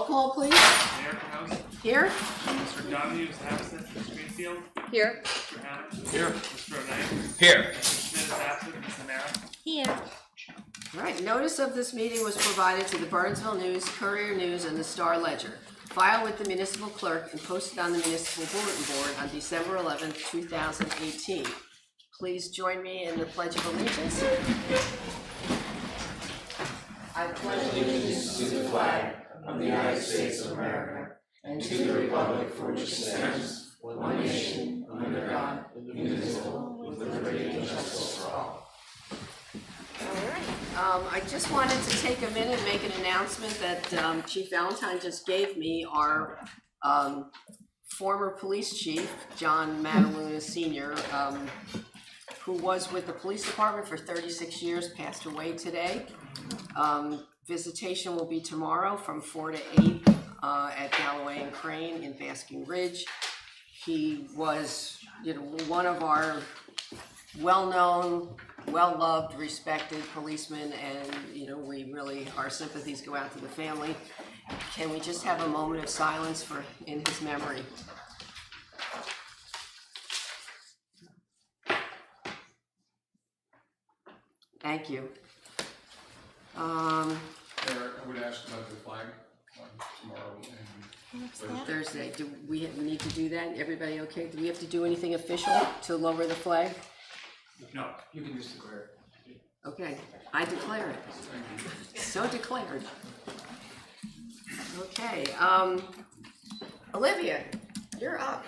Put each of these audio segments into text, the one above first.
Roll call, please. Mayor House. Here. Mr. Donahue is absent. Mr. Greenfield. Here. Mr. Adams. Here. Mr. O'Knight. Here. Mr. Smith is absent. Ms. Samara. Here. All right, notice of this meeting was provided to the Bernardsville News, Courier News, and the Star Ledger. Filed with the municipal clerk and posted on the municipal bulletin board on December 11th, 2018. Please join me in the Pledge of Allegiance. I pledge allegiance to the flag of the United States of America and to the republic for which it stands, one nation, under God, indivisible, with liberty and justice for all. I just wanted to take a minute and make an announcement that Chief Valentine just gave me. Our former police chief, John Mataluna Sr., who was with the police department for 36 years, passed away today. Visitation will be tomorrow from 4 to 8 at Galloway and Crane in Basking Ridge. He was, one of our well-known, well-loved, respected policemen, and we really, our sympathies go out to the family. Can we just have a moment of silence in his memory? Thank you. I would ask about the flag tomorrow and Thursday. Do we need to do that? Everybody okay? Do we have to do anything official to lower the flag? No. You can just declare it. Okay, I declare it. So declared. Okay, Olivia, you're up.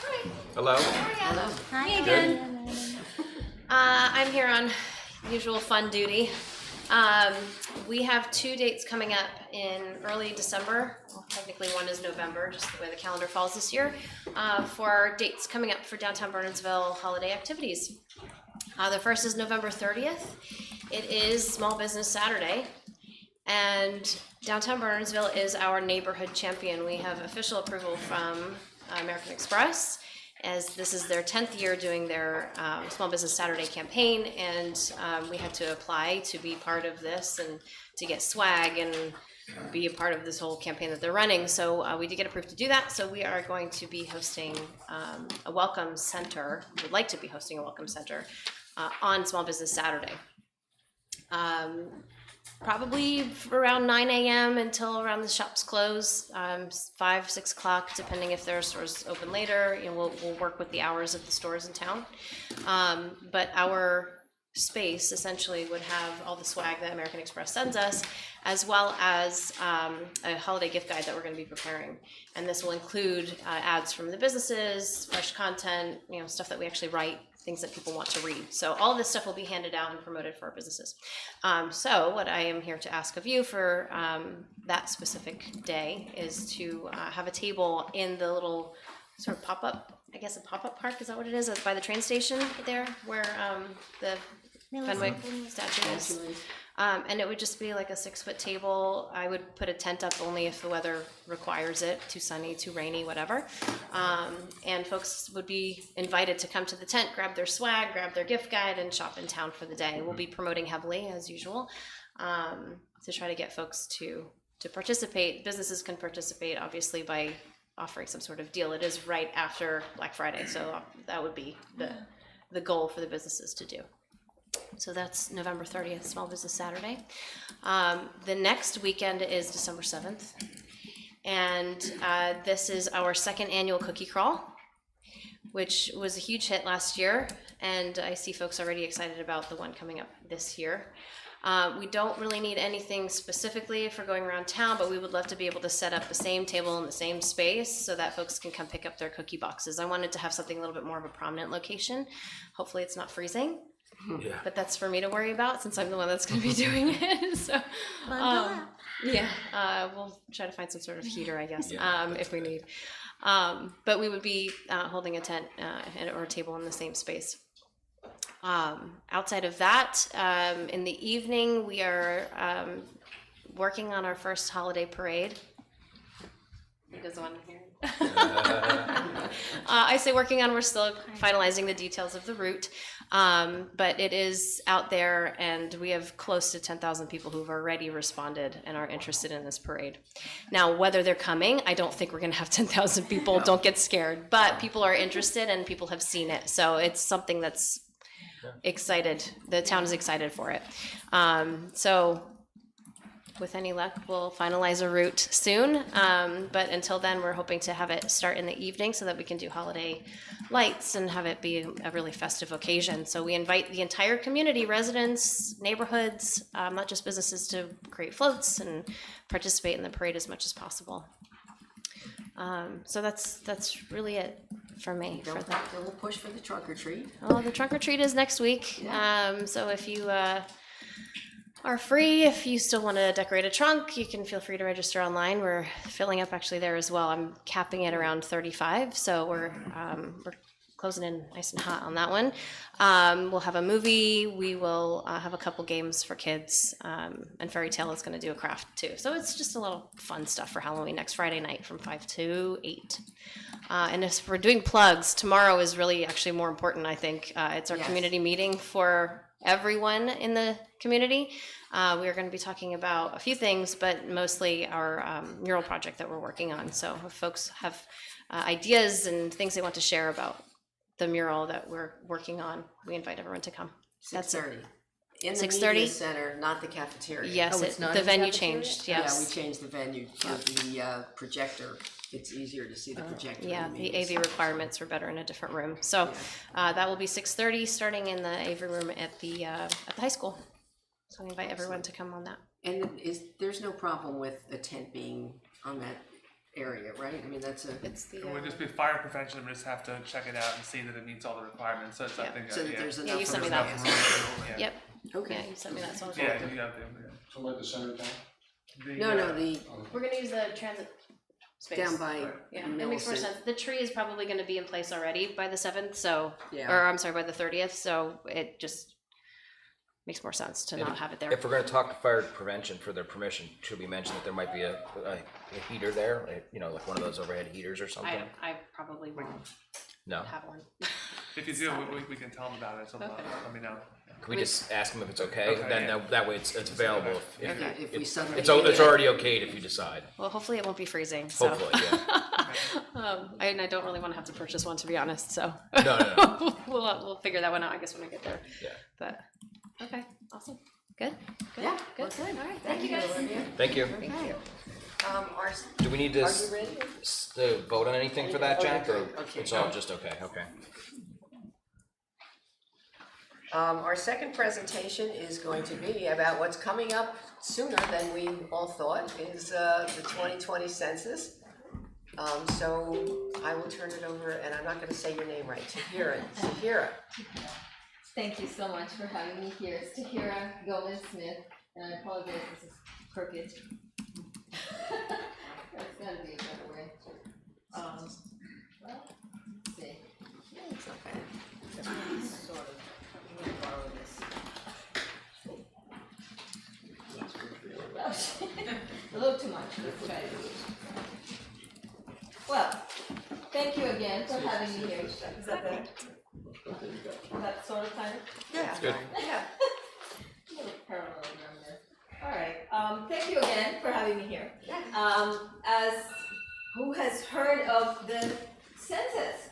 Hi. Hello. Hello. Hi again. I'm here on usual fun duty. We have 2 dates coming up in early December. Well, technically one is November, just the way the calendar falls this year, for dates coming up for downtown Bernardsville holiday activities. The first is November 30th. It is Small Business Saturday, and downtown Bernardsville is our neighborhood champion. We have official approval from American Express, as this is their 10th year doing their Small Business Saturday campaign, and we had to apply to be part of this and to get swag and be a part of this whole campaign that they're running. So we did get approved to do that. So we are going to be hosting a welcome center, would like to be hosting a welcome center on Small Business Saturday. Probably around 9 a.m. until around the shops close, 5, 6 o'clock, depending if there are stores open later. We'll work with the hours of the stores in town. But our space essentially would have all the swag that American Express sends us, as well as a holiday gift guide that we're going to be preparing. And this will include ads from the businesses, fresh content, stuff that we actually write, things that people want to read. So all of this stuff will be handed out and promoted for our businesses. So what I am here to ask of you for that specific day is to have a table in the little sort of pop-up, I guess a pop-up park, is that what it is? By the train station there, where the Fenwick statue is. And it would just be like a 6-foot table. I would put a tent up only if the weather requires it, too sunny, too rainy, whatever. And folks would be invited to come to the tent, grab their swag, grab their gift guide, and shop in town for the day. We'll be promoting heavily, as usual, to try to get folks to participate. Businesses can participate, obviously, by offering some sort of deal. It is right after Black Friday, so that would be the goal for the businesses to do. So that's November 30th, Small Business Saturday. The next weekend is December 7th. And this is our second annual cookie crawl, which was a huge hit last year. And I see folks already excited about the one coming up this year. We don't really need anything specifically for going around town, but we would love to be able to set up the same table in the same space so that folks can come pick up their cookie boxes. I wanted to have something a little bit more of a prominent location. Hopefully it's not freezing. Yeah. But that's for me to worry about since I'm the one that's going to be doing it. So, we'll try to find some sort of heater, I guess, if we need. But we would be holding a tent or a table in the same space. Outside of that, in the evening, we are working on our first holiday parade. He doesn't want to hear it. I say working on, we're still finalizing the details of the route. But it is out there, and we have close to 10,000 people who've already responded and are interested in this parade. Now, whether they're coming, I don't think we're going to have 10,000 people. Don't get scared. But people are interested, and people have seen it. So it's something that's excited. The town is excited for it. So with any luck, we'll finalize a route soon. But until then, we're hoping to have it start in the evening so that we can do holiday lights and have it be a really festive occasion. So we invite the entire community, residents, neighborhoods, not just businesses, to create floats and participate in the parade as much as possible. So that's really it for me. For that. We'll push for the trunk or treat. Oh, the trunk or treat is next week. So if you are free, if you still want to decorate a trunk, you can feel free to register online. We're filling up actually there as well. I'm capping it around 35, so we're closing in nice and hot on that one. We'll have a movie. We will have a couple games for kids, and Fairy Tale is going to do a craft too. So it's just a little fun stuff for Halloween next Friday night from 5 to 8. And if we're doing plugs, tomorrow is really actually more important, I think. It's our community meeting for everyone in the community. We are going to be talking about a few things, but mostly our mural project that we're working on. So if folks have ideas and things they want to share about the mural that we're working on, we invite everyone to come. 6:30. In the 6:30? media center, not the cafeteria. Yes, it's not the in the venue cafeteria? changed. Yeah, Yes. we changed the venue for the projector. It's easier to see the projector. Yeah, in the media AV center. requirements were better in a different room. So that will be 6:30, starting in the AV room at the high school. So we invite everyone to come on that. And there's no problem with a tent being on that area, right? I mean, that's a. It's the It would just be fire prevention, we just have to check it out and see that it meets all the requirements, so it's something So that that, there's yeah. enough. you sent me room. that. Yep. Okay. Yeah, you sent me that. So I was Yeah, like, you have Somewhere at the center of town? The we're gonna use the transit space. down by. Yeah, it makes more sense. The tree is probably going to be in place already by the 7th, so, Yeah. or I'm sorry, by the 30th, so it just makes more sense to not have it there. If we're gonna talk fire prevention for their permission, should we mention that there might be a heater there? Like one of those overhead heaters or something? I probably won't No. have one. If you do, we can tell them about it, so Okay. let me know. Can we just ask them if it's okay? Okay, Then yeah. that way it's available. If we suddenly. It's already okayed if you decide. Well, hopefully it won't be freezing, so. Hopefully, yeah. And I don't really want to have to purchase one, to be honest, so. No. We'll figure that one out, I guess, when I get there. Yeah. But, okay, awesome. Good? Yeah, Good, well, good. All right, thank you guys. Olivia. Thank you. Okay. Our, Do we need to are you ready? to vote on anything for that, Okay, Jack? Or good. Okay. it's all just okay? Okay. Our second presentation is going to be about what's coming up sooner than we all thought, is the 2020 census. So I will turn it over, and I'm not gonna say your name right, Tahira. Thank you so much for having me here. It's Tahira Gomez-Smith, and I apologize, this is crooked. There's gotta be a better way. Well, let's see. It's not bad. Sort of. I'm gonna borrow this. A little too much, let's try it. Well, thank you again for having me here. Is that that sort of kind of? Yeah. Good. Yeah. A little parallelogram there. All right. Thank you again for having me here. As who has heard of the census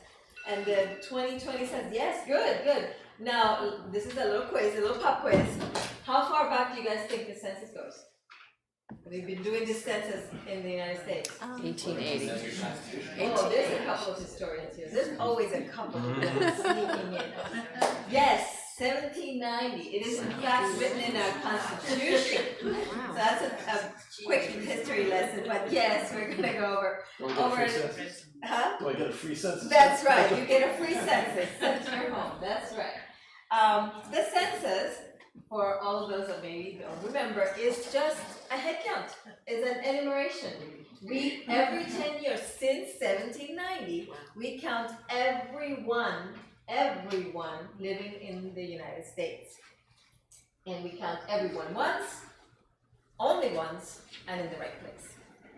and the 2020 census? Yes, good. Now this is a little quiz, a little pop quiz. How far back do you guys think the census goes? We've been doing this census in the United States. 1880. Oh, there's a couple of historians here. There's always a couple of them sneaking in. Yes, 1790. It is in fact written in our Constitution. So that's a quick history lesson. But yes, we're gonna go over it. Huh? Do I get a free census? That's right. You get a free census sent to your home. That's right. The census, for all of those that maybe don't remember, is just a head count. It's an enumeration. We, every 10 years since 1790, we count everyone living in the United States. And we count everyone once, only once, and in the right place.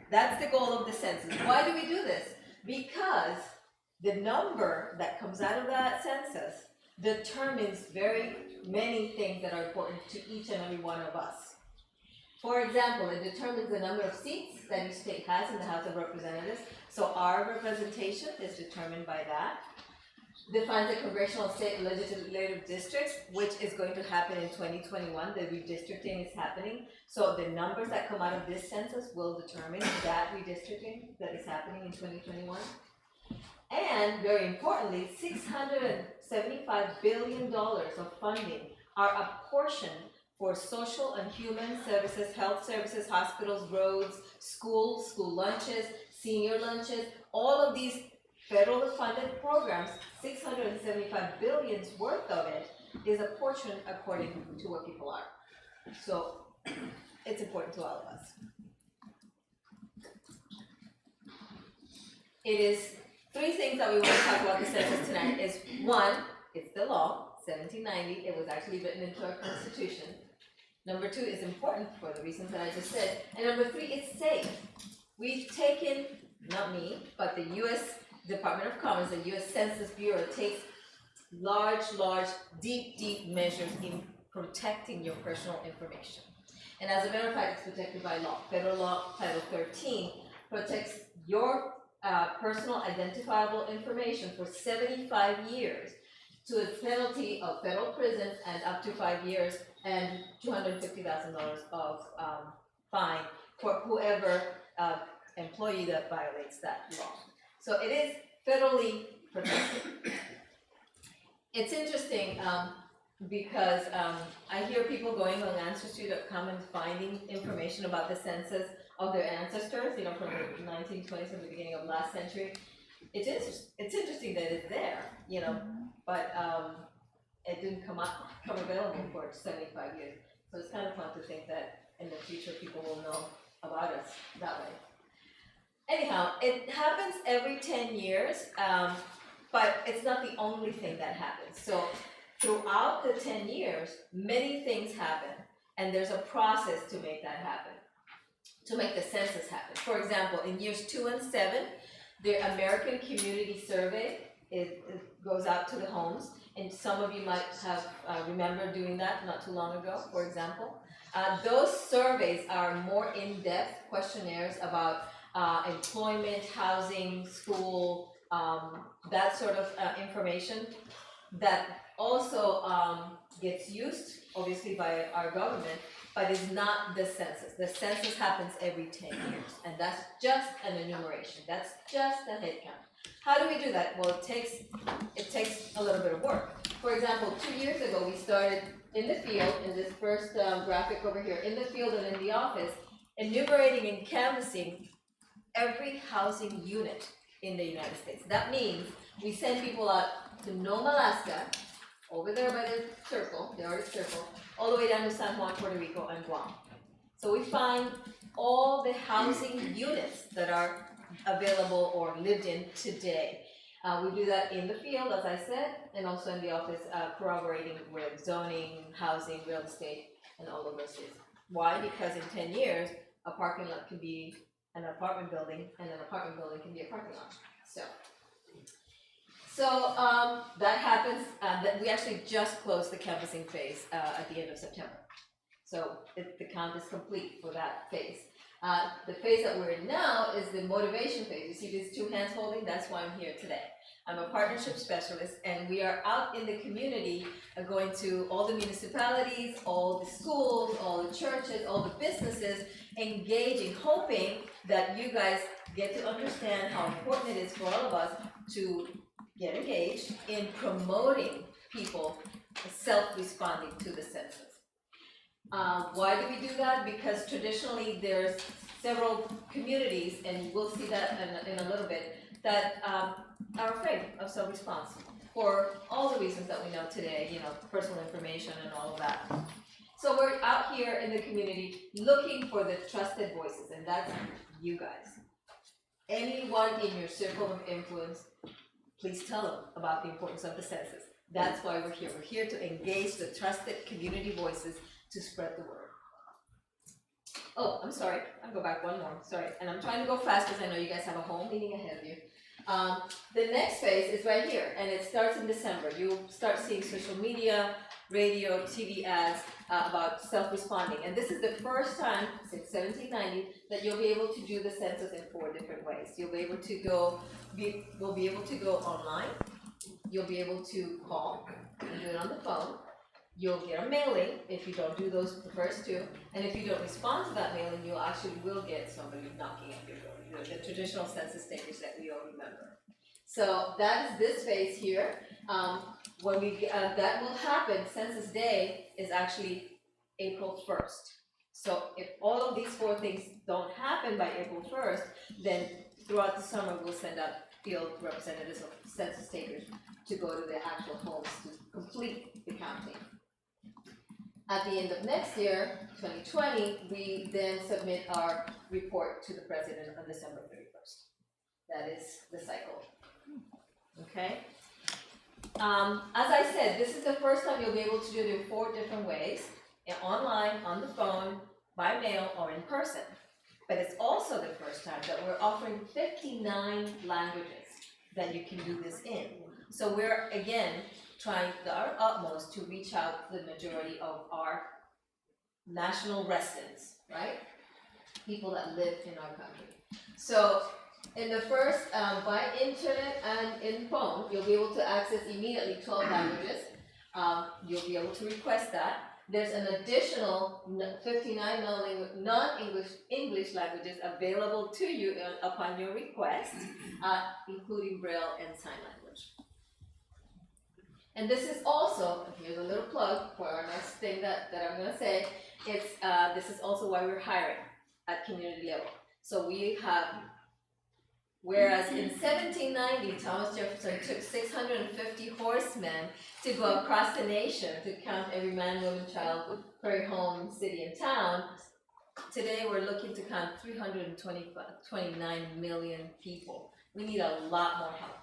That's the goal of the census. Why do we do this? Because the number that comes out of that census determines very many things that are important to each and every one of us. For example, it determines the number of seats that each state has in the House of Representatives. So our representation is determined by that. Defines the congressional state legislative districts, which is going to happen in 2021. The redistricting is happening. So the numbers that come out of this census will determine that redistricting that is happening in 2021. And very importantly, $675 billion of funding are apportioned for social and human services, health services, hospitals, roads, schools, school lunches, senior lunches, all of these federally funded programs, 675 billions worth of it is apportioned according to what people are. So it's important to all of us. It is three things that we want to talk about the census tonight. Is one, it's the law, 1790. It was actually written into our Constitution. Number two, is important for the reasons that I just said. And number three, it's safe. We've taken, not me, but the U.S. Department of Commerce, the U.S. Census Bureau takes large, deep measures in protecting your personal information. And as a matter of fact, it's protected by law. Federal law, Title 13, protects your personal identifiable information for 75 years to a penalty of federal prison and up to 5 years and $250,000 of fine for whoever employee that violates that law. So it is federally protected. It's interesting because I hear people going on Ancestry.com and finding information about the census of their ancestors, from the 1920s and the beginning of last century. It's interesting that it's there, but it didn't come available for 75 years. So it's kind of fun to think that in the future people will know about us that way. Anyhow, it happens every 10 years, but it's not the only thing that happens. So throughout the 10 years, many things happen, and there's a process to make that happen, to make the census happen. For example, in years 2 and 7, the American Community Survey it goes out to the homes, and some of you might have remembered doing that not too long ago, for example. Those surveys are more in-depth questionnaires about employment, housing, school, that sort of information that also gets used, obviously, by our government, but is not the census. The census happens every 10 years, and that's just an enumeration. That's just a head count. How do we do that? Well, it takes a little bit of work. For example, 2 years ago, we started in the field, in this first graphic over here, in the field and in the office, enumerating and canvassing every housing unit in the United States. That means we send people out to Nome, Alaska, over there by the circle, the Arctic Circle, all the way down to San Juan, Puerto Rico, and Guam. So we find all the housing units that are available or lived in today. We do that in the field, as I said, and also in the office, corroborating with zoning, housing, real estate, and all of those things. Why? Because in 10 years, a parking lot can be an apartment building, and an apartment building can be a parking lot. So that happens. That we actually just closed the canvassing phase at the end of September. So the count is complete for that phase. The phase that we're in now is the motivation phase. You see these two hands holding? That's why I'm here today. I'm a partnership specialist, and we are out in the community going to all the municipalities, all the schools, all the churches, all the businesses, engaging, hoping that you guys get to understand how important it is for all of us to get engaged in promoting people self-responding to the census. Why do we do that? Because traditionally there's several communities, and we'll see that in a little bit, that are afraid of self-response for all the reasons that we know today, personal information and all of that. So we're out here in the community looking for the trusted voices, and that's you guys. Anyone in your circle of influence, please tell them about the importance of the census. That's why we're here. We're here to engage the trusted community voices to spread the word. Oh, I'm sorry, I'll go back one more, sorry, and I'm trying to go fast because I know you guys have a whole meeting ahead of you. The next phase is right here, and it starts in December. You'll start seeing social media, radio, TV ads about self-responding. And this is the first time since 1790 that you'll be able to do the census in 4 different ways. You'll be able to we'll be able to go online, you'll be able to call and do it on the phone, you'll get a mailing if you don't do those the first 2, and if you don't respond to that mailing, you actually will get somebody knocking at your door, the traditional census takers that we all remember. So that is this phase here. When we that will happen, Census Day is actually April 1st. So if all of these 4 things don't happen by April 1st, then throughout the summer we'll send out field representatives of census takers to go to the actual homes to complete the counting. At the end of next year, 2020, we then submit our report to the president on December 31st. That is the cycle. Okay? As I said, this is the first time you'll be able to do it in 4 different ways, online, on the phone, by mail, or in person. But it's also the first time that we're offering 59 languages that you can do this in. So we're, again, trying our utmost to reach out to the majority of our national residents, right? People that live in our country. So in the first, by internet and in phone, you'll be able to access immediately 12 languages. You'll be able to request that. There's an additional 59 non-English languages available to you upon your request, including Braille and Sign Language. And this is also, here's a little plug for our next thing that I'm going to say, it's this is also why we're hiring at community level. So we have, whereas in 1790, Thomas Jefferson took 650 horsemen to go across the nation to count every man, woman, child, per home, city, and town, today we're looking to count 329 million people. We need a lot more help,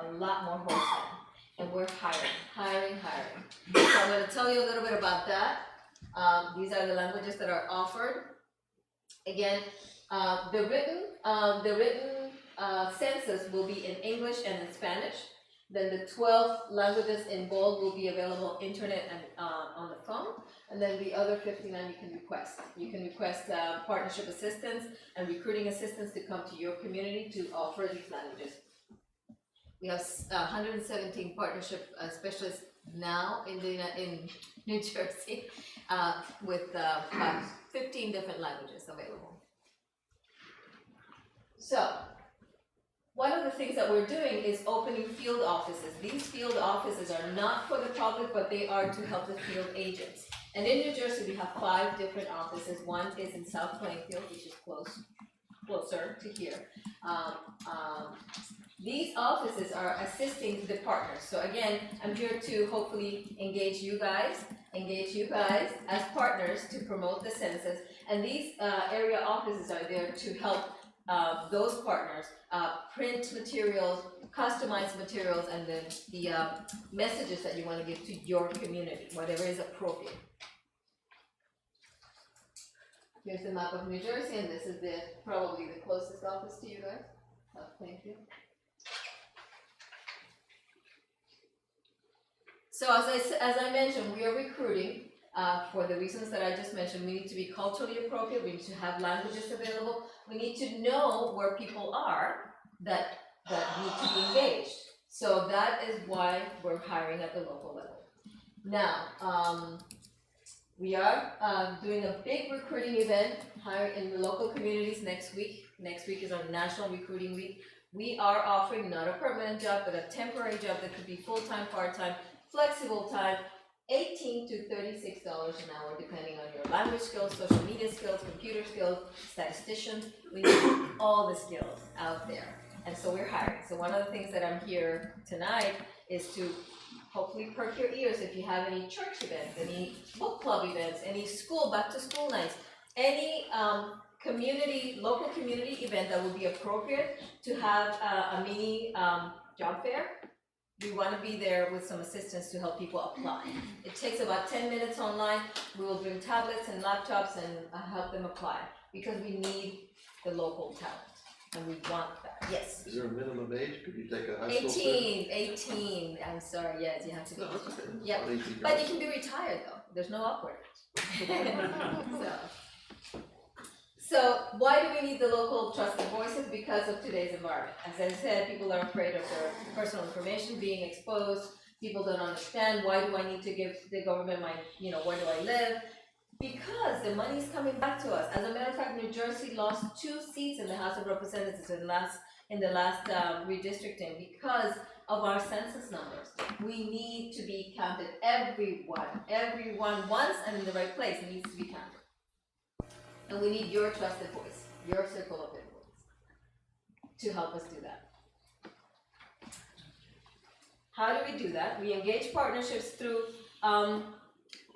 a lot more horsemen. And we're hiring. So I'm going to tell you a little bit about that. These are the languages that are offered. Again, the written census will be in English and in Spanish. Then the 12 languages in bold will be available internet and on the phone. And then the other 59 you can request. You can request partnership assistance and recruiting assistance to come to your community to offer these languages. We have 117 partnership specialists now in New Jersey with 15 different languages available. So, one of the things that we're doing is opening field offices. These field offices are not for the public, but they are to help the field agents. And in New Jersey, we have 5 different offices. One is in South Plainfield, which is closer to here. These offices are assisting the partners. So again, I'm here to hopefully engage you guys as partners to promote the census. And these area offices are there to help those partners print materials, customize materials, and then the messages that you want to give to your community, whatever is appropriate. Here's the map of New Jersey, and this is probably the closest office to you guys. Thank you. So as I mentioned, we are recruiting for the reasons that I just mentioned. We need to be culturally appropriate. We need to have languages available. We need to know where people are that need to be engaged. So that is why we're hiring at the local level. Now, we are doing a big recruiting event in the local communities next week. Next week is our National Recruiting Week. We are offering not a permanent job, but a temporary job that could be full-time, part-time, flexible time, $18 to $36 an hour, depending on your language skills, social media skills, computer skills, statisticians. We need all the skills out there. And so we're hiring. So one of the things that I'm here tonight is to hopefully perk your ears if you have any church events, any book club events, any back to school nights, any local community event that would be appropriate to have a mini job fair. we want to be there with some assistance to help people apply. It takes about 10 minutes online. We will bring tablets and laptops and help them apply because we need the local talent and we want that. Yes. Is there a minimum age? Could you take a high school student? 18, I'm sorry, yes, you have to be. No, that's okay. Yep. About 18 But you years. can be retired though, there's no upward. So why do we need the local trusted voices? Because of today's environment. As I said, people are afraid of their personal information being exposed. People don't understand, why do I need to give the government my, where do I live? Because the money is coming back to us. As a matter of fact, New Jersey lost 2 seats in the House of Representatives in the last redistricting because of our census numbers. We need to be counted, everyone once and in the right place needs to be counted. And we need your trusted voice, your circle of influence, to help us do that. How do we do that? We engage partnerships through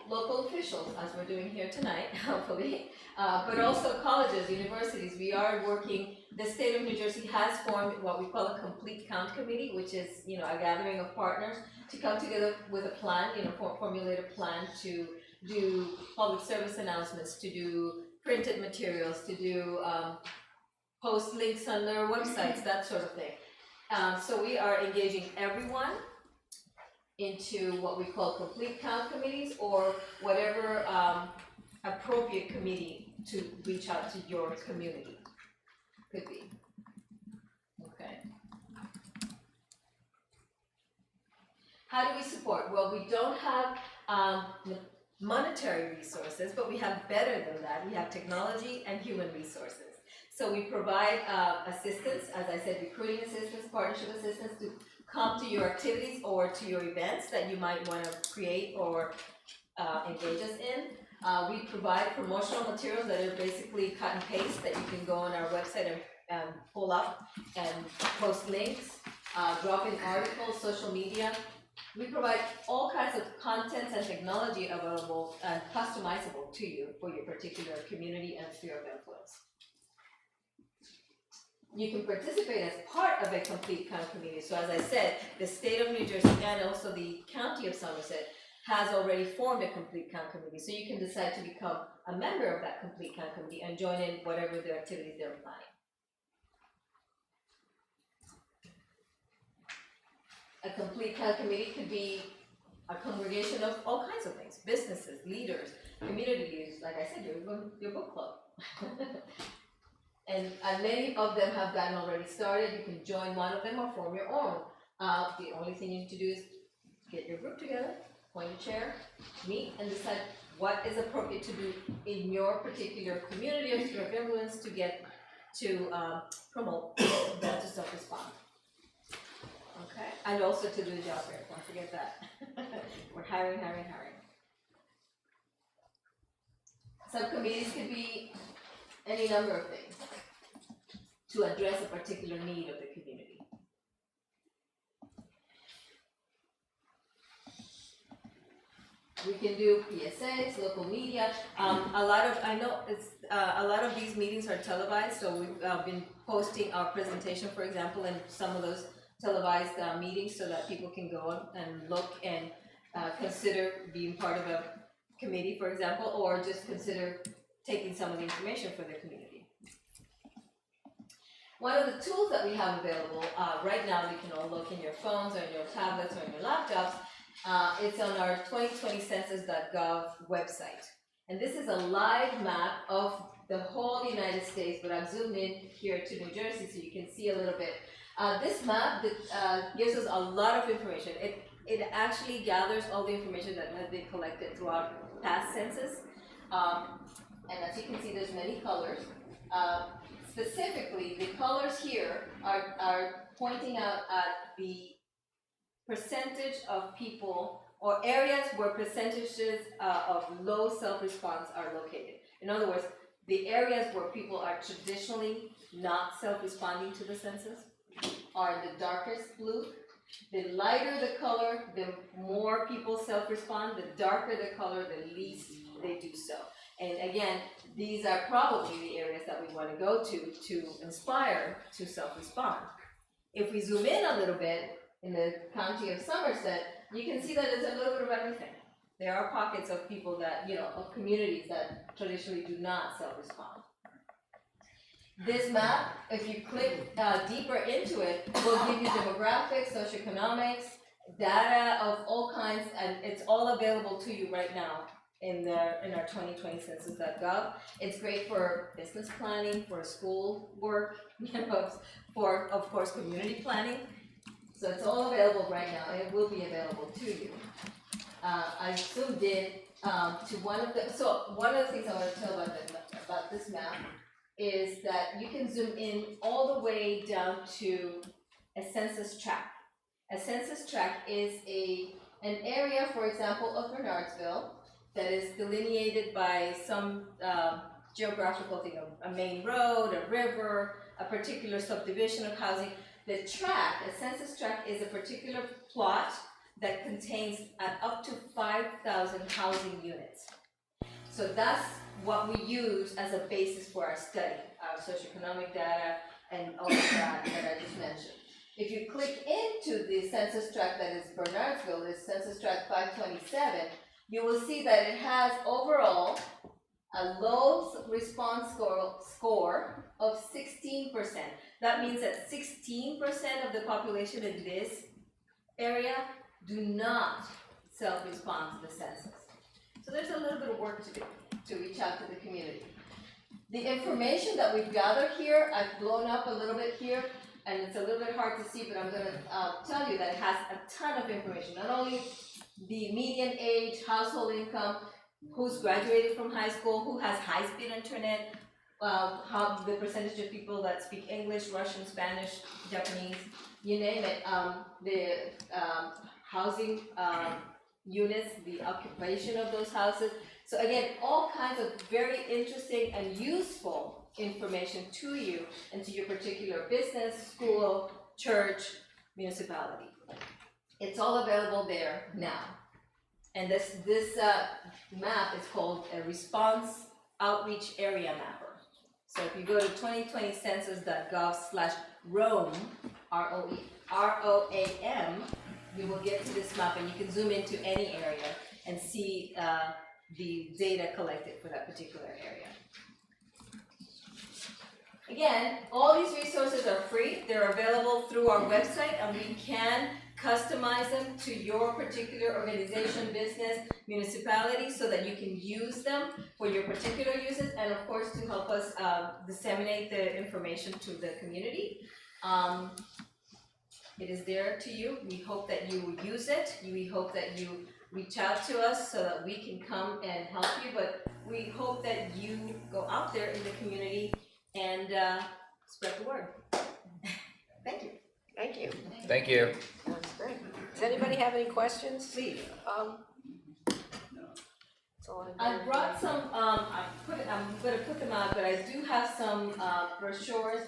local officials, as we're doing here tonight, hopefully, but also colleges, universities. We are working, the state of New Jersey has formed what we call a complete count committee, which is, a gathering of partners to come together with a plan, formulate a plan to do public service announcements, to do printed materials, to do post links on their websites, that sort of thing. So we are engaging everyone into what we call complete count committees or whatever appropriate committee to reach out to your community could be. Okay. How do we support? Well, we don't have monetary resources, but we have better than that. We have technology and human resources. So we provide assistance, as I said, recruiting assistance, partnership assistance to come to your activities or to your events that you might want to create or engage us in. We provide promotional materials that are basically cut and paste that you can go on our website and pull up and post links, drop in articles, social media. We provide all kinds of content and technology available and customizable to you for your particular community and sphere of influence. You can participate as part of a complete count committee. So as I said, the state of New Jersey and also the county of Somerset has already formed a complete count committee. So you can decide to become a member of that complete count committee and join in whatever the activities they're planning. A complete count committee could be a congregation of all kinds of things, businesses, leaders, community leaders, like I said, your book club. And many of them have gotten already started. You can join one of them or form your own. The only thing you need to do is get your group together, appoint a chair, meet, and decide what is appropriate to do in your particular community or sphere of influence to get to promote that to self-respond. Okay, and also to do the job fair. Don't forget that. We're hiring. Subcommittees could be any number of things to address a particular need of the community. We can do PSAs, local media. A lot of these meetings are televised, so we've been posting our presentation, for example, in some of those televised meetings so that people can go and look and consider being part of a committee, for example, or just consider taking some of the information for their community. One of the tools that we have available right now, you can all look in your phones or in your tablets or in your laptops. It's on our 2020census.gov website. And this is a live map of the whole United States, but I've zoomed in here to New Jersey so you can see a little bit. This map gives us a lot of information. It actually gathers all the information that has been collected throughout past census. And as you can see, there's many colors. Specifically, the colors here are pointing out at the percentage of people or areas where percentages of low self-response are located. In other words, the areas where people are traditionally not self-responding to the census are the darkest blue. The lighter the color, the more people self-respond. The darker the color, the least they do so. And again, these are probably the areas that we want to go to inspire to self-respond. If we zoom in a little bit, in the county of Somerset, you can see that it's a little bit of everything. There are pockets of people that, of communities that traditionally do not self-respond. This map, if you click deeper into it, will give you demographics, socioeconomics, data of all kinds, and it's all available to you right now in our 2020 census.gov. It's great for business planning, for school work, for, of course, community planning. So it's all available right now, and it will be available to you. I zoomed in to one of the things I want to tell about this map is that you can zoom in all the way down to a census tract. A census tract is an area, for example, of Bernardsville that is delineated by some geographical thing, a main road, a river, a particular subdivision of housing. The tract, a census tract, is a particular plot that contains up to 5,000 housing units. So that's what we use as a basis for our study, our socioeconomic data and all of that I just mentioned. If you click into the census tract that is Bernardsville, is Census Tract 527, you will see that it has overall a low response score of 16%. That means that 16% of the population in this area do not self-respond to the census. So there's a little bit of work to do to reach out to the community. The information that we've gathered here, I've blown up a little bit here, and it's a little bit hard to see, but I'm going to tell you that it has a ton of information. Not only the median age, household income, who's graduated from high school, who has high-speed internet, how the percentage of people that speak English, Russian, Spanish, Japanese, you name it, the housing units, the occupation of those houses. So again, all kinds of very interesting and useful information to you and to your particular business, school, church, municipality. It's all available there now. And this map is called a Response Outreach Area Mapper. So if you go to 2020census.gov/ROAM, R-O-A-M, you will get to this map and you can zoom into any area and see the data collected for that particular area. Again, all these resources are free. They're available through our website, and we can customize them to your particular organization, business, municipality, so that you can use them for your particular uses, and of course to help us disseminate the information to the community. It is there to you. We hope that you will use it. We hope that you reach out to us so that we can come and help you, but we hope that you go out there in the community and spread the word. Thank you. Thank you. Thank you. That's great. Does anybody have any questions? Please. So I brought some, I'm gonna put them out, but I do have some brochures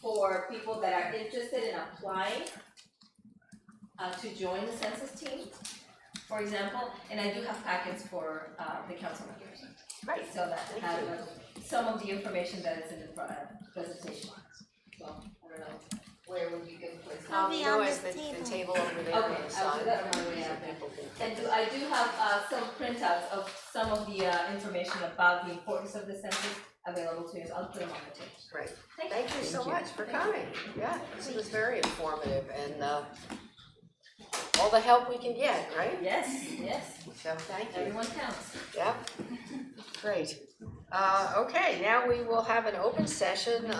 for people that are interested in applying to join the census team, for example, and I do have packets for the council members. Right. So that has some of the information that is in the presentation. So, I don't know, where would you get place? I'll be on the table over there. Okay, I'll do that on my way out there. And I do have some printouts of some of the information about the importance of the census available to you. So I'll put them on the table. Great. Thank you so much for coming. Yeah, this was very informative and all the help we can get, right? Yes, yes. So thank you. Everyone counts. Yep. Great. Okay, now we will have an open session.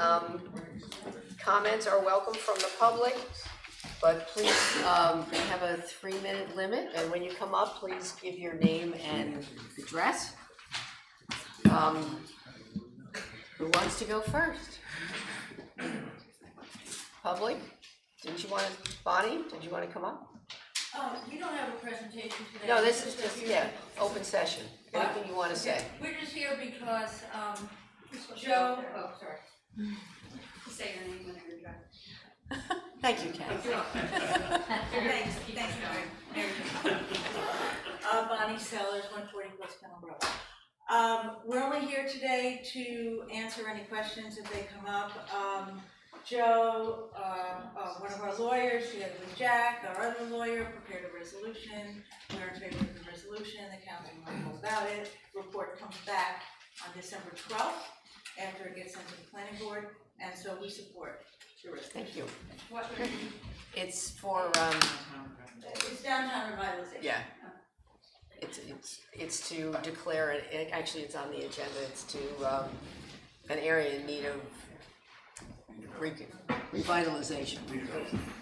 Comments are welcome from the public, but please have a 3-minute limit, and when you come up, please give your name and address. Who wants to go first? Public? Bonnie, did you want to come up? You don't have a presentation today. No, this is just, open session. Anything you want to say? We're just here because, Joe, oh, sorry. Say your name whenever you're done. Thank you, Kathy. Thanks, Mary. Bonnie Sellers, 140 West Kennel Road. We're only here today to answer any questions if they come up. Joe, one of our lawyers, together with Jack, our other lawyer, prepared a resolution. We're in favor of the resolution, the council will know about it. Report comes back on December 12th after it gets sent to the planning board, and so we support the resolution. Thank you. What, It's for, It's downtown revitalization. yeah. It's to declare it, actually it's on the agenda, it's to, an area in need of Revitalization.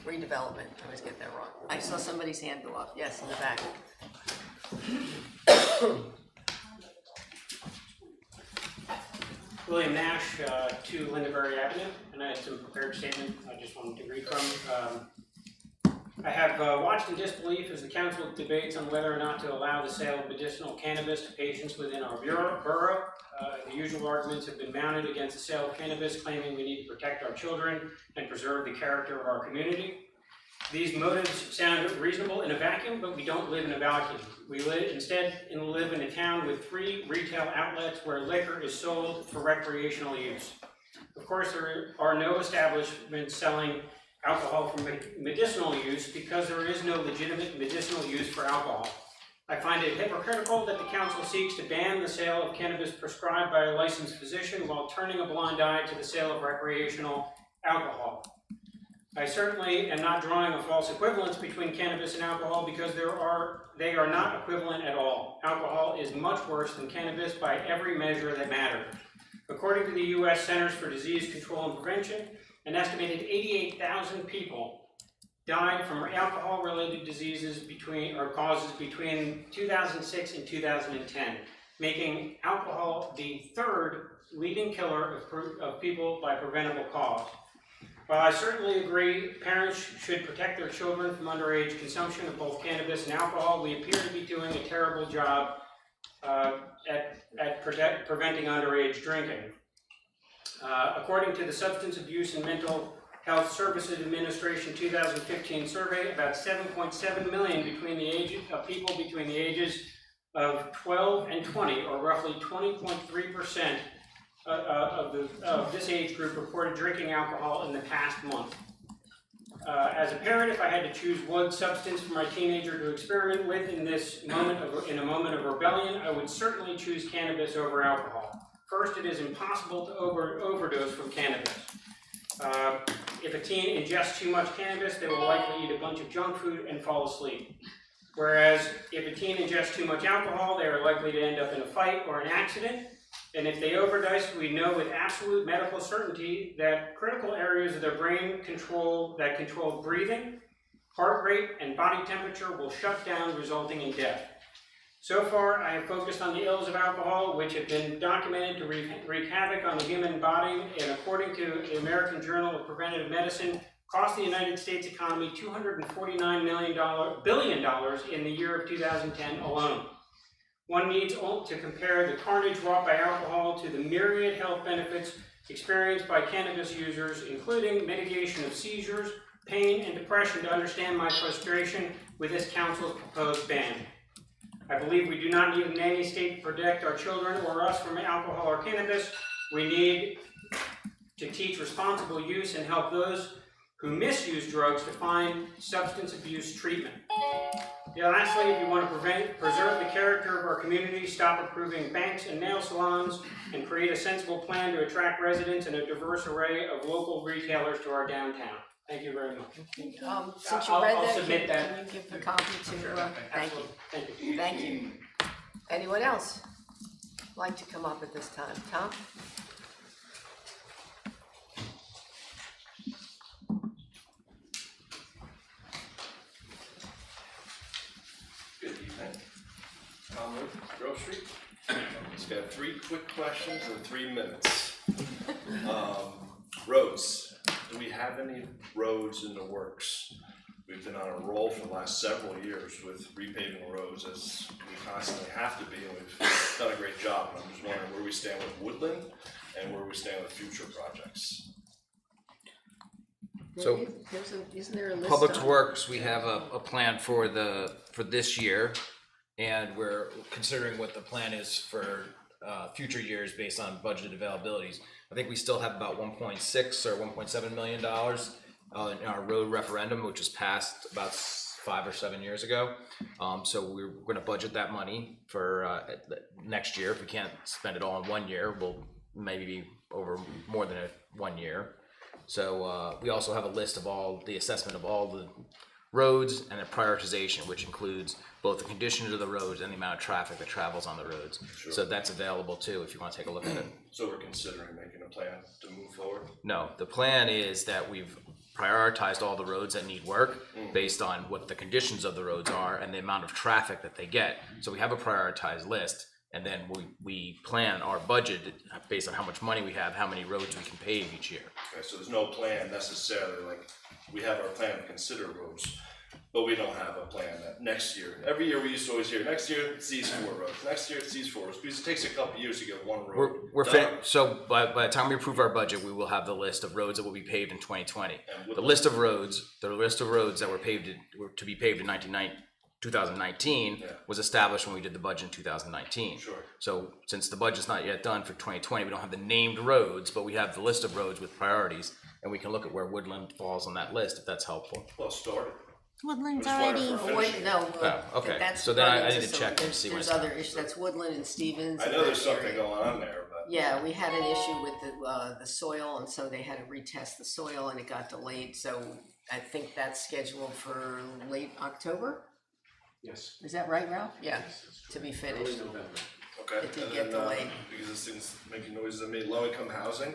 redevelopment. I always get that wrong. I saw somebody's hand go up, yes, in the back. William Nash, 2 Lindenberry Avenue, and I had some prepared statement I just wanted to read from. I have watched in disbelief as the council debates on whether or not to allow the sale of medicinal cannabis to patients within our borough. The usual arguments have been mounted against the sale of cannabis, claiming we need to protect our children and preserve the character of our community. These motives sound reasonable in a vacuum, but we don't live in a vacuum. We live in a town with 3 retail outlets where liquor is sold for recreational use. Of course, there are no establishments selling alcohol for medicinal use because there is no legitimate medicinal use for alcohol. I find it hypocritical that the council seeks to ban the sale of cannabis prescribed by a licensed physician while turning a blind eye to the sale of recreational alcohol. I certainly am not drawing a false equivalence between cannabis and alcohol because they are not equivalent at all. Alcohol is much worse than cannabis by every measure that matters. According to the U.S. Centers for Disease Control and Prevention, an estimated 88,000 people died from alcohol-related diseases causes between 2006 and 2010, making alcohol the 3rd leading killer of people by preventable cause. While I certainly agree parents should protect their children from underage consumption of both cannabis and alcohol, we appear to be doing a terrible job at preventing underage drinking. According to the Substance Abuse and Mental Health Services Administration 2015 survey, about 7.7 million people between the ages of 12 and 20, or roughly 20.3% of this age group reported drinking alcohol in the past month. As a parent, if I had to choose one substance for my teenager to experiment with in a moment of rebellion, I would certainly choose cannabis over alcohol. First, it is impossible to overdose from cannabis. If a teen ingests too much cannabis, they will likely eat a bunch of junk food and fall asleep. Whereas if a teen ingests too much alcohol, they are likely to end up in a fight or an accident. And if they overdose, we know with absolute medical certainty that critical areas of their brain that control breathing, heart rate, and body temperature will shut down, resulting in death. So far, I have focused on the ills of alcohol, which have been documented to wreak havoc on the human body, and according to the American Journal of Preventive Medicine, cost the United States economy $249 billion in the year of 2010 alone. One needs to compare the carnage wrought by alcohol to the myriad health benefits experienced by cannabis users, including mitigation of seizures, pain, and depression, to understand my frustration with this council's proposed ban. I believe we do not need a nanny state to protect our children or us from alcohol or cannabis. We need to teach responsible use and help those who misuse drugs to find substance abuse treatment. Lastly, if you want to preserve the character of our community, stop approving banks and nail salons, and create a sensible plan to attract residents and a diverse array of local retailers to our downtown. Thank you very much. Since you read I'll that, submit that. can you give the copy to, thank you. Thank you. Thank you. Anyone else like to come up at this time? Tom? Good evening. Tom Wood, Grove Street. Just got 3 quick questions in 3 minutes. Roads. Do we have any roads in the works? We've been on a roll for the last several years with repaving roads, as we constantly have to be, and we've done a great job. I'm just wondering where we stand with Woodland and where we stand with future projects. So, Isn't there a list? Public Works, we have a plan for this year, and we're considering what the plan is for future years based on budgeted availabilities. I think we still have about 1.6 or 1.7 million dollars in our road referendum, which was passed about 5 or 7 years ago. So we're going to budget that money for next year. If we can't spend it all in 1 year, we'll maybe be over more than 1 year. So we also have a list of all the assessment of all the roads and a prioritization, which includes both the conditions of the roads and the amount of traffic that travels on the roads. Sure. So that's available too if you want to take a look at it. So we're considering making a plan to move forward? No, the plan is that we've prioritized all the roads that need work based on what the conditions of the roads are and the amount of traffic that they get. So we have a prioritized list, and then we plan our budget based on how much money we have, how many roads we can pave each year. Okay, so there's no plan necessarily, like, we have our plan to consider roads, but we don't have a plan that next year, every year we used to always hear, next year it's these 4 roads, next year it's these 4 roads, because it takes a couple years to get one road done. So by the time we approve our budget, we will have the list of roads that will be paved in 2020. And The list of roads that were to be paved in 2019 was established when we did the budget in 2019. Sure. So since the budget's not yet done for 2020, we don't have the named roads, but we have the list of roads with priorities, and we can look at where Woodland falls on that list if that's helpful. Well, started. Woodland's Just wanted already. for Wait, finishing. no, Oh, okay. that's So then I running need into to check some- and see when There's it's other done. issues, that's Woodland and Stevens. I know there's something going on there, but. Yeah, we had an issue with the soil, and so they had to retest the soil, and it got delayed, so I think that's scheduled for late October? Yes. Is that right, Ralph? Yeah, to be finished. Okay, It did and get then, delayed. because this thing's making noises at me, low-income housing,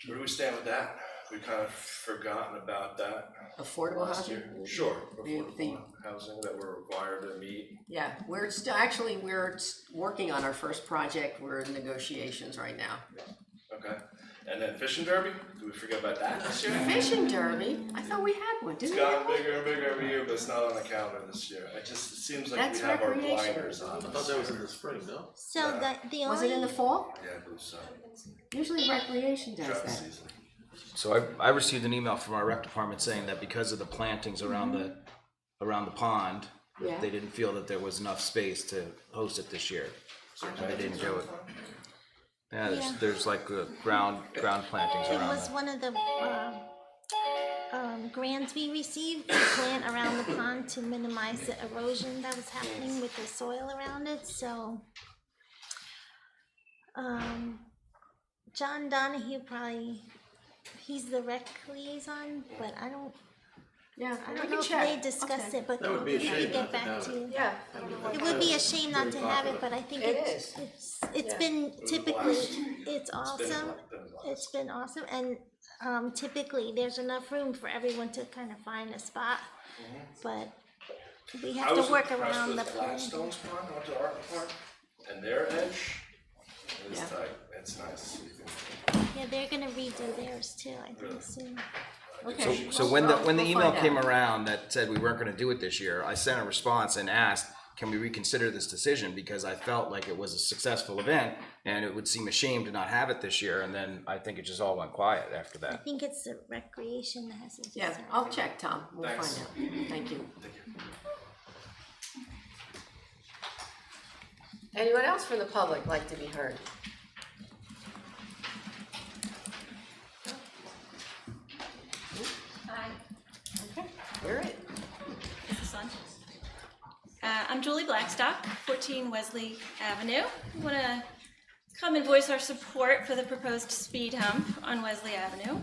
where do we stand with that? We kind of forgotten about that Affordable last housing? year. Sure, The- affordable housing that we're required to meet. Yeah, we're working on our first project, we're in negotiations right now. Okay, and then fishing derby, do we forget about that this year? Fishing derby, I thought we had one, It's didn't we have gotten one? bigger and bigger every year, but it's not on the calendar this year. It seems like That's we have our recreation. blinders on. I thought that was in the spring, no? So the Was it in only. the fall? Yeah, I believe so. Usually recreation does Drought that. season. So I received an email from our rec department saying that because of the plantings around the pond, Yeah. they didn't feel that there was enough space to host it this year. So they didn't do it. Yeah, there's like ground plantings It around was it. one of the grants we received to plant around the pond to minimize the erosion that was happening with the soil around it. So, John Donahue he's the rec liaison, but I don't Yeah, I we don't can know if check. they discussed Okay. it, but That would be a we shame can not get to back have to it. you. Yeah, It would be a shame not to have it, but I think It it's Yeah. been typically, it's It's been awesome. been a blast. It's been awesome, and typically there's enough room for everyone to kind of find a spot, but we I have was to work impressed around the with plan. Gladstone's pond, I went to Art Park, and their edge is Yeah. tight, it's nice. Yeah, they're gonna redo theirs too, I think soon. Okay. So when the We'll email find came out. around that said we weren't gonna do it this year, I sent a response and asked, can we reconsider this decision? Because I felt like it was a successful event and it would seem a shame to not have it this year, and then I think it just all went quiet after I that. think it's the recreation that has to. Yeah, I'll check, Tom, we'll find Thanks. out, thank you. Anyone else from the public like to be heard? Hi, Okay, you're it. is this on? I'm Julie Blackstock, 14 Wesley Avenue. I want to come and voice our support for the proposed speed hump on Wesley Avenue.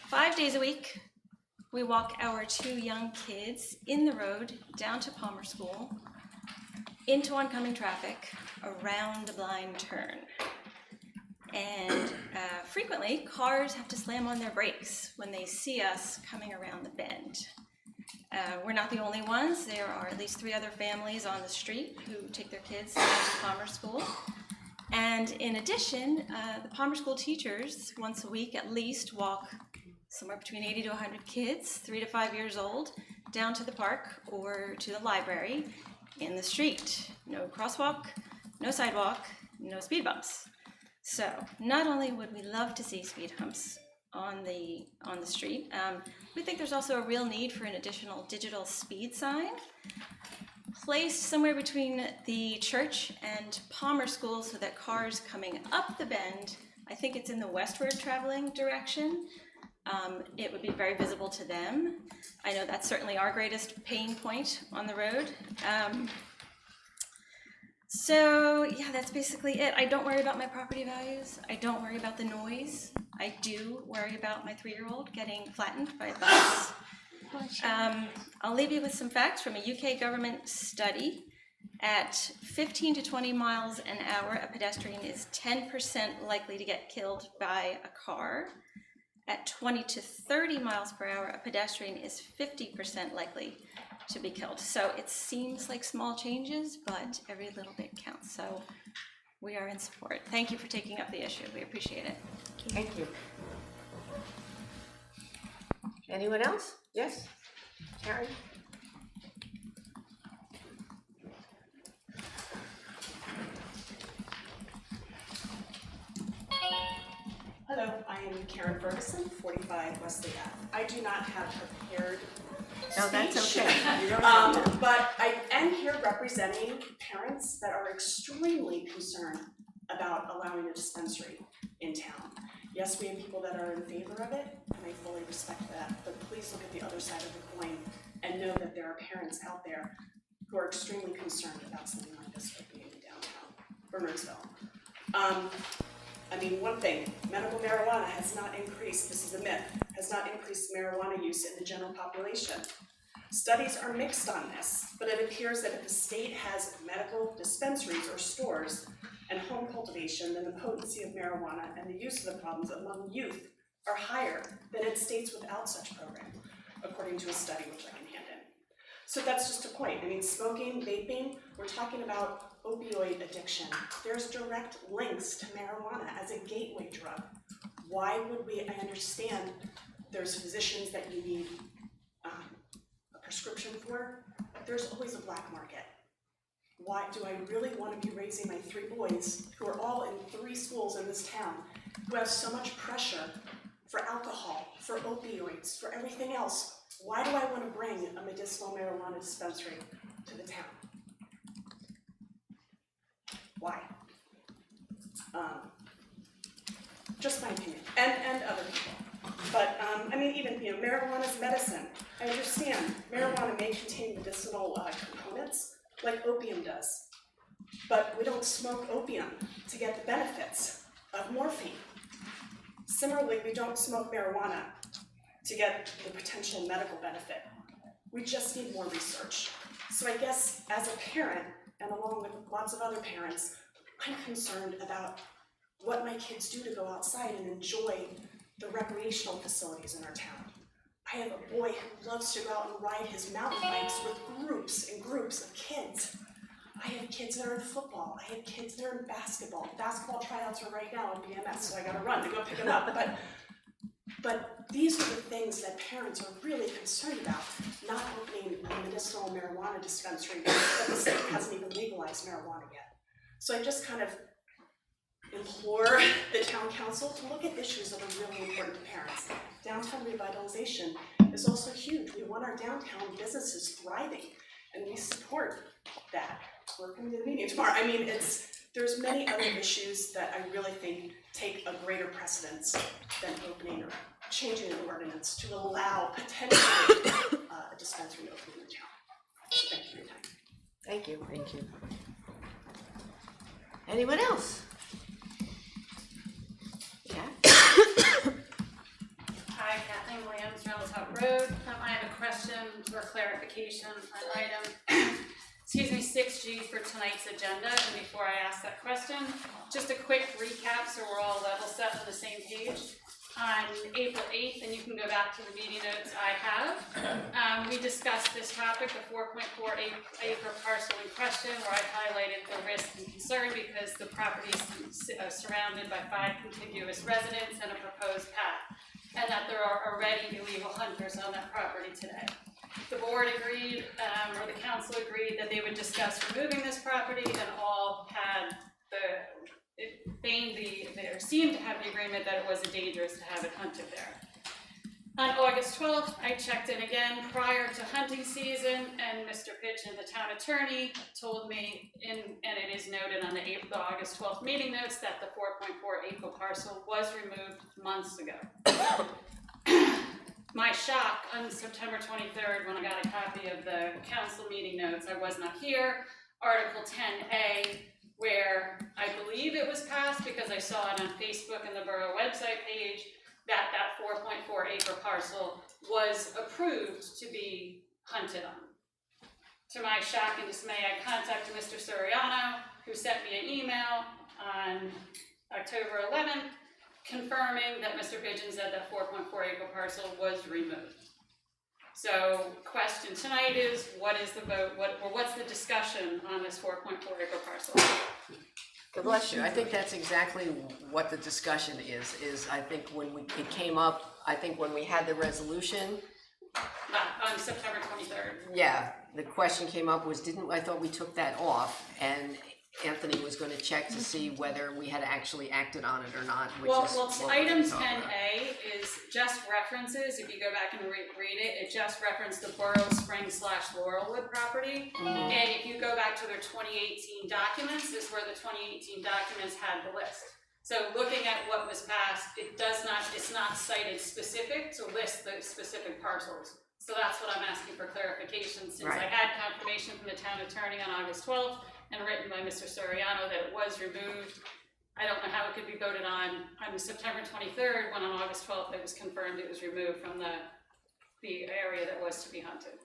5 days a week, we walk our 2 young kids in the road down to Palmer School, into oncoming traffic, around the blind turn. And frequently, cars have to slam on their brakes when they see us coming around the bend. We're not the only ones. There are at least 3 other families on the street who take their kids down to Palmer School. And in addition, the Palmer School teachers, once a week at least, walk somewhere between 80 to 100 kids, 3 to 5 years old, down to the park or to the library in the street. No crosswalk, no sidewalk, no speed bumps. So not only would we love to see speed humps on the street, we think there's also a real need for an additional digital speed sign. placed somewhere between the church and Palmer School so that cars coming up the bend, I think it's in the westward traveling direction, it would be very visible to them. I know that's certainly our greatest pain point on the road. So yeah, that's basically it. I don't worry about my property values. I don't worry about the noise. I do worry about my 3-year-old getting flattened by a bus. I'll leave you with some facts from a UK government study. At 15 to 20 miles an hour, a pedestrian is 10% likely to get killed by a car. At 20 to 30 miles per hour, a pedestrian is 50% likely to be killed. So it seems like small changes, but every little bit counts. So we are in support. Thank you for taking up the issue. We appreciate it. Thank you. Anyone else? Yes? Karen? Hello, I am Karen Ferguson, 45 Wesley Ave. I do not have prepared No, that's speech. okay. You don't have to. But I am here representing parents that are extremely concerned about allowing a dispensary in town. Yes, we have people that are in favor of it, and I fully respect that, but please look at the other side of the coin and know that there are parents out there who are extremely concerned about something like this being in downtown Bernardsville. I mean, one thing, medical marijuana has not increased, this is a myth, has not increased marijuana use in the general population. Studies are mixed on this, but it appears that if the state has medical dispensaries or stores and home cultivation, then the potency of marijuana and the use of the problems among youth are higher than in states without such programs, according to a study which I can hand in. So that's just a point. I mean, smoking, vaping, we're talking about opioid addiction. There's direct links to marijuana as a gateway drug. Why would we, I understand there's physicians that you need a prescription for, but there's always a black market. Why do I really want to be raising my 3 boys, who are all in 3 schools in this town, who have so much pressure for alcohol, for opioids, for everything else? Why do I want to bring a medicinal marijuana dispensary to the town? Why? Just my opinion, and other people. But I mean, even marijuana is medicine. I understand marijuana may contain medicinal components, like opium does, but we don't smoke opium to get the benefits of morphine. Similarly, we don't smoke marijuana to get the potential medical benefit. We just need more research. So I guess as a parent, and along with lots of other parents, I'm concerned about what my kids do to go outside and enjoy the recreational facilities in our town. I have a boy who loves to go out and ride his mountain bikes with groups and groups of kids. I have kids that are in football. I have kids that are in basketball. Basketball tryouts are right now at BMS, so I gotta run to go pick them up. But these are the things that parents are really concerned about, not opening a medicinal marijuana dispensary, but the state hasn't even legalized marijuana yet. So I just kind of implore the town council to look at issues that are really important to parents. Downtown revitalization is also huge. We want our downtown businesses thriving, and we support that. We're coming to the meeting tomorrow. I mean, there's many other issues that I really think take a greater precedence than opening or changing an ordinance to allow potentially a dispensary to open in the town. So thank you for your time. Thank you. Thank you. Anyone else? Yeah. Hi, Kathleen Williams, Reynolds Hub Road. I have a question or clarification on item, 6G for tonight's agenda. And before I ask that question, just a quick recap so we're all level set on the same page. On April 8th, and you can go back to the meeting notes I have, we discussed this topic, the 4.4 acre parcel in question, where I highlighted the risk and concern because the property is surrounded by 5 contiguous residents and a proposed path, and that there are already illegal hunters on that property today. The board agreed, or the council agreed, that they would discuss removing this property, and all had seemed to have the agreement that it was dangerous to have it hunted there. On August 12th, I checked in again prior to hunting season, and Mr. Pigeon, the town attorney, told me, and it is noted on the August 12th meeting notes, that the 4.4 acre parcel was removed months ago. My shock on September 23rd, when I got a copy of the council meeting notes, I was not here, Article 10A, where I believe it was passed because I saw it on Facebook and the borough website page, that 4.4 acre parcel was approved to be hunted on. To my shock and dismay, I contacted Mr. Soriano, who sent me an email on October 11th, confirming that Mr. Pigeon said that 4.4 acre parcel was removed. So, question tonight is, what is the vote, what's the discussion on this 4.4 acre parcel? God bless you. I think that's exactly what the discussion is I think when it came up, I think when we had the resolution, On September 23rd. yeah, the question came up was, I thought we took that off, and Anthony was gonna check to see whether we had actually acted on it or not, which is what we're item gonna talk about. 10A is just references, if you go back and read it, it just referenced the Borough Spring/Laurelwood property. And if you go back to their 2018 documents, this is where the 2018 documents had the list. So looking at what was passed, it's not cited specific to list the specific parcels. So that's what I'm asking for clarification, since I had confirmation from the town attorney on August 12th and written by Mr. Soriano that it was removed. I don't know how it could be voted on September 23rd, when on August 12th it was confirmed it was removed from the area that was to be hunted.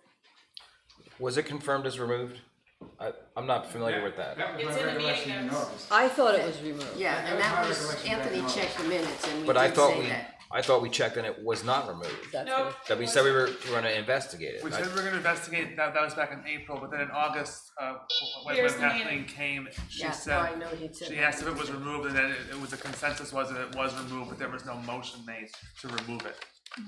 Was it confirmed as removed? I'm not familiar with that. It's in the meeting notes. I thought it was removed. Yeah, and that was, Anthony checked the minutes and we But I did thought say that. I thought we checked and it was not removed. Nope. That we said we were gonna investigate it. We said we were gonna investigate, that was back in April, but then in August, when Here's the Kathleen meeting. came, she Yeah, said, no, I know he said she that. asked if it was removed, and then it was, the consensus was that it was removed, but there was no motion made to remove it.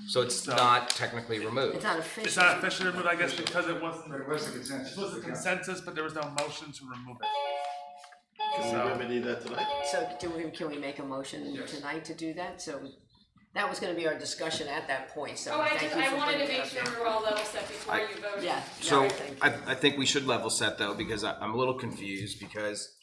So it's not technically removed. It's not official. It's not officially removed, I guess, because it wasn't, But it was a consensus. it was a consensus, but there was no motion to remove it. Can So- we remedy that tonight? So can we make a motion tonight to do that? So that was gonna be our discussion at that point, so thank you for I wanted to bringing it make up sure now. we were all level set before you voted. Yeah. So thank you. I think we should level set though, because I'm a little confused, because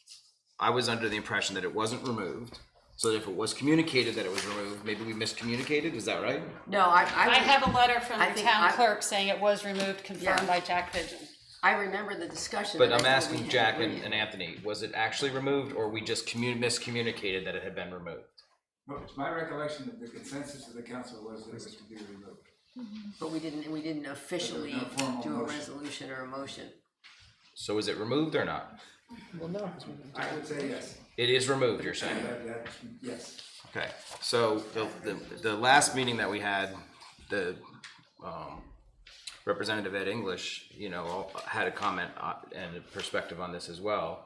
I was under the impression that it wasn't removed. So if it was communicated that it was removed, maybe we miscommunicated, is that right? No, I have a letter from I the think town I- clerk saying it was removed, confirmed Yeah. by Jack Pigeon. I remember the discussion. But and I I'm thought we asking had Jack agreed. and Anthony, was it actually removed or we just miscommunicated that it had been removed? No, it's my recollection that the consensus of the council was that it was to be removed. But we didn't officially no formal do a motion. resolution or a motion. So is it removed or not? I would say yes. It is removed, you're saying? Yes. Okay, so the last meeting that we had, the Representative Ed English, had a comment and a perspective on this as well.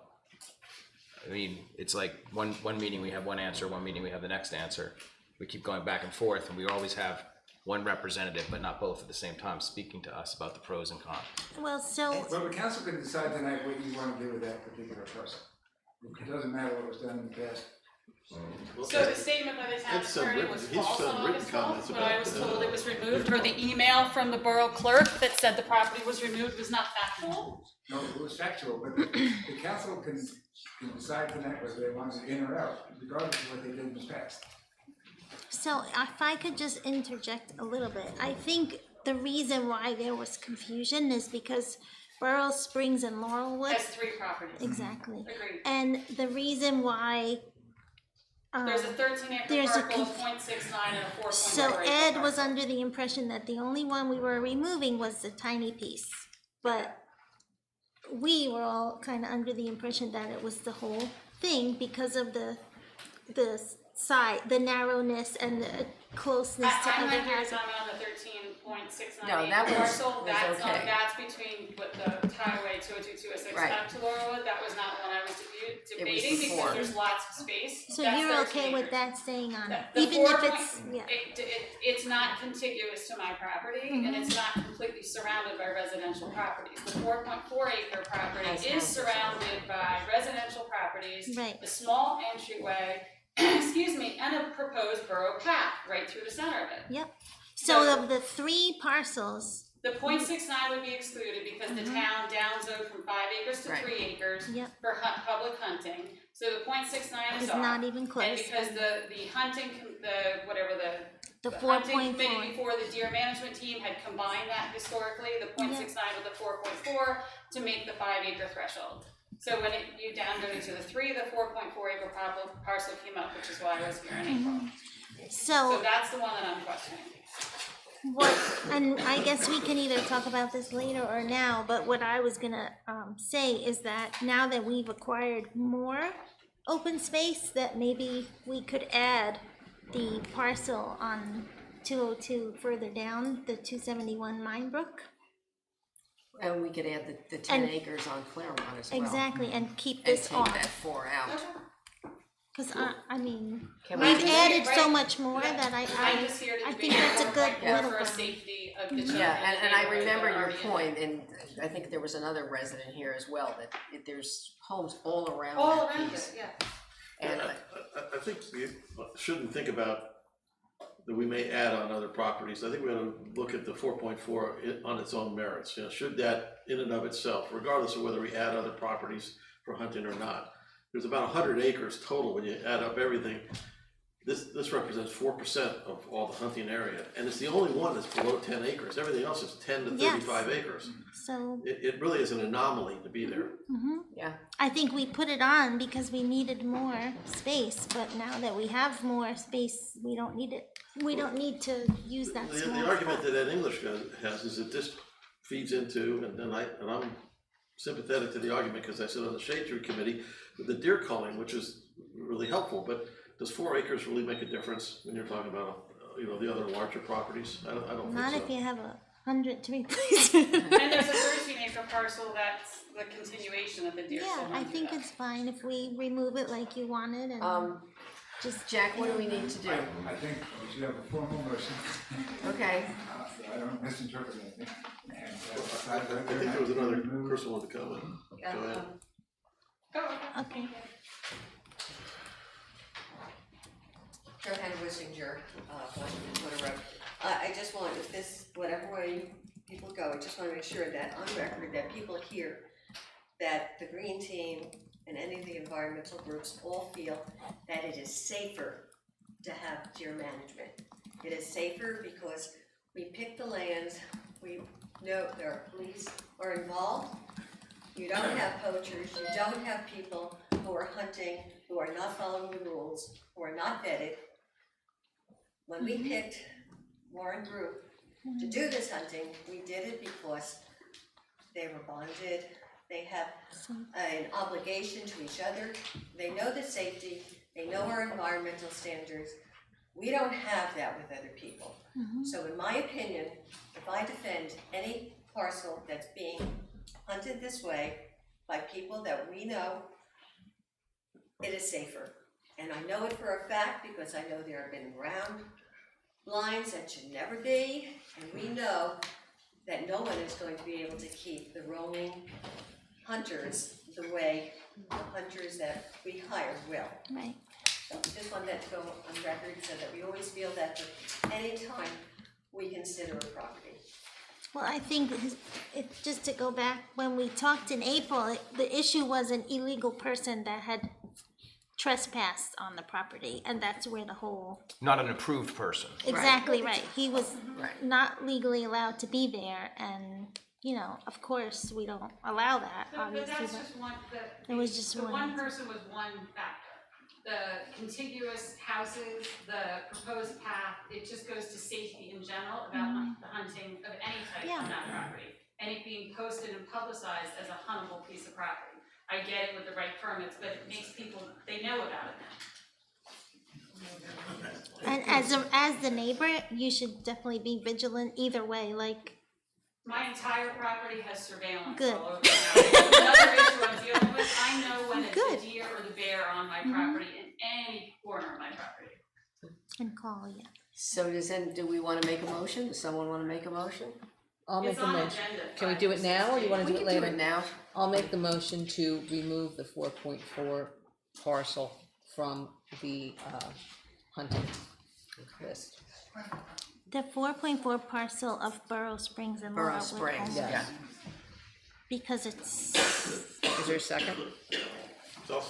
I mean, it's like one meeting we have one answer, one meeting we have the next answer. We keep going back and forth, and we always have one representative, but not both at the same time, speaking to us about the pros and cons. Well, so, Well, the council can decide tonight what you want to do with that particular parcel. It doesn't matter what was done in the past. So the statement by the town It's some attorney written- was he's false some on written August 12th, comments but I about was the- told it was removed, or the email from the borough clerk that said the property was removed was not factual. No, it was factual, but the council can decide tonight whether they want it in or out, regardless of what they did in the past. so if I could just interject a little bit, I think the reason why there was confusion is because Burrow Springs and Laurelwood. Has 3 properties. Exactly. Agreed. And the reason why. There's a 13 acre there's a parcel, conf- 0.69 and a 4.4 So acre Ed parcel. was under the impression that the only one we were removing was the tiny piece. But we were all kind of under the impression that it was the whole thing because of the side, the narrowness and the closeness to I'm other not here houses. talking on the 13.69 No, acre that was- parcel, was okay. that's between what the highway 202, 206 Right. up to Laurelwood, that was not one I was debating before. because there's lots of space. So That's you're 13 okay with acres. that staying on it, The even 4 if it's, point- yeah. It's not contiguous to my property, and it's not completely surrounded by residential properties. The 4.4 acre property Has is houses. surrounded by residential properties, Right. a small entryway, excuse me, and a proposed borough path right through the center of it. Yep. So of the 3 parcels, The .69 would be excluded because the town downzoned from 5 acres to Right. 3 acres Yep. for public hunting. So the .69 is is off. not even close. And because the hunting, The the hunting 4.4. committee before the deer management team had combined that historically, the .69 with the 4.4 to make the 5 acre threshold. So when you downvoted to the 3, the 4.4 acre parcel came up, which is why I was here in April. So that's the one that I'm questioning. What, and I guess we can either talk about this later or now, but what I was gonna say is that now that we've acquired more open space, that maybe we could add the parcel on 202 further down, the 271 Mine Brook. And we could add the 10 And- acres on Claremont as well. Exactly, and keep And this take off. that 4 out. Cause I mean, Can we've we- added so Right. much more that I'm just here to I debate think that's a more good like middle for ground. safety of the children. Yeah, in the and I neighborhood that remember are your already in point, and I think there was another resident here as well, that there's homes all around All that around piece. it, yeah. And I think we shouldn't think about that we may add on other properties. I think we ought to look at the 4.4 on its own merits. You know, should that in and of itself, regardless of whether we add other properties for hunting or not, there's about 100 acres total when you add up everything. This represents 4% of all the hunting area, and it's the only one that's below 10 acres. Everything else is 10 to 35 acres. So, It really is an anomaly to be there. yeah, I think we put it on because we needed more space, but now that we have more space, we don't need it. We don't need to use that small. The argument that Ed English has is that this feeds into, and I'm sympathetic to the argument because I sit on the Shade Tree Committee with the deer culling, which is really helpful, but does 4 acres really make a difference when you're talking about, the other larger properties? I don't think so. Not if you have 100 to replace. And there's a 13 acre parcel that's the continuation of the deer. Yeah, I think it's fine if we remove it like you wanted and just. Jack, what do we need to do? I think we should have a formal motion. Okay, I don't misinterpret anything. And, I think there was another person wanted to comment. Go ahead. Okay. Johanna Wissinger, Water Road. I just want, if this, whatever way people go, I just wanna make sure that on record, that people hear that the green team and any of the environmental groups all feel that it is safer to have deer management. It is safer because we pick the lands, we know there are police are involved. You don't have poachers, you don't have people who are hunting, who are not following the rules, who are not vetted. When we picked Warren Group to do this hunting, we did it because they were bonded, they have an obligation to each other, they know the safety, they know our environmental standards. We don't have that with other people. So in my opinion, if I defend any parcel that's being hunted this way by people that we know, it is safer. And I know it for a fact because I know there have been ground lines that should never be, and we know that no one is going to be able to keep the roaming hunters the way the hunters that we hire will. Right. So just want that to go on record so that we always feel that any time we consider a property. Well, I think just to go back, when we talked in April, the issue was an illegal person that had trespassed on the property, and that's where the whole. Not an approved person. Exactly right. He was not legally allowed to be there, and of course, we don't allow that. But Obviously, that's just one, it was just the one. one person was one factor. The contiguous houses, the proposed path, it just goes to safety in general about the hunting of any type on that property. And it being posted and publicized as a huntable piece of property. I get it with the right permits, but it makes people, they know about it now. And as the neighbor, you should definitely be vigilant either way. Like My entire property has surveillance Good. all over the house. Another issue I'm dealing with, I know when it's Good. the deer or the bear on my property in any corner of my property. and call you. so do we wanna make a motion? Does someone wanna make a motion? I'll make It's the on motion. agenda, Can we but do it now, or you wanna do it We later? can do it now. I'll make the motion to remove the 4.4 parcel from the hunting. Chris. The 4.4 parcel of Borough Springs and Borough Laurel Wood Springs, Home. yeah. Because it's, Is there a second?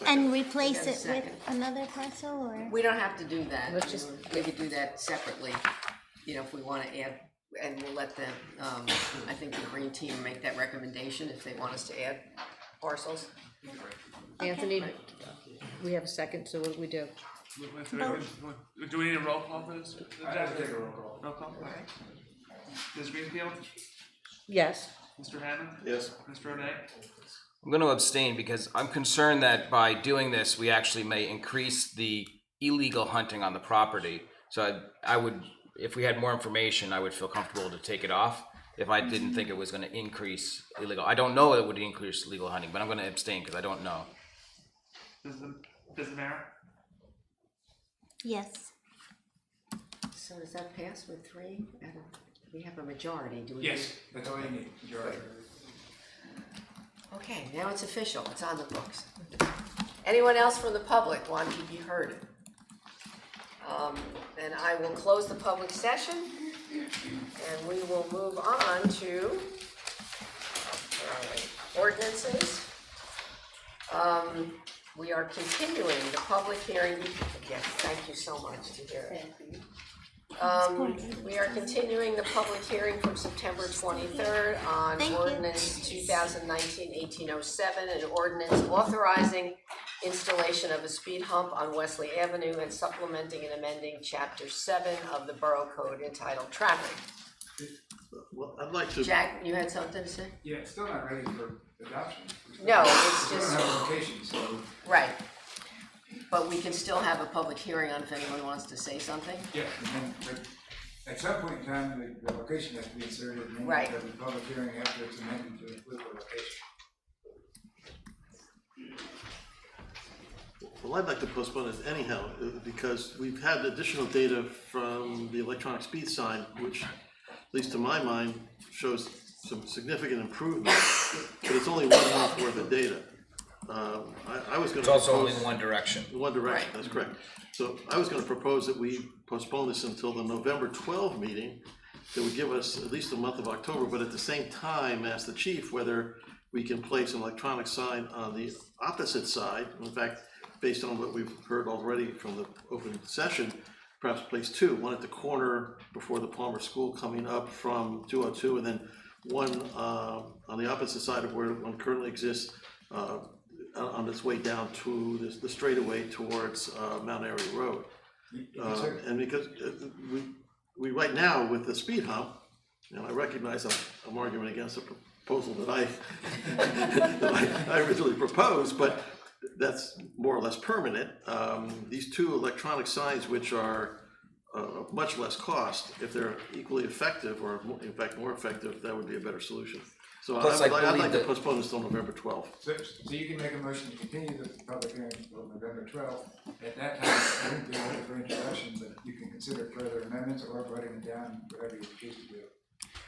and replace We got a it with second. another parcel, or? We don't have to do that. Let's just- We could do that separately, you know, if we wanna add, and we'll let the, I think the green team make that recommendation if they want us to add parcels. Anthony, we have a second, so what do we do? Do we need a roll call for this? I have to take a roll call. Roll call? Ms. Greenfield? Yes. Mr. Hammond? Yes. Mr. O'Day? I'm going to abstain because I'm concerned that by doing this, we actually may increase the illegal hunting on the property. So I would, if we had more information, I would feel comfortable to take it off if I didn't think it was going to increase illegal. I don't know it would increase illegal hunting, but I'm going to abstain because I don't know. Does the mayor? Yes. So does that pass with three? We have a majority, do we? Yes. That's all you need, majority. Okay, now it's official, it's on the books. Anyone else from the public want to be heard? Then I will close the public session, and we will move on to ordinances. We are continuing the public hearing. Yes, thank you so much to hear it. We are continuing the public hearing from September 23rd on Thank you. ordinance 2019-1807, an ordinance authorizing installation of a speed hump on Wesley Avenue and supplementing and amending chapter 7 of the Borough Code entitled Traffic. Well, I'd like to. Jack, you had something to say? Yeah, it's still not ready for adoption. No, it's We just, don't have a location, so. right. But we can still have a public hearing on if anyone wants to say something. Yeah, and then, but at some point in time, the location has to be inserted, and then Right. there'll be public hearing after it's amended to include the location. Well, I'd like to postpone it anyhow, because we've had additional data from the electronic speed sign, which, at least to my mind, shows some significant improvement, but it's only 1 month worth of data. I was gonna. It's also only propose- in one direction. One direction, that's correct. So I was gonna propose that we postpone this until the November 12 meeting, that would give us at least the month of October, but at the same time, ask the chief whether we can place an electronic sign on the opposite side. In fact, based on what we've heard already from the open session, perhaps place two, one at the corner before the Palmer School coming up from 202, and then one on the opposite side of where one currently exists, on its way down to the straightaway towards Mount Airy Road. And because we right now with the speed hump, and I recognize I'm arguing against a proposal that I originally proposed, but that's more or less permanent. These two electronic signs, which are much less cost, if they're equally effective, or in fact more effective, that would be a better solution. So Plus, I'd I like believe to that- postpone this till November 12th. So you can make a motion to continue the public hearing until November 12th. At that time, I wouldn't be ready for introduction, but you can consider further amendments or writing them down, whatever you choose to do.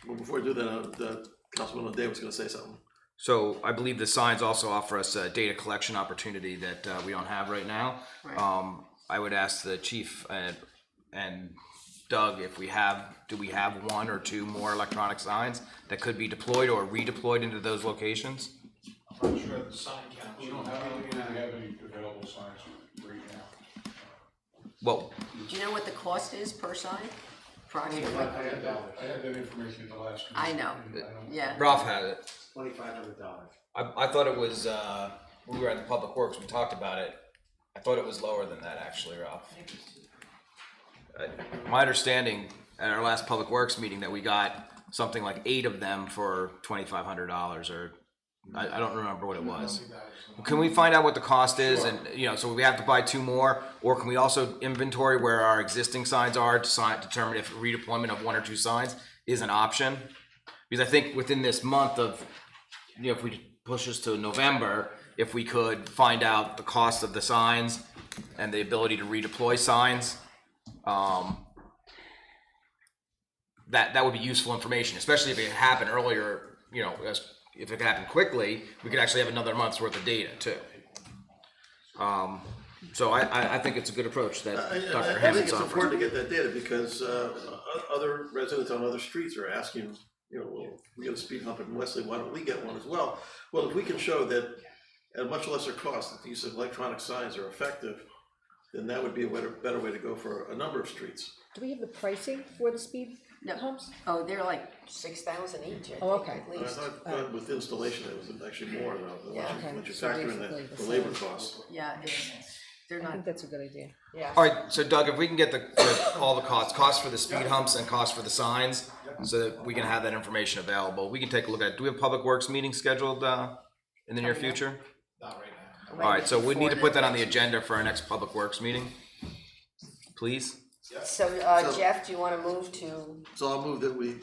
Well, before I do that, Councilman O'Day was gonna say something. So I believe the signs also offer us a data collection opportunity that we don't have right now. Right. I would ask the chief and Doug if do we have one or two more electronic signs that could be deployed or redeployed into those locations? I'm not sure the sign count. We don't have any available signs right now. Well, Do you know what the cost is per sign? I Approximately? had that information in the last. I know, yeah. Ralph had it. $2,500. I thought it was, when we were at the Public Works, we talked about it. I thought it was lower than that, actually, Ralph. My understanding at our last Public Works meeting that we got something like 8 of them for $2,500, or I don't remember what it was. Can we find out what the cost is? And, so we have to buy 2 more, or can we also inventory where our existing signs are to determine if redeployment of 1 or 2 signs is an option? Because I think within this month of, if we push us to November, if we could find out the cost of the signs and the ability to redeploy signs, that would be useful information, especially if it happened earlier. If it could happen quickly, we could actually have another month's worth of data too. So I think it's a good approach that I Dr. think Hammond's it's offering. important to get that data because other residents on other streets are asking, well, we got a speed hump in Wesley, why don't we get one as well? Well, if we can show that at a much lesser cost, that the use of electronic signs are effective, then that would be a better way to go for a number of streets. Do we have the pricing for the speed humps? Oh, they're like, 6,000 each, I Oh, think, okay. at I least. thought with installation, it was actually more though, Yeah. once you So factor in basically the the labor same. costs. yeah, they're I not, think that's a good idea. Yeah. All right, so Doug, if we can get all the costs for the speed humps and costs for the signs, so that we can have that information available, we can take a look at it. Do we have Public Works meeting scheduled in the near future? Not right now. All right, so we need to put that on the agenda for our next Public Works meeting, please. So, Jeff, do you wanna move to So I'll move that we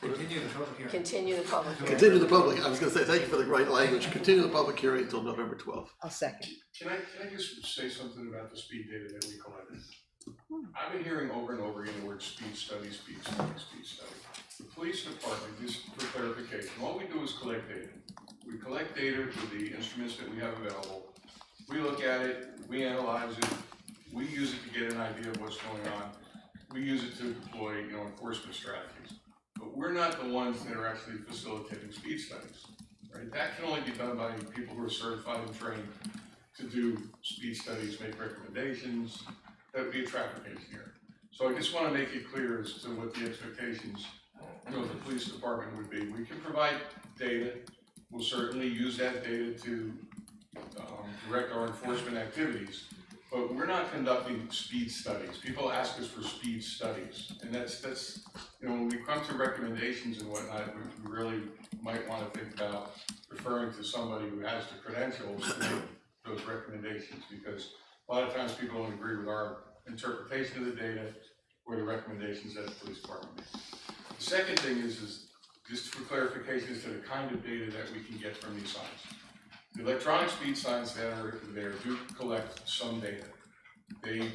Continue the public hearing. continue the public hearing? continue the public, I was gonna say, thank you for the right language, continue the public hearing until November 12th. I'll second. Can I just say something about the speed data that we collected? I've been hearing over and over again the word speed study, speed study, speed study. The police department, just for clarification, all we do is collect data. We collect data with the instruments that we have available. We look at it, we analyze it, we use it to get an idea of what's going on. We use it to deploy, enforcement strategies. But we're not the ones that are actually facilitating speed studies, right? That can only be done by people who are certified and trained to do speed studies, make recommendations. That would be a traffic engineer. So I just want to make it clear as to what the expectations, of the police department would be. We can provide data. We'll certainly use that data to direct our enforcement activities. But we're not conducting speed studies. People ask us for speed studies, and that's when we come to recommendations and whatnot, we really might want to think about referring to somebody who has the credentials to make those recommendations, because a lot of times people don't agree with our interpretation of the data or the recommendations that the police department makes. The second thing is just for clarification as to the kind of data that we can get from these signs. The electronic speed signs that are there do collect some data. They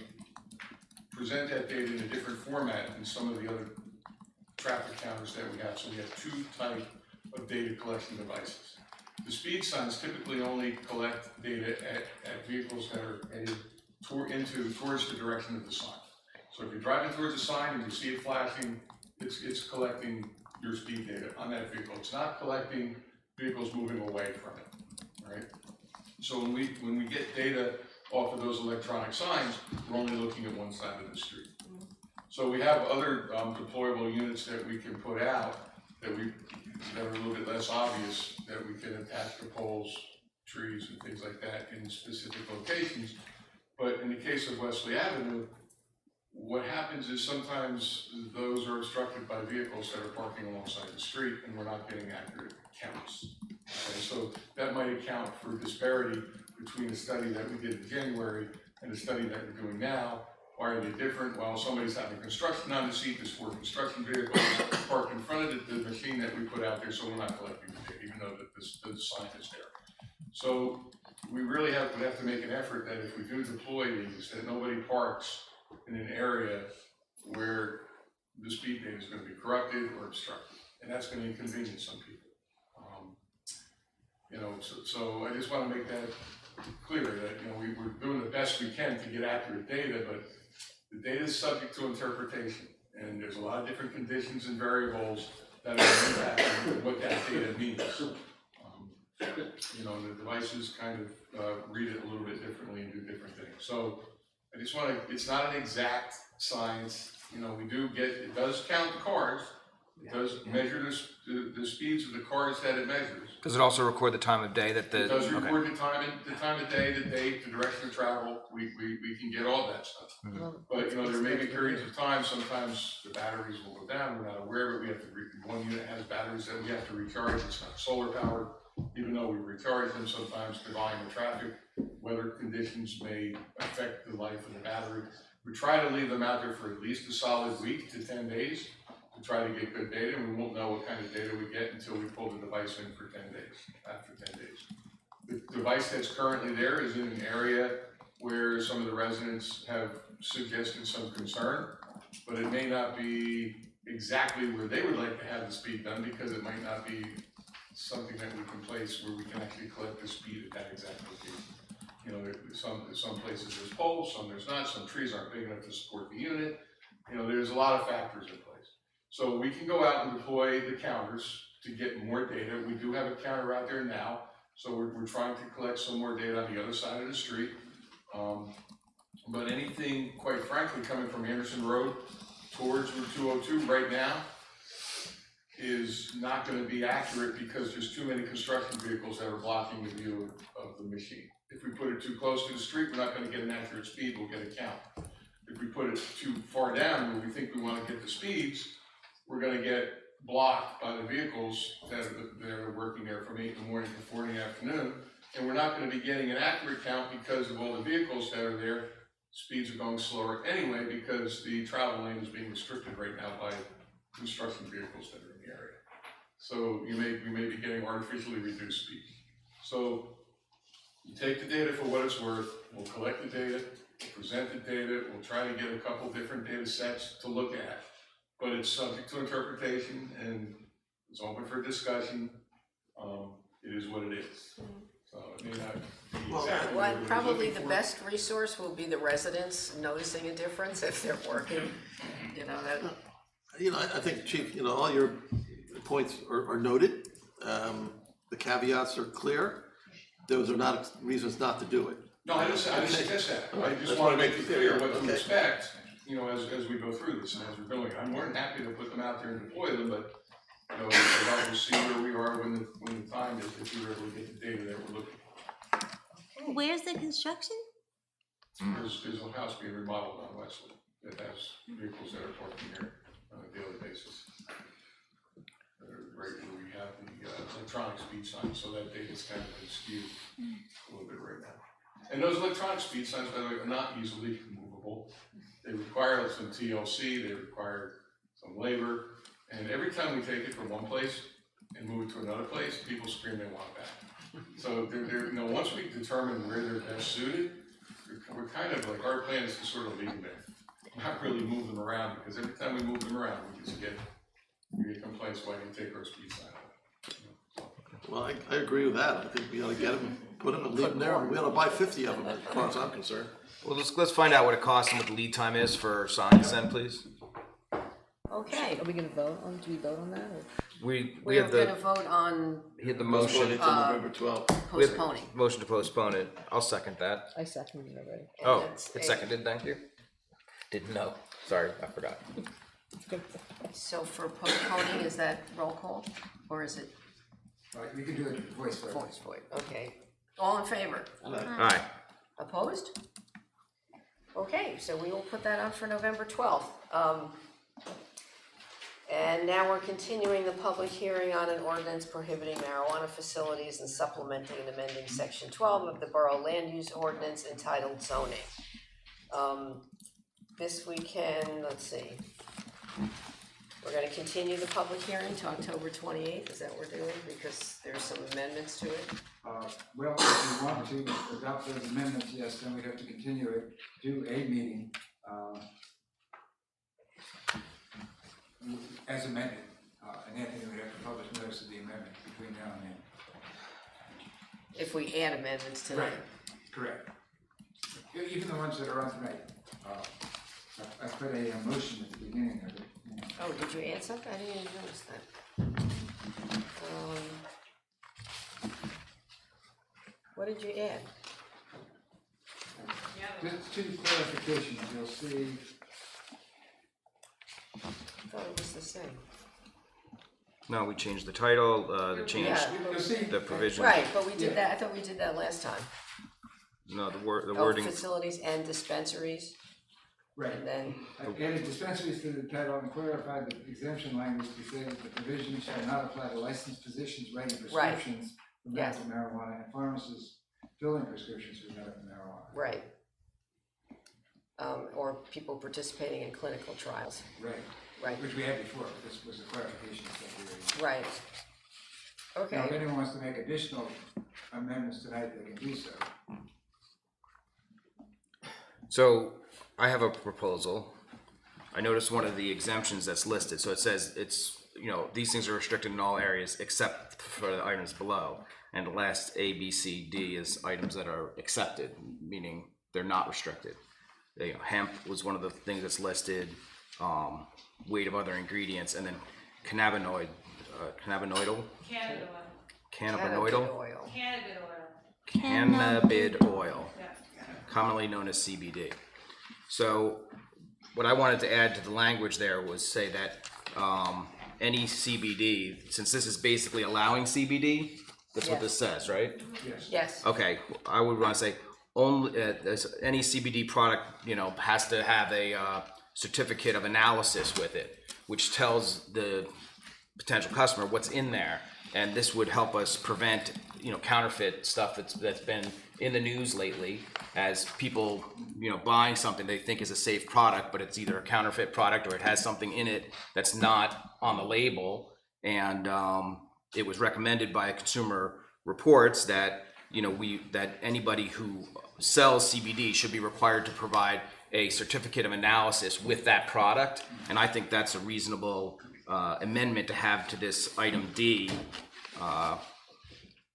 present that data in a different format than some of the other traffic counters that we have. So we have two types of data collection devices. The speed signs typically only collect data at vehicles that are headed towards the direction of the sign. So if you're driving towards a sign and you see it flashing, it's collecting your speed data on that vehicle. It's not collecting vehicles moving away from it. Right? So when we get data off of those electronic signs, we're only looking at one side of the street. So we have other deployable units that we can put out that are a little bit less obvious, that we can attach to poles, trees, and things like that in specific locations. But in the case of Wesley Avenue, what happens is sometimes those are obstructed by vehicles that are parking alongside the street, and we're not getting accurate counts. Okay, so that might account for disparity between the study that we did in January and the study that we're doing now. Why are they different? Well, somebody's having construction on the seat, there's 4 construction vehicles parked in front of the machine that we put out there, so we're not collecting the data, even though the sign is there. So we really would have to make an effort that if we do deploy these, that nobody parks in an area where the speed data is going to be corrupted or obstructed, and that's going to inconvenience some people. So I just want to make that clear that we're doing the best we can to get accurate data, but the data is subject to interpretation, and there's a lot of different conditions and variables that are impacting what that data means. The devices kind of read it a little bit differently and do different things. So I just want to, it's not an exact science. It does count the cars. It does measure the speeds of the cars that it measures. Does it also record the time of day that It does record the time of day, the date, the direction of travel. We can get all that stuff. But there may be periods of time. Sometimes the batteries will go down. We're not aware of it. We have to. One unit has batteries that we have to recharge. It's not solar powered. Even though we recharge them, sometimes the volume of traffic, weather conditions may affect the life of the battery. We try to leave them out there for at least a solid week to 10 days. To try to get good data, and we won't know what kind of data we get until we pull the device in for 10 days, after 10 days. The device that's currently there is in an area where some of the residents have suggested some concern, but it may not be exactly where they would like to have the speed done, because it might not be something that we can place where we can actually collect the speed at that exact location. You know, some places there's poles, some there's not, some trees aren't big enough to support the unit. You know, there's a lot of factors in place. So we can go out and deploy the counters to get more data. We do have a counter out there now, so we're trying to collect some more data on the other side of the street. But anything, quite frankly, coming from Anderson Road towards Route 202 right now is not gonna be accurate because there's too many construction vehicles that are blocking the view of the machine. If we put it too close to the street, we're not gonna get an accurate speed, we'll get a count. If we put it too far down where we think we wanna get the speeds, we're gonna get blocked by the vehicles that are working there from 8 in the morning to 4 in the afternoon. And we're not gonna be getting an accurate count because of all the vehicles that are there. Speeds are going slower anyway because the travel lane is being restricted right now by construction vehicles that are in the area. So we may be getting artificially reduced speed. So you take the data for what it's worth, we'll collect the data, we'll present the data, we'll try to get a couple different data sets to look at. But it's subject to interpretation and it's open for discussion. It is what it is. So it may not be exactly what we're Probably looking the for. best resource will be the residents noticing a difference if they're working, you know, that. You know, I think, Chief, you know, all your points are noted. The caveats are clear. Those are not reasons not to do it. No, I didn't suggest that. I just want to make it clear what to expect, you know, as we go through this and as we're doing it. I'm more than happy to put them out there and deploy them, but, you know, we'll see where we are when the time is, if we're able to get the data that we're looking for. Where's the construction? There's a house being remodeled on Wesley that has vehicles that are parking there on a daily basis. Right where we have the electronic speed signs, so that data's kind of been skewed a little bit right now. And those electronic speed signs, by the way, are not easily movable. They require some TLC, they require some labor, and every time we take it from one place and move it to another place, people scream they want it back. So you know, once we determine where they're best suited, we're kind of like, our plan is to sort of leave them there, not really move them around, because every time we move them around, we get complaints, why do you take our speed sign out? Well, I agree with that. I think we ought to get them, put them and leave them there. We ought to buy 50 of them, as far as I'm concerned. Well, let's find out what it costs and what the lead time is for signs then, please. Okay. Are we gonna vote on, do we vote on that, or? We We're have gonna the, vote on he had the Postpone motion. it till November 12th. We have postponing. Motion to postpone it. I'll second that. I seconded it already. Oh, that's it's a- seconded, thank you. Didn't know. Sorry, I forgot. So for postponing, is that roll call, or is it You can do it voice vote. voice vote? Okay, all in favor? Aye. Opposed? Okay, so we will put that on for November 12th. And now we're continuing the public hearing on an ordinance prohibiting marijuana facilities and supplementing and amending section 12 of the Borough Land Use Ordinance entitled zoning. This we can, let's see. We're gonna continue the public hearing to October 28th, is that what we're doing? Because there's some amendments to it. Well, if you want to adopt those amendments, yes, then we'd have to continue it to a meeting, as amended. And Anthony would have to publish notice of the amendment between now and then. If we add amendments tonight. Correct. Even the ones that are on tonight. I put a motion at the beginning of it. Oh, did you add something? I didn't even notice that. What did you add? Just two clarifications, you'll see. I thought it was the same. No, we changed the title, the change, Yeah. the provision. Right, but we did that, I thought we did that last time. No, the Oh, wording. facilities and dispensaries. Right. And then, I added dispensaries to the title and clarified the exemption language to say that the provision shall not apply to licensed physicians writing prescriptions for Yes. medical marijuana and pharmacists filling prescriptions for medical marijuana. right. Or people participating in clinical trials. Right. Right. Which we had before, but this was a clarification stuff we were. Right. Okay. Now, if anyone wants to make additional amendments tonight, they can do so. So I have a proposal. I noticed one of the exemptions that's listed, so it says it's, these things are restricted in all areas except for the items below. And the last A, B, C, D is items that are accepted, meaning they're not restricted. Hemp was one of the things that's listed, weight of other ingredients, and then cannabinoidal, Cannabis oil. cannabid oil, Yeah. commonly known as CBD. So what I wanted to add to the language there was say that any CBD, since this is basically allowing CBD, that's what this says, right? Yes. Okay, I would want to say only any CBD product, has to have a certificate of analysis with it, which tells the potential customer what's in there, and this would help us prevent, counterfeit stuff that's been in the news lately, as people, buying something they think is a safe product, but it's either a counterfeit product or it has something in it that's not on the label, and it was recommended by Consumer Reports that that anybody who sells CBD should be required to provide a certificate of analysis with that product, and I think that's a reasonable amendment to have to this item D,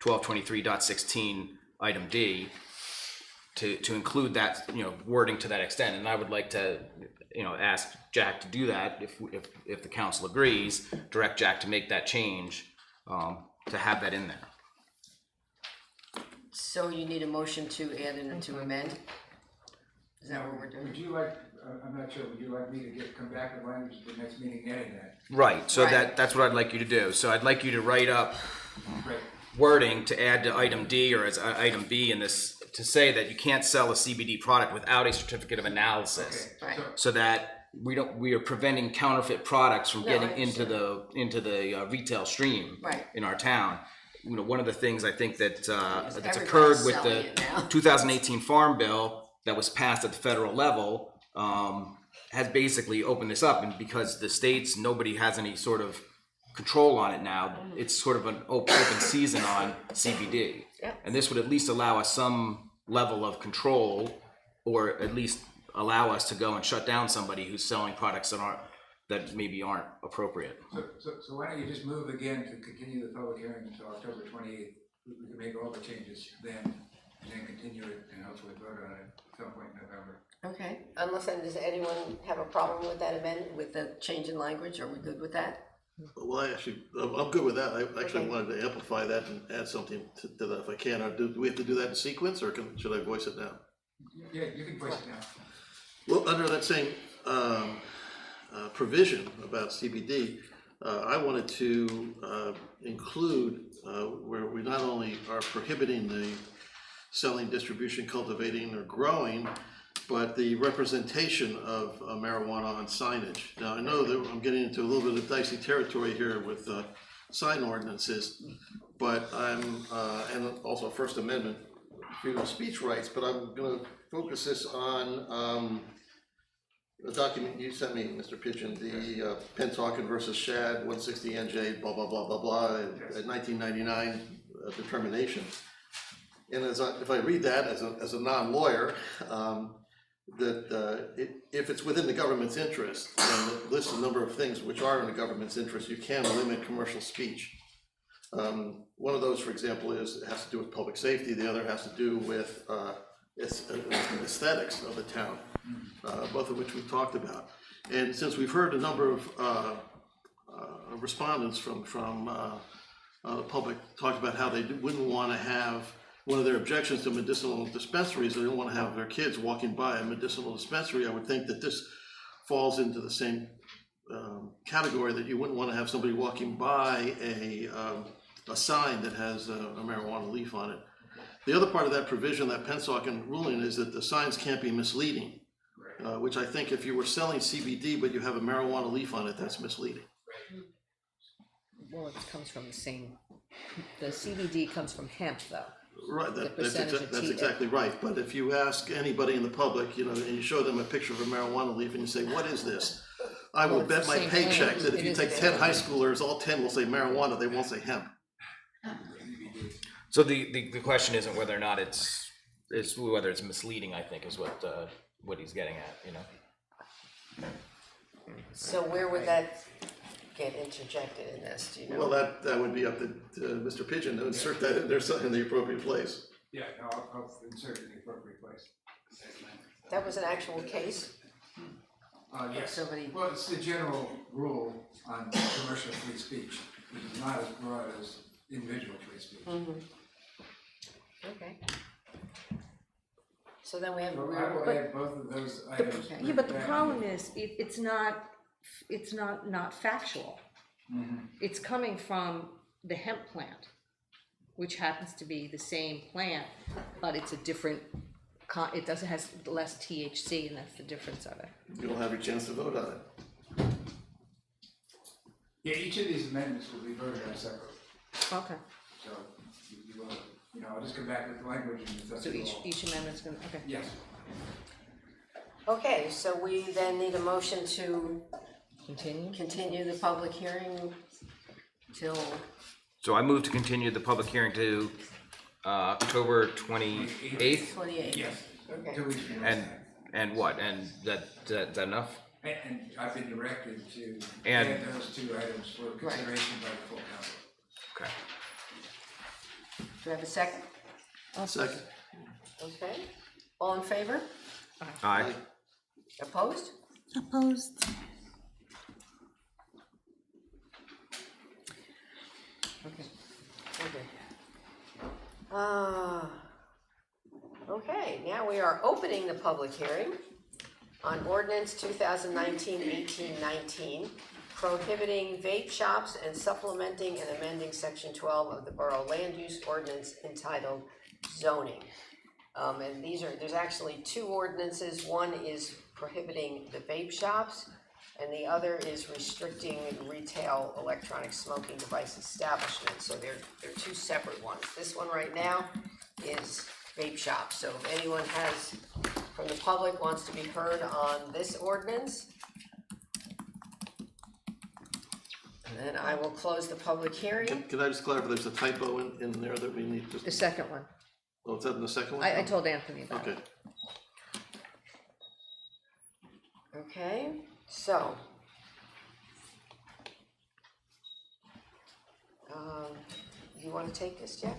1223.16 item D, to include that wording to that extent, and I would like to ask Jack to do that if the council agrees, direct Jack to make that change, to have that in there. So you need a motion to add and to amend? Is that what we're doing? Would you like, I'm not sure, would you like me to come back with language at the next meeting adding that? Right, so Right. that's what I'd like you to do. So I'd like you to write up Great. wording to add to item D or as item B in this, to say that you can't sell a CBD product without a certificate of analysis. Okay, Right. So that we are preventing counterfeit products from No, getting I into the retail stream Right. in our town. One of the things I think that's everybody's occurred with selling the it now. 2018 Farm Bill that was passed at the federal level, has basically opened this up, and because the states, nobody has any sort of control on it now, it's sort of an open season on CBD. Yep. And this would at least allow us some level of control, or at least allow us to go and shut down somebody who's selling products that maybe aren't appropriate. So why don't you just move again to continue the public hearing until October 28th? We can make all the changes then, and then continue it and hopefully vote on it at some point in November. Okay, does anyone have a problem with that amendment, with the change in language? Are we good with that? Well, I'm good with that. I actually Okay. wanted to amplify that and add something to that if I can. Do we have to do that in sequence, or should I voice it now? Yeah, you can voice it now. Well, under that same provision about CBD, I wanted to include where we not only are prohibiting the selling, distribution, cultivating, or growing, but the representation of marijuana on signage. Now, I know that I'm getting into a little bit of dicey territory here with sign ordinances, but I'm, and also First Amendment freedom of speech rights, but I'm gonna focus this on the document you sent me, Mr. Pigeon, the Pentalkin versus Shad, 160 NJ, blah, blah, blah, blah, blah, at 1999 determination. And if I read that as a non-lawyer, that if it's within the government's interest, and it lists a number of things which are in the government's interest, you can limit commercial speech. One of those, for example, has to do with public safety. The other has to do with aesthetics of the town, both of which we've talked about. And since we've heard a number of respondents from the public talk about how they wouldn't want to have, one of their objections to medicinal dispensaries, they don't want to have their kids walking by a medicinal dispensary. I would think that this falls into the same category, that you wouldn't want to have somebody walking by a sign that has a marijuana leaf on it. The other part of that provision, that Pennsauken ruling, is that the signs can't be misleading, which I think if you were selling CBD but you have a marijuana leaf on it, that's misleading. Well, it comes from the CBD comes from hemp though. Right, The that's percentage of exactly right. But if you ask anybody in the public, and you show them a picture of a marijuana leaf and you say, what is this? I will bet my paycheck that if you take 10 high schoolers, all 10 will say marijuana, they won't say hemp. So the question isn't whether or not it's whether it's misleading, I think, is what he's getting at, So where would that get interjected in this, do you know? Well, that would be up to Mr. Pigeon to insert that in there in the appropriate place. Yeah, no, I'll insert it in the appropriate place. That was an actual case? Yes, Somebody- well, it's the general rule on commercial free speech, which is not as broad as individual free speech. Okay. So then we have. So I will add both of those items. Yeah, but the back. problem is, it's not factual. It's coming from the hemp plant, which happens to be the same plant, but it's a different, it has less THC, and that's the difference of it. You'll have your chance to vote on it. Yeah, each of these amendments will be voted on separately. Okay. So you will, I'll just come back with the language and it's up So to you all. each amendment's gonna, okay. Yes. Okay, so we then need a motion to Continue the public hearing till, So I move to continue the public hearing to October 28th. 28th. Yes. Okay. 2 weeks from now. And what? And that enough? And I've been directed to And- add those two items for consideration by the full council. Okay. do I have a second? Second. Okay, all in favor? Aye. Opposed? Opposed. Okay. Okay, now we are opening the public hearing on ordinance 2019-1819, prohibiting vape shops and supplementing and amending section 12 of the Borough Land Use Ordinance entitled zoning. And there's actually two ordinances. One is prohibiting the vape shops, and the other is restricting retail electronic smoking device establishments. So they're two separate ones. This one right now is vape shops. So if anyone from the public wants to be heard on this ordinance, then I will close the public hearing. Can I just clarify, there's a typo in there that we need to? The second one. Oh, is that in the second one? I told Anthony about it. Okay. Okay, so. You wanna take this, Jeff?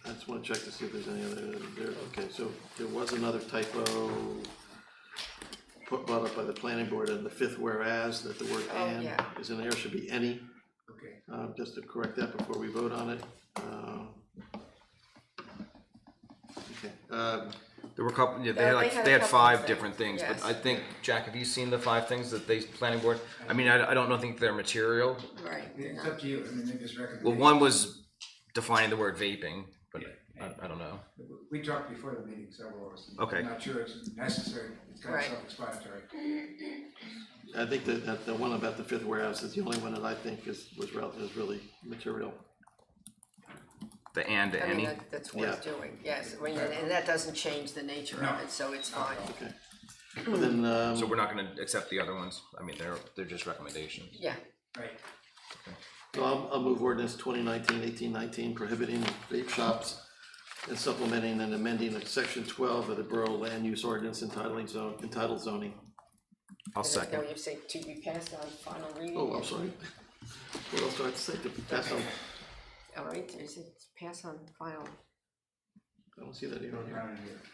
I just wanna check to see if there's any other there. Okay, so there was another typo brought up by the planning board in the fifth whereas, that the word Oh, and yeah. is in there, should be any. Okay. Just to correct that before we vote on it. Okay, There were a couple, yeah, They had a they had couple 5 of different things, things, but yes. I think, Jack, have you seen the 5 things that they, planning board? I mean, I don't think they're material. Right. It's up to you, I mean, they just recommend. Well, one was defining the word vaping, but I don't know. We talked before the meeting, several of us. Okay. I'm not sure it's necessary, it's kind of Right. self-explanatory. I think that the one about the fifth whereas is the only one that I think is really material. The and to I mean, any. that's worth doing, yes, I mean, and that doesn't change the nature of it, so it's fine. Okay. Well then, So we're not gonna accept the other ones? I mean, they're just recommendations. Yeah, Right. so I'll move ordinance 2019-1819 prohibiting vape shops and supplementing and amending section 12 of the Borough Land Use Ordinance entitled zoning. I'll no, second. you say to be passed on final reading. Oh, I'm sorry. What else do I have to say? To pass on? All right, is it pass on final? I don't see that even on here.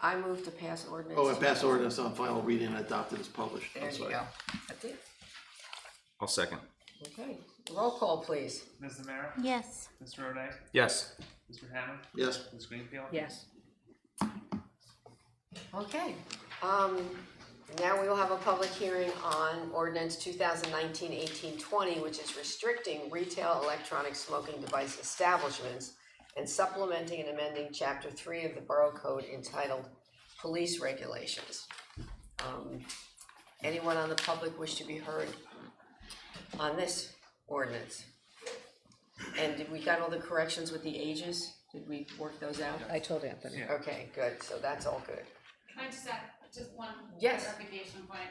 I move to pass ordinance. Oh, and pass ordinance on final reading and adopted as published. There I'm you sorry. go, that's it, I'll second. okay, roll call, please. Ms. Zamara? Yes. Mr. O'Day? Yes. Mr. Hammond? Yes. Ms. Greenfield? Yes. Okay, now we will have a public hearing on ordinance 2019-1820, which is restricting retail electronic smoking device establishments and supplementing and amending chapter 3 of the Borough Code entitled Police Regulations. Anyone on the public wish to be heard on this ordinance? And did we got all the corrections with the ages? Did we work those out? I told Anthony. Okay, good, so that's all good. Can I just add just one Yes. clarification point?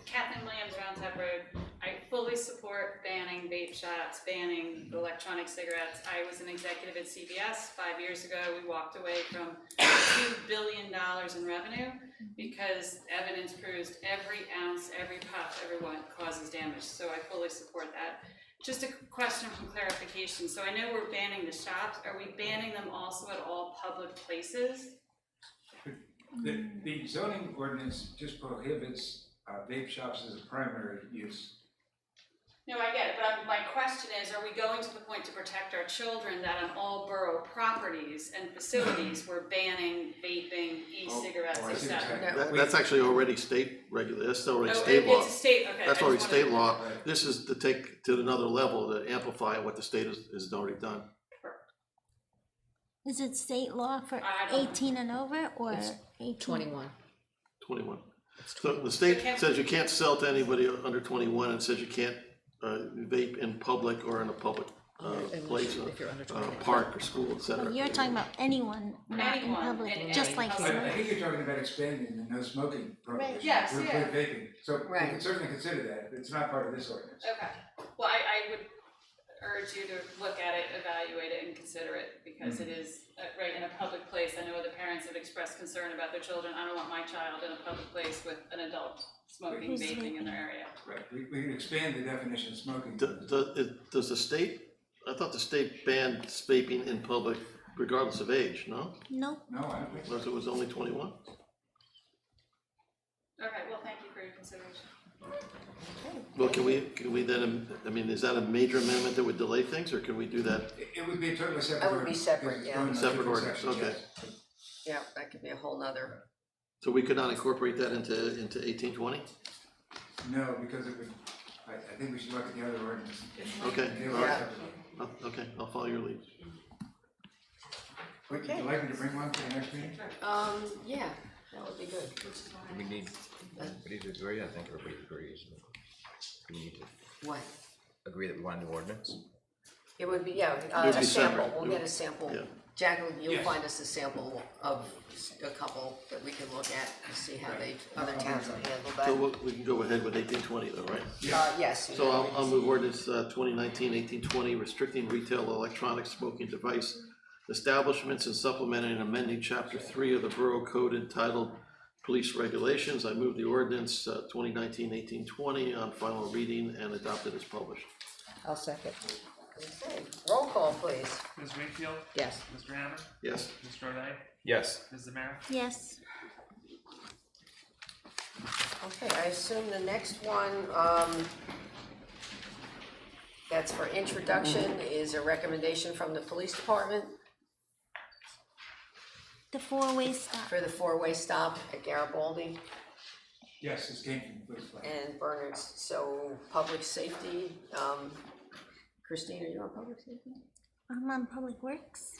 Kathleen Williams, Round Top Road, I fully support banning vape shops, banning electronic cigarettes. I was an executive at CVS 5 years ago. We walked away from $2 billion in revenue. because evidence proves every ounce, every puff, every one causes damage, so I fully support that. Just a question for clarification, so I know we're banning the shops, are we banning them also at all public places? The zoning ordinance just prohibits vape shops as a primary use. No, I get it, but my question is, are we going to the point to protect our children that on all borough properties and facilities, we're banning vaping, e-cigarettes, I see what you're etc.? saying. That's actually already state regulated, that's already Oh, state law. it's a state, okay. That's I already just state wanted- law. This is to take to another level, to amplify what the state has already done. Is it state law for I don't know. 18 and over or It's 18? 21. 21. So the state says you can't sell to anybody under 21, and says you can't vape in public or in a public place, If you're under 21. park or school, et cetera. But you're talking about anyone, not in Anyone, public, in just any like public- I think you're talking about expanding the no smoking prohibition. Yes, With yeah. vaping, so we Right. can certainly consider that, it's not part of this ordinance. Okay, well, I would urge you to look at it, evaluate it, and consider it, because it is, right, in a public place. I know other parents have expressed concern about their children. I don't want my child in a public place with an adult smoking, Who's vaping in vaping? their area. Right, we can expand the definition of smoking. Does the state, I thought the state banned vaping in public regardless of age, no? Nope. No, I don't think so. Unless it was only 21? Okay, well, thank you for your consideration. Well, can we then, I mean, is that a major amendment that would delay things, or can we do that? It would be a totally separate. That would be ordinance, separate, because it's yeah. going in Separate different ordinance, sections, okay. yes. Yeah, that could be a whole nother. So we could not incorporate that into 1820? No, because it would, I think we should look at the other ordinance. Okay, They all were right. separate. Okay, I'll follow your lead. Would you like me to bring one for the next meeting? Yeah, that would be good. We need to agree, I think everybody agrees. We need to What? agree that we want a new ordinance. It would be, yeah, It would a be sample, separate. we'll get a sample. Yeah. Jack, you'll Yes. find us a sample of a couple that we can look at and see how other towns have handled that. So we can go ahead with 1820 though, right? Yes. So I'll move ordinance 2019-1820, restricting retail electronic smoking device establishments and supplementing and amending chapter 3 of the Borough Code entitled Police Regulations. I move the ordinance 2019-1820 on final reading and adopted as published. I'll second. Okay, roll call, please. Ms. Wakefield? Yes. Mr. Hammer? Yes. Mr. O'Day? Yes. Ms. Zamara? Yes. Okay, I assume the next one, that's for introduction, is a recommendation from the police department The four-way stop. for the four-way stop at Garibaldi Yes, this came from the police department. and Bernards. So public safety, Christine, are you on public safety? I'm on Public Works.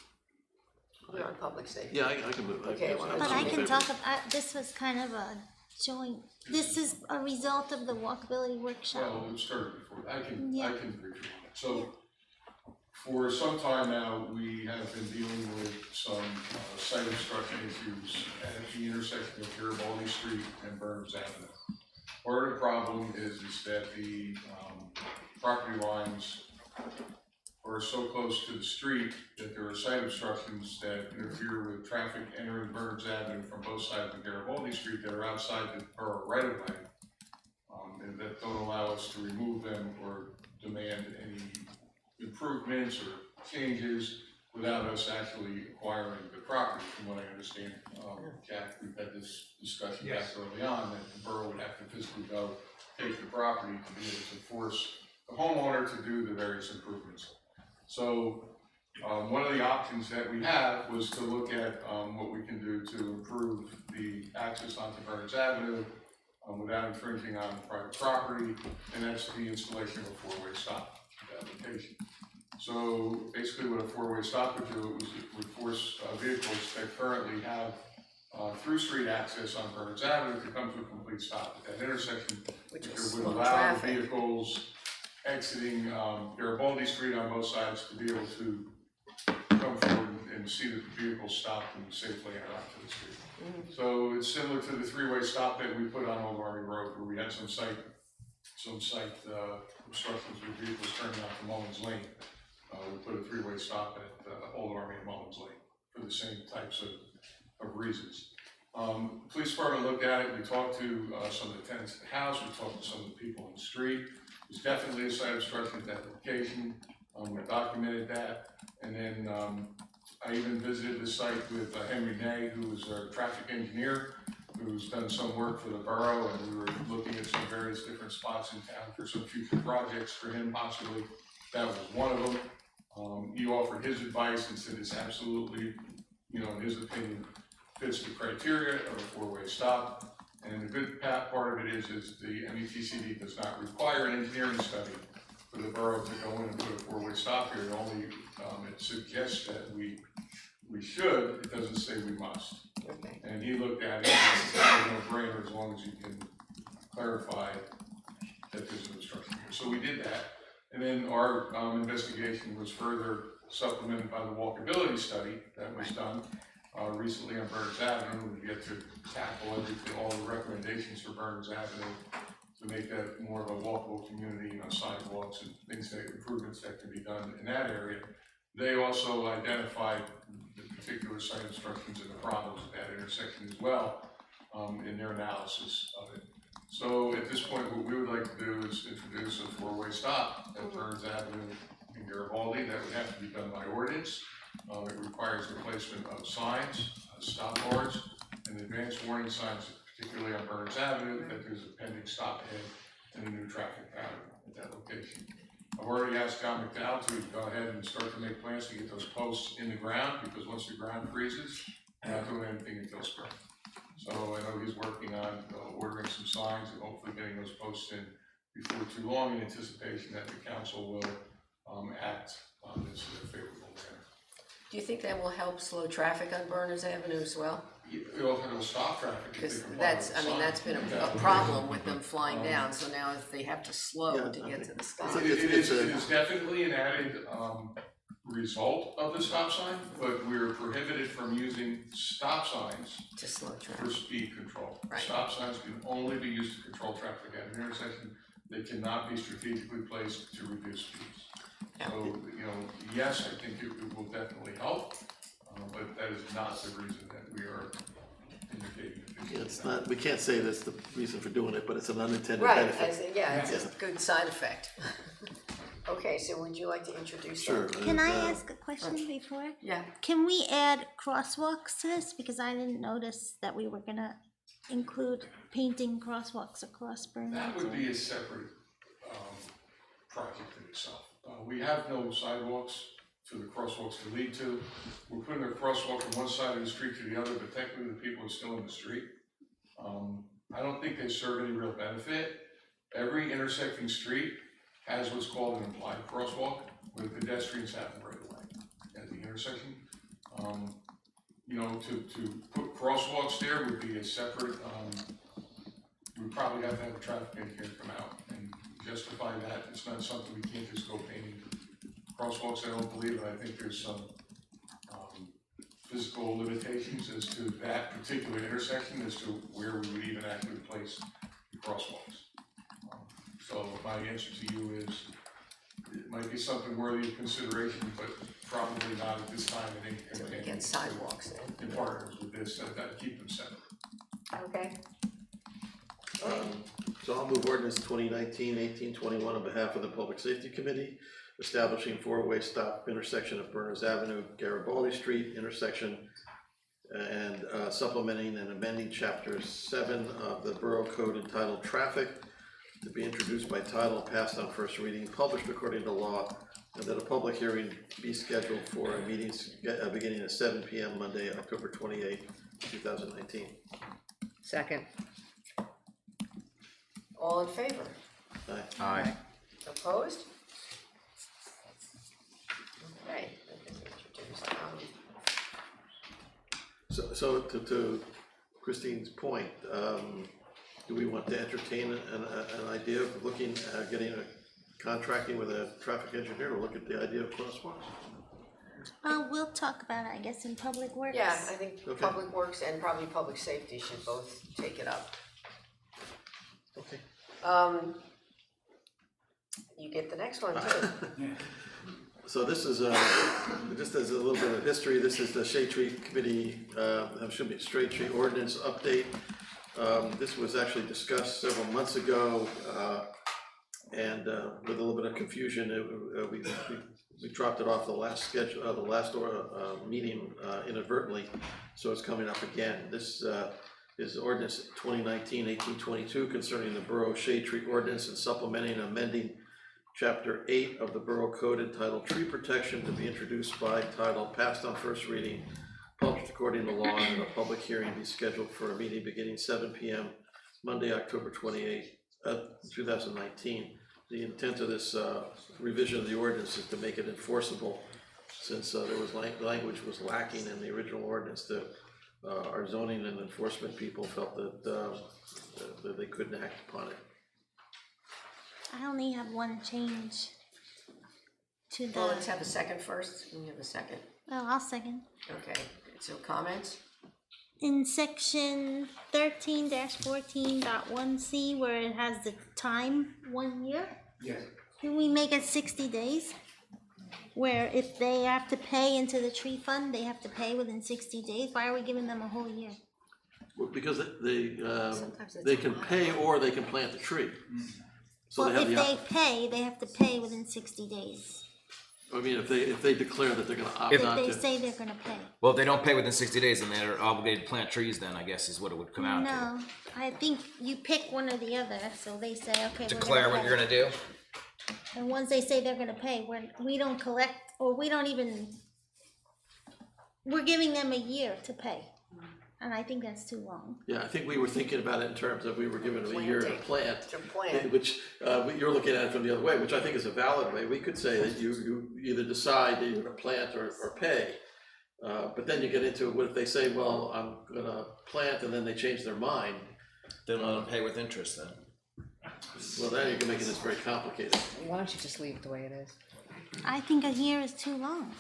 You're on public safety. Yeah, I can move. Okay, well, But I I'm in can favor. talk about, this was kind of a joint, this is a result of the walkability workshop. Well, it started before, I can Yeah. brief you on it. So, for some time now, we have been dealing with some site obstruction issues at the intersection of Garibaldi Street and Burns Avenue. Part of the problem is that the property lines are so close to the street that there are site obstructions that interfere with traffic entering Burns Avenue from both sides of Garibaldi Street that are outside the borough right of way. And that don't allow us to remove them or demand any improvements or changes without us actually acquiring the property. From what I understand, Jack, we've had this discussion back Yes. early on, that the borough would have to physically go take the property to be able to force the homeowner to do the various improvements. So, one of the options that we have was to look at what we can do to improve the access onto Burns Avenue without infringing on private property, and that's the installation of a four-way stop application. So basically what a four-way stop would do is it would force vehicles that currently have through street access on Burns Avenue to come to a complete stop at that intersection, Which which is would slow allow traffic. vehicles exiting Garibaldi Street on both sides to be able to come forward and see that the vehicle stopped and safely enter onto the street. So it's similar to the three-way stop that we put on Old Army Road, where we had some site obstructions with vehicles turning out to Mullins Lane. We put a three-way stop at Old Army and Mullins Lane for the same types of reasons. Police department looked at it, we talked to some of the tenants of the house, we talked to some of the people on the street. There's definitely a site obstruction at that location, we documented that. And then I even visited the site with Henry Ney, who was our traffic engineer, who's done some work for the borough, and we were looking at some various different spots in town for some future projects for him possibly. That was one of them. He offered his advice and said it's absolutely, you know, in his opinion, fits the criteria of a four-way stop. And the good part of it is the METCD does not require an engineering study for the borough to go in and put a four-way stop here. It only, it suggests that we should, it doesn't say we must. Okay. And he looked at it, and it's a no-brainer as long as you can clarify that there's an obstruction here. So we did that. And then our investigation was further supplemented by the walkability study that was done recently on Bernards Avenue. We get to tackle everything, all the recommendations for Bernards Avenue to make that more of a walkable community, you know, sidewalks and things that, improvements that can be done in that area. They also identified the particular site obstructions and the problems at that intersection as well in their analysis of it. So at this point, what we would like to do is introduce a four-way stop at Bernards Avenue in Garibaldi. That would have to be done by ordinance. It requires the placement of signs, stop bars, and advanced warning signs, particularly on Bernards Avenue, that there's a pending stop ahead and a new traffic pattern at that location. I've already asked John McDowell to go ahead and start to make plans to get those posts in the ground, because once the ground freezes, we're not doing anything until spring. So I know he's working on ordering some signs and hopefully getting those posts in before too long, in anticipation that the council will act on this in a favorable manner. Do you think that will help slow traffic on Bernards Avenue as well? It will stop traffic. Because that's, I mean, that's been a problem with them flying down, so now if they have to slow to get to the stop. It is definitely an added result of the stop sign, but we're prohibited from using stop signs to slow traffic for speed control. Right. Stop signs can only be used to control traffic at an intersection. They cannot be strategically placed to reduce speeds. So, you know, yes, I think it will definitely help, but that is not the reason that we are indicating. Yeah, it's not, we can't say that's the reason for doing it, but it's an unintended Right, benefit. I say, yeah, it's a good side effect. Okay, so would you like to introduce Sure. that? Can I ask a question before? Yeah. Can we add crosswalks to this? Because I didn't notice that we were gonna include painting crosswalks across Bernards. That would be a separate project in itself. We have no sidewalks for the crosswalks to lead to. We're putting a crosswalk from one side of the street to the other, but technically the people are still in the street. I don't think they serve any real benefit. Every intersecting street has what's called an implied crosswalk, where the pedestrians have the right of way at the intersection. You know, to put crosswalks there would be a separate, we'd probably have to have a traffic engineer come out and justify that. It's not something we can't just go painting crosswalks. I don't believe it. I think there's some physical limitations as to that particular intersection, as to where we would even actually place the crosswalks. So my answer to you is, it might be something worthy of consideration, but probably not at this time in any campaign. Get sidewalks in. In partners with this, that keep them separate. Okay. So I'll move ordinance 2019-1821 on behalf of the Public Safety Committee, establishing four-way stop intersection of Bernards Avenue, Garibaldi Street intersection, and supplementing and amending chapter 7 of the Borough Code entitled Traffic, to be introduced by title, passed on first reading, published according to law, and that a public hearing be scheduled for a meeting beginning at 7 p.m. Monday, October 28, 2019. Second. All in favor? Aye. Aye. Opposed? Okay, that is introduced. So to Christine's point, do we want to entertain an idea of looking at getting contracting with a traffic engineer to look at the idea of crosswalks? We'll talk about it, I guess, in Public Works. Yeah, I think Okay. Public Works and probably Public Safety should both take it up. Okay. You get the next one too. So this is, just as a little bit of history, this is the Shade Tree Committee, should be Shade Tree Ordinance Update. This was actually discussed several months ago, and with a little bit of confusion, we dropped it off the last schedule, the last meeting inadvertently, so it's coming up again. This is ordinance 2019-1822 concerning the Borough Shade Tree Ordinance and supplementing and amending Chapter 8 of the Borough Code entitled Tree Protection to be introduced by title, passed on first reading, published according to law, and a public hearing be scheduled for a meeting beginning 7 p.m. Monday, October 28, 2019. The intent of this revision of the ordinance is to make it enforceable, since there was language was lacking in the original ordinance that our zoning and enforcement people felt that they couldn't act upon it. I only have one change to the. Well, let's have a second first. We have a second. Oh, I'll second. Okay, so comments? In section 13-14.1C, where it has the time 1 year, Yes. can we make it 60 days? Where if they have to pay into the tree fund, they have to pay within 60 days. Why are we giving them a whole year? Well, because they can pay or they can plant the tree. So Well, they have if the they pay, they have to pay within 60 days. I mean, if they declare that they're gonna opt If not they to. say they're gonna pay. Well, if they don't pay within 60 days, then they're obligated to plant trees then, I guess is what it would come out to. No, I think you pick one or the other, so they say, okay, we're Declare gonna what pay. you're gonna do? And once they say they're gonna pay, we don't collect, or we don't even, we're giving them a year to pay. And I think that's too long. Yeah, I think we were thinking about it in terms of we were given them a year to plant. Which, you're looking at it from the other way, which I think is a valid way. We could say that you either decide that you're gonna plant or pay. But then you get into, what if they say, well, I'm gonna plant, and then they change their mind? Then let them pay with interest then. Well, then you're making this very complicated. Why don't you just leave it the way it is? I think a year is too long.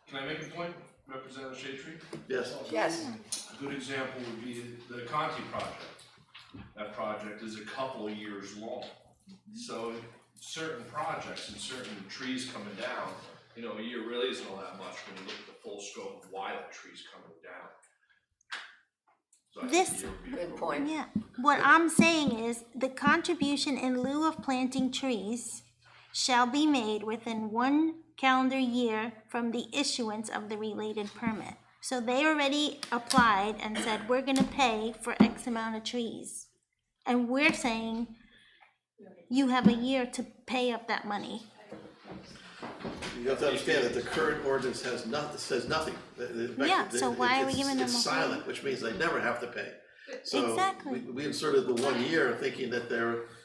Can I make a point, Representative Shade Tree? Yes. Yes. A good example would be the Conti project. That project is a couple of years long. So certain projects and certain trees coming down, you know, a year really isn't all that much when you look at the full scope of why that tree's coming down. So I think This, a year would be Good point. yeah, what I'm saying is the contribution in lieu of planting trees shall be made within 1 calendar year from the issuance of the related permit. So they already applied and said, we're gonna pay for X amount of trees. And we're saying, you have a year to pay up that money. You have to understand that the current ordinance says nothing. Yeah, so why are we giving them It's a whole- silent, which means they never have to pay. So Exactly. we inserted the 1 year thinking that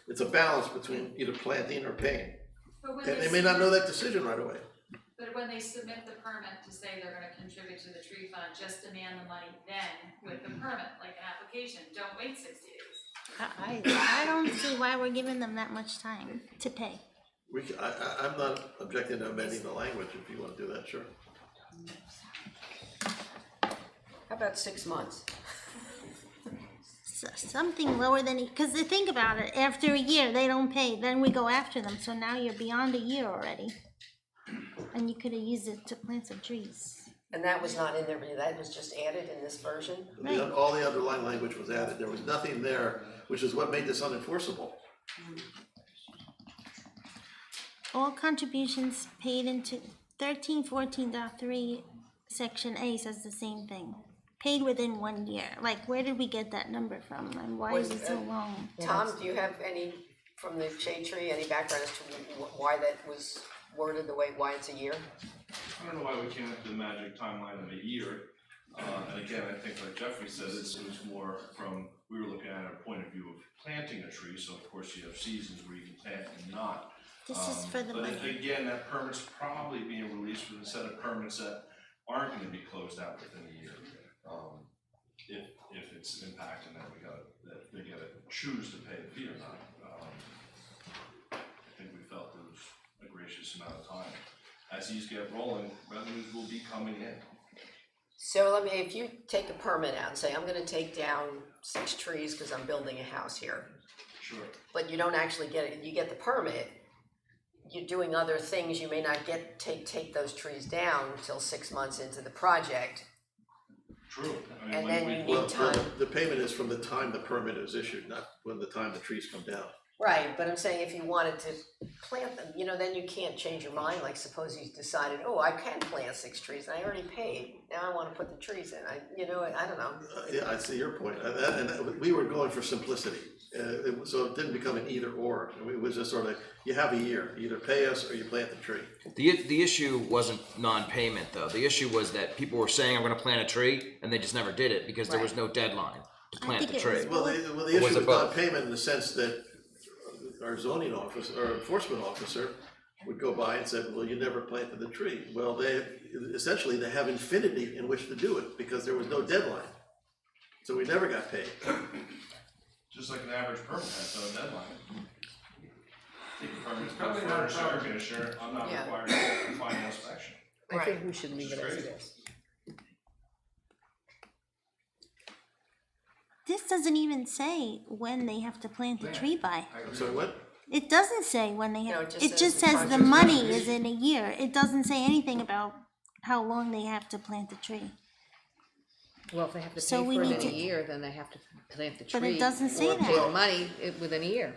it's a balance between either planting or paying. But when And they may not know that decision right away. But when they submit the permit to say they're gonna contribute to the tree fund, just demand the money then with the permit, like an application, don't wait 60 days. I don't see why we're giving them that much time to pay. I'm not objecting to amending the language. If you want to do that, sure. How about 6 months? Something lower than, because think about it, after a year, they don't pay, then we go after them, so now you're beyond a year already. And you could have used it to plant some trees. And that was not in there, that was just added in this version? All the underlying language was added. There was nothing there, which is what made this unenforceable. All contributions paid into 1314.3 section A says the same thing. Paid within 1 year. Like, where did we get that number from, and why is it so long? Tom, do you have any, from the Shade Tree, any background as to why that was worded the way, why it's a year? I don't know why we came up with the magic timeline of a year. And again, I think like Jeffrey said, it was more from, we were looking at a point of view of planting a tree, so of course you have seasons where you can plant and not. This is for the But money. again, that permit's probably being released with a set of permits that aren't gonna be closed out within a year. If it's impacting that that they gotta choose to pay the fee or not. I think we felt there was a gracious amount of time. As these get rolling, revenues will be coming in. So if you take a permit out and say, I'm gonna take down 6 trees because I'm building a house here, Sure. but you don't actually get it, you get the permit, you're doing other things, you may not take those trees down until 6 months into the project. True. I mean, And when then we- you Well, need time. the payment is from the time the permit is issued, not when the time the trees come down. Right, but I'm saying if you wanted to plant them, then you can't change your mind, like suppose you decided, oh, I can plant 6 trees, and I already paid, now I wanna put the trees in, I don't know. Yeah, I see your point, and we were going for simplicity, so it didn't become an either or, it was just sort of, you have a year, either pay us or you plant the tree. The issue wasn't non-payment though. The issue was that people were saying, I'm gonna plant a tree, and they just never did it because there was no deadline to plant the tree. Well, the Or issue was was it both? non-payment in the sense that our zoning officer, or enforcement officer would go by and say, well, you never planted the tree. Well, they have infinity in which to do it, because there was no deadline. So we never got paid. Just like an average permit has no deadline. Take a permit, It's go probably for not a a shower, problem. get a shirt, I'm not Yeah. required to final inspection. I think we should leave it as it Great. is. This doesn't even say when they have to plant the tree by. So what? It doesn't say when they No, have, it it just just says the says the project's money completion. is in a year. It doesn't say anything about how long they have to plant the tree. Well, if they have to pay So for we it need in a to- year, then they have to plant the tree. But it doesn't say or that. pay the money within a year.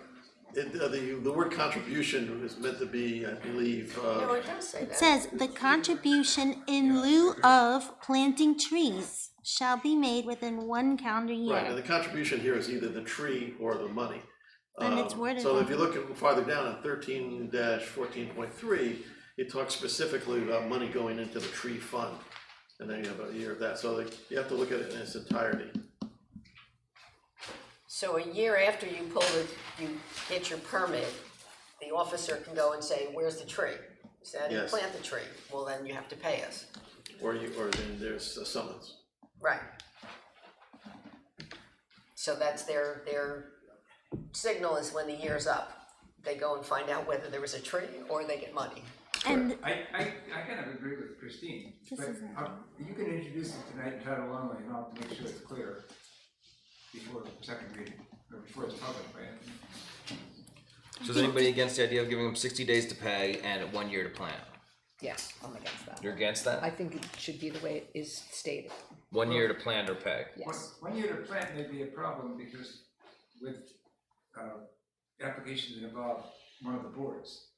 The word contribution is meant to be, I believe, No, it does say that. It says the contribution in lieu of planting trees shall be made within 1 calendar right, and year. the contribution here is either the tree or the money. And it's worded So if that you look farther down on 13-14.3, it talks specifically about money going into the tree fund. And then you have a year of that, so you have to look at it in its entirety. So a year after you get your permit, the officer can go and say, where's the tree? You say, I didn't Yes. plant the tree, well then you have to pay us. Or then there's a summons. Right. So that's their signal is when the year's up. They go and find out whether there was a tree or they get money. And I kind of agree with Christine, This but isn't- you can introduce it tonight in title only, and I'll make sure it's clear before the second reading, or before it's public, right? So is anybody against the idea of giving them 60 days to pay and 1 year to plant? Yes, I'm against that. You're against that? I think it should be the way it is stated. 1 year to plant or pay? Yes. One year to plant may be a problem because with applications that involve one of the boards.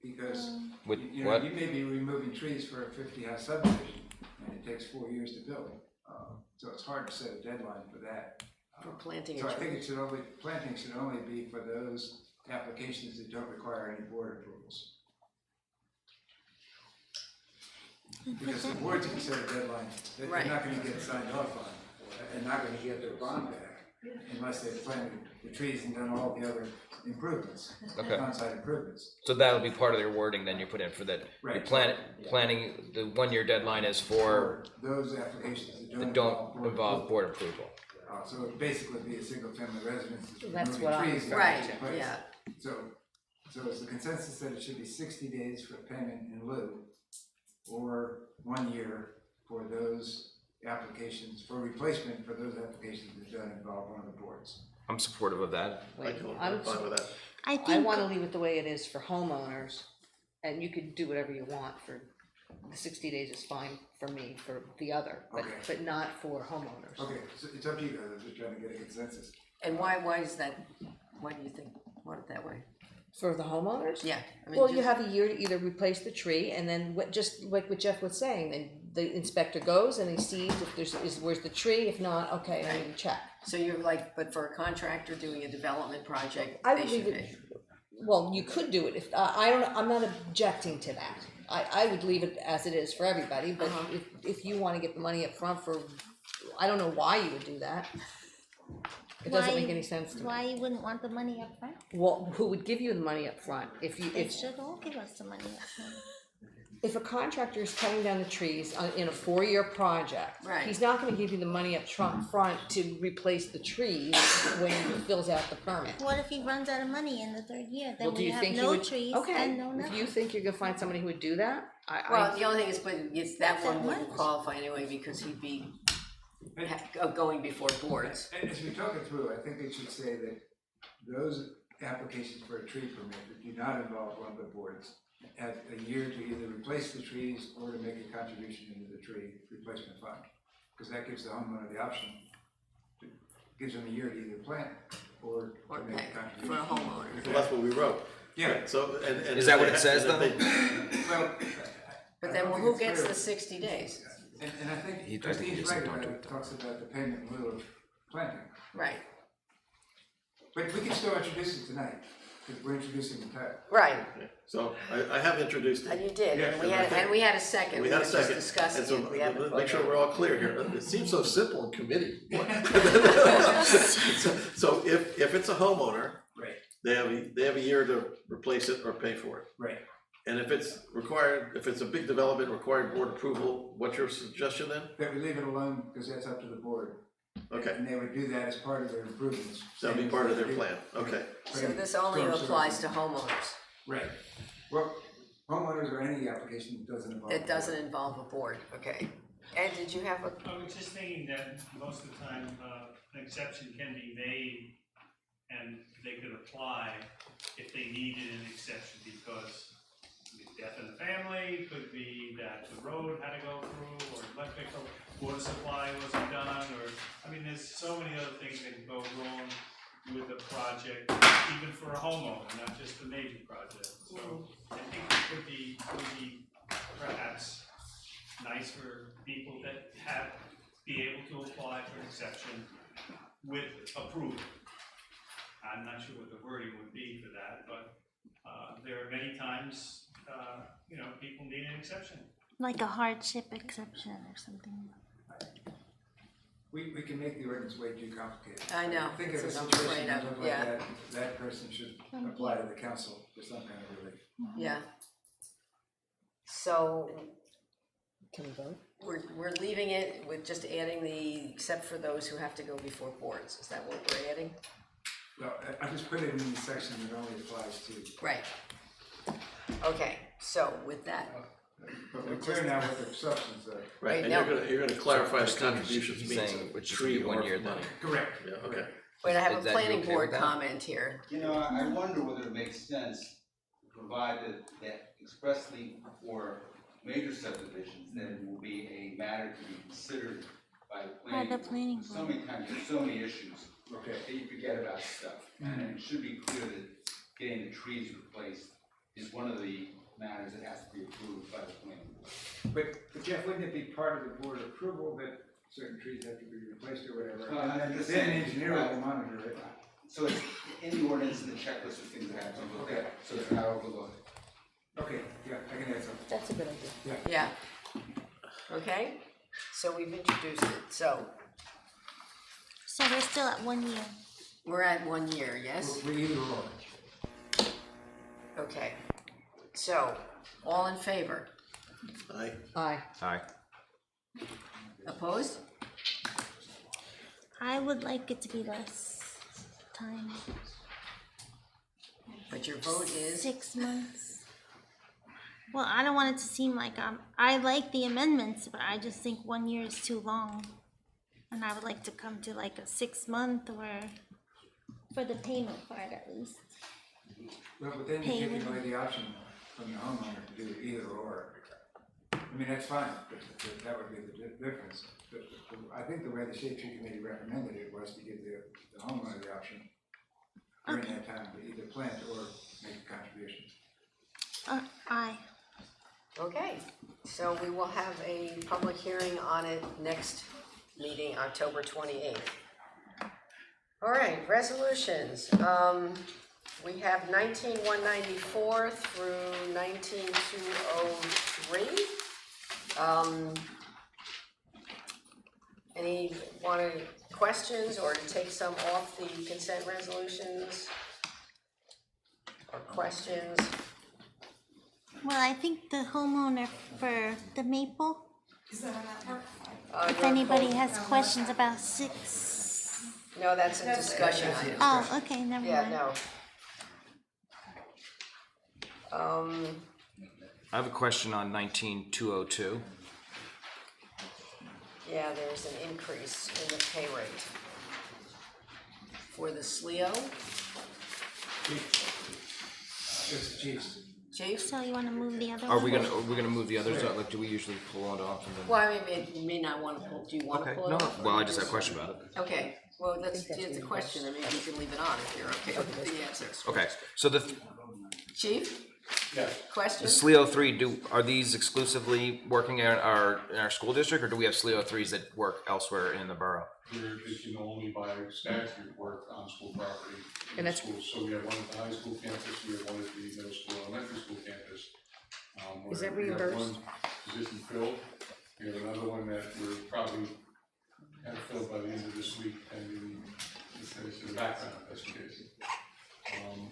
Because With you what? may be removing trees for a 50-house subdivision, and it takes 4 years to build. So it's hard to set a deadline for that. For planting So a I think tree. planting should only be for those applications that don't require any board approvals. Because the boards can set a deadline that Right. they're not gonna get signed off on, and not gonna get their bond back unless they've planted the trees and done all the other improvements, Okay. on-site improvements. So that'll be part of their wording then you put in for that. Right. Planning, the 1 year deadline is for Those applications that that don't don't involve board approval. So it'd basically be a single-family residence that's That's removing what I'm trees. Right, in place. yeah. So it's the consensus that it should be 60 days for payment in lieu, or 1 year for those applications, for replacement for those applications that don't involve one of the boards. I'm supportive of that. I'm fine with that. I I think wanna leave it the way it is for homeowners, and you could do whatever you want for, the 60 days is fine for me, for the other, Okay. but not for homeowners. Okay, so it's up to you guys, I'm just trying to get a consensus. And why is that, why do you think, want it that way? For the homeowners? Yeah. I mean, Well, you just- have a year to either replace the tree, and then just like what Jeff was saying, then the inspector goes and he sees if where's the tree, if not, okay, I need to check. So you're like, but for a contractor doing a development project, I they would should leave pay. it, well, you could do it if, I'm not objecting to that. I would leave it as it is for everybody, but if you wanna get the money up front for, I don't know why you would do that. It doesn't Why- make any sense to me. why you wouldn't want the money up front? Well, who would give you the money up front? They should all give us the money up front. If a contractor is cutting down the trees in a 4-year project, Right. he's not gonna give you the money up front to replace the trees when he fills out the permit. What if he runs out of money in the 3rd year? Then Well, do we you have think you no would? trees Okay, and no if nothing. you think you're gonna find somebody who would do that, Well, the only thing is, but it's that one That wouldn't much? qualify anyway because he'd be going before boards. And as we talk it through, I think it should say that those applications for a tree permit that do not involve one of the boards have a year to either replace the trees or to make a contribution into the tree replacement fund. Because that gives the homeowner the option, gives them a year to either plant or to make a contribution. For a homeowner. Well, that's what we wrote. Yeah. So, and. Is that what it says though? Well, But then who gets the 60 days? And I think Christine's right about it, talks about the payment in lieu of planting. Right. But we can still introduce it tonight, because we're introducing the type. Right. So I have introduced it. And you did, Yes, and we had a second. We had a were just second, discussing and so it. We haven't make voted. sure we're all clear here. It seems so simple in committee. So if it's a homeowner, Right. they have a year to replace it or pay for it. Right. And if it's required, if it's a big development, required board approval, what's your suggestion then? That we leave it alone, because that's up to the board. Okay. And they would do that as part of their improvements. That'll be part of their plan, okay. So this only applies to homeowners. Right. Well, homeowners or any application that doesn't involve. It doesn't involve a board, okay. Ed, did you have a? I was just thinking that most of the time, an exception can be made and they could apply if they needed an exception because death in the family, could be that the road had to go through, or electrical water supply wasn't done, or, I mean, there's so many other things that can go wrong with a project, even for a homeowner, not just a major project. So I think it would be perhaps nice for people that be able to apply for an exception with approval. I'm not sure what the wording would be for that, but there are many times people need an exception. Like a hardship exception or something. We can make the ordinance way too complicated. I know, Think of a that's what I'm situation afraid of, that look like yeah. that person should apply to the council for some kind of relief. Yeah. So Can we vote? we're leaving it with just adding the, except for those who have to go before boards, is that what we're adding? Well, I just put it in the section that only applies to. Right. Okay, so with that, But we're clear now what the substance are. Right, and you're gonna clarify the contributions He's means saying a which should tree be or 1 year then. money. Correct. Yeah, okay. wait, I have Is a that you planning okay board with that? comment here. I wonder whether it makes sense to provide that expressly for major subdivisions, that it will be a matter to be considered by the planning board. So many times, there's so many issues that you forget about stuff. And it should be clear that getting the trees replaced is one of the matters that has to be approved by the planning board. But Jeff, wouldn't it be part of the board approval that certain trees have to be replaced or whatever? Well, And I'm just then saying, the engineer will monitor it. So it's in the ordinance and the checklist of things that have to be looked at, so they're not overlooked. Okay, yeah, I can add something. That's a good idea. Yeah. Okay, so we've introduced it, so So we're still at 1 year. we're at 1 year, yes? We're either or. Okay, so, all in favor? Aye. Aye. Aye. Opposed? I would like it to be less time. But your vote is? 6 months. Well, I don't want it to seem like I like the amendments, but I just think 1 year is too long. And I would like to come to like a 6 month or for the payment part at least. Well, but then you're Payment. giving away the option from the homeowner to do either or. I mean, that's fine, but that would be the difference. But I think the way the Shade Tree Committee recommended it was to give the homeowner the option during that time to either plant or make a contribution. Aye. Okay, so we will have a public hearing on it next meeting, October 28th. All right, resolutions. We have 19-194 through 19-203. Any questions or to take some off the consent resolutions? Or questions? Well, I think the homeowner for the maple, if your anybody vote. has questions about 6. No, that's a discussion item. Oh, okay, never Yeah, mind. no. I have a question on 19-202. Yeah, there's an increase in the pay rate for the SLEO. Just the chiefs. Chief? So you wanna move the other Are one? we gonna move the others out? Like, do we usually pull it off and then? Well, I mean, you may not wanna pull, do you wanna Okay, pull it no, off? well, I just had a question about it. Okay, well, let's do the question, and maybe you can leave it on if you're okay with the answers. Okay, so the Chief? Yes. Question? SLEO 3, are these exclusively working in our school district, or do we have SLEO 3s that work elsewhere in the borough? They can only by statute work on school property And in that's- schools. So we have one at the high school campus, we have one at the middle school, elementary school campus. Is that where we have reimbursed? one position filled, we have another one that we're probably have filled by the end of this week, pending the finish of the background investigation.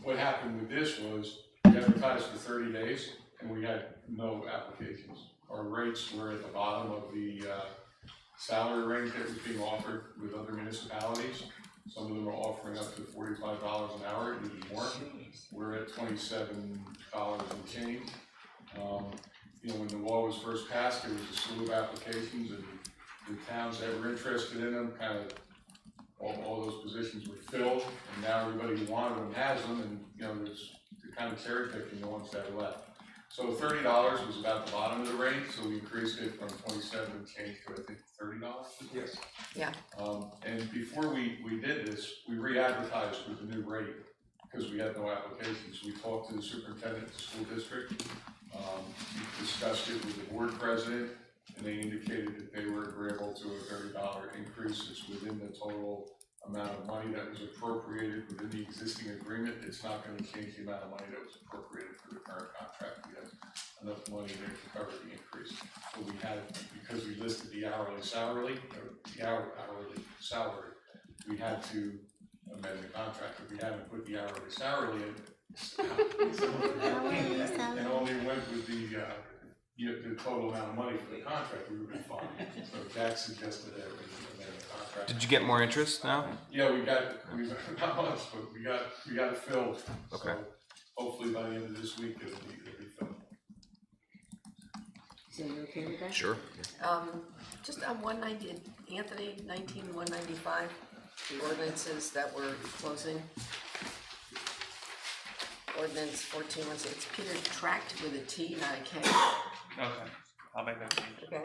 What happened with this was, we advertised for 30 days, and we had no applications. Our rates were at the bottom of the salary range that was being offered with other municipalities. Some of them are offering up to $45 an hour, even more. We're at $27 and change. When the law was first passed, there was a slew of applications, and the towns that were interested in them, kind of, all those positions were filled, and now everybody who wanted them has them, and, there's, they're kind of cherry picking the ones that are left. So $30 was about the bottom of the range, so we increased it from 27 and change to, I think, $30. Yes. Yeah. And before we did this, we re-advertised with the new rate, because we had no applications. We talked to the superintendent of the school district, we discussed it with the board president, and they indicated that they were agreeable to a $30 increase. It's within the total amount of money that was appropriated within the existing agreement. It's not going to change the amount of money that was appropriated for the current contract. We have enough money there to cover the increase. So we had, because we listed the hourly salary, we had to amend the contract. If we hadn't put the hourly salary in, and only went with the total amount of money for the contract, we would be fine. So Jack suggested that we amend the contract. Did you get more interest now? Yeah, we got not much, but we got it filled. Okay. So hopefully by the end of this week, it'll be filled. So you okay with that? Sure. Just on 190, Anthony, 19195, the ordinances that we're closing. Ordinance 1416, it's Peter Tract with a T, not a K. Okay, I'll make that change. Okay.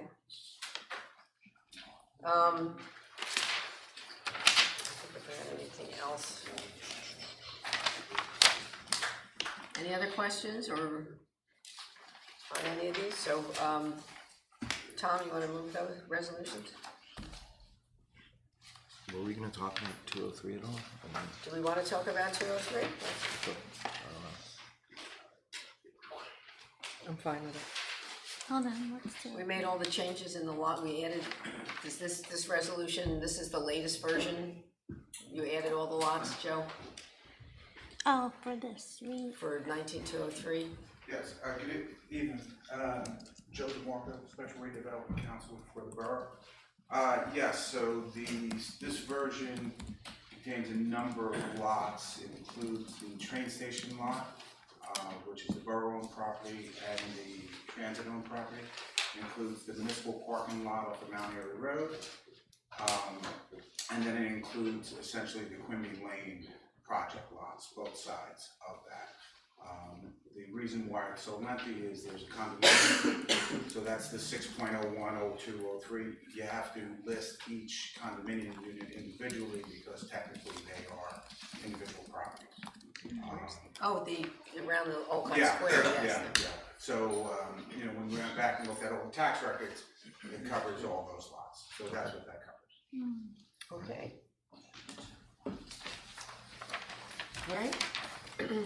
If I have anything else. Any other questions or on any of these? So, Tom, you wanna move those resolutions? Were we gonna talk about 203 at all? Do we wanna talk about 203? I don't know. I'm fine with it. Hold on, what's the? We made all the changes in the lot, we added, this resolution, this is the latest version. You added all the lots, Joe, Oh, for this, for 19203. Yes, good evening, Joe DeMarco, Special Redevelopment Council for the borough. Yes, so this version contains a number of lots. It includes the train station lot, which is the borough-owned property, and the transit-owned property. It includes the municipal parking lot off of Mount Airy Road. And then it includes essentially the Quimby Lane project lots, both sides of that. The reason why it's so lengthy is there's a condominium, so that's the 6.01, 02, 03. You have to list each condominium unit individually because technically they are individual properties. Around the Old High Yeah, Square, yes. yeah. So, when we went back and looked at all the tax records, it covers all those lots, so that's what that covers. Okay. All right. Do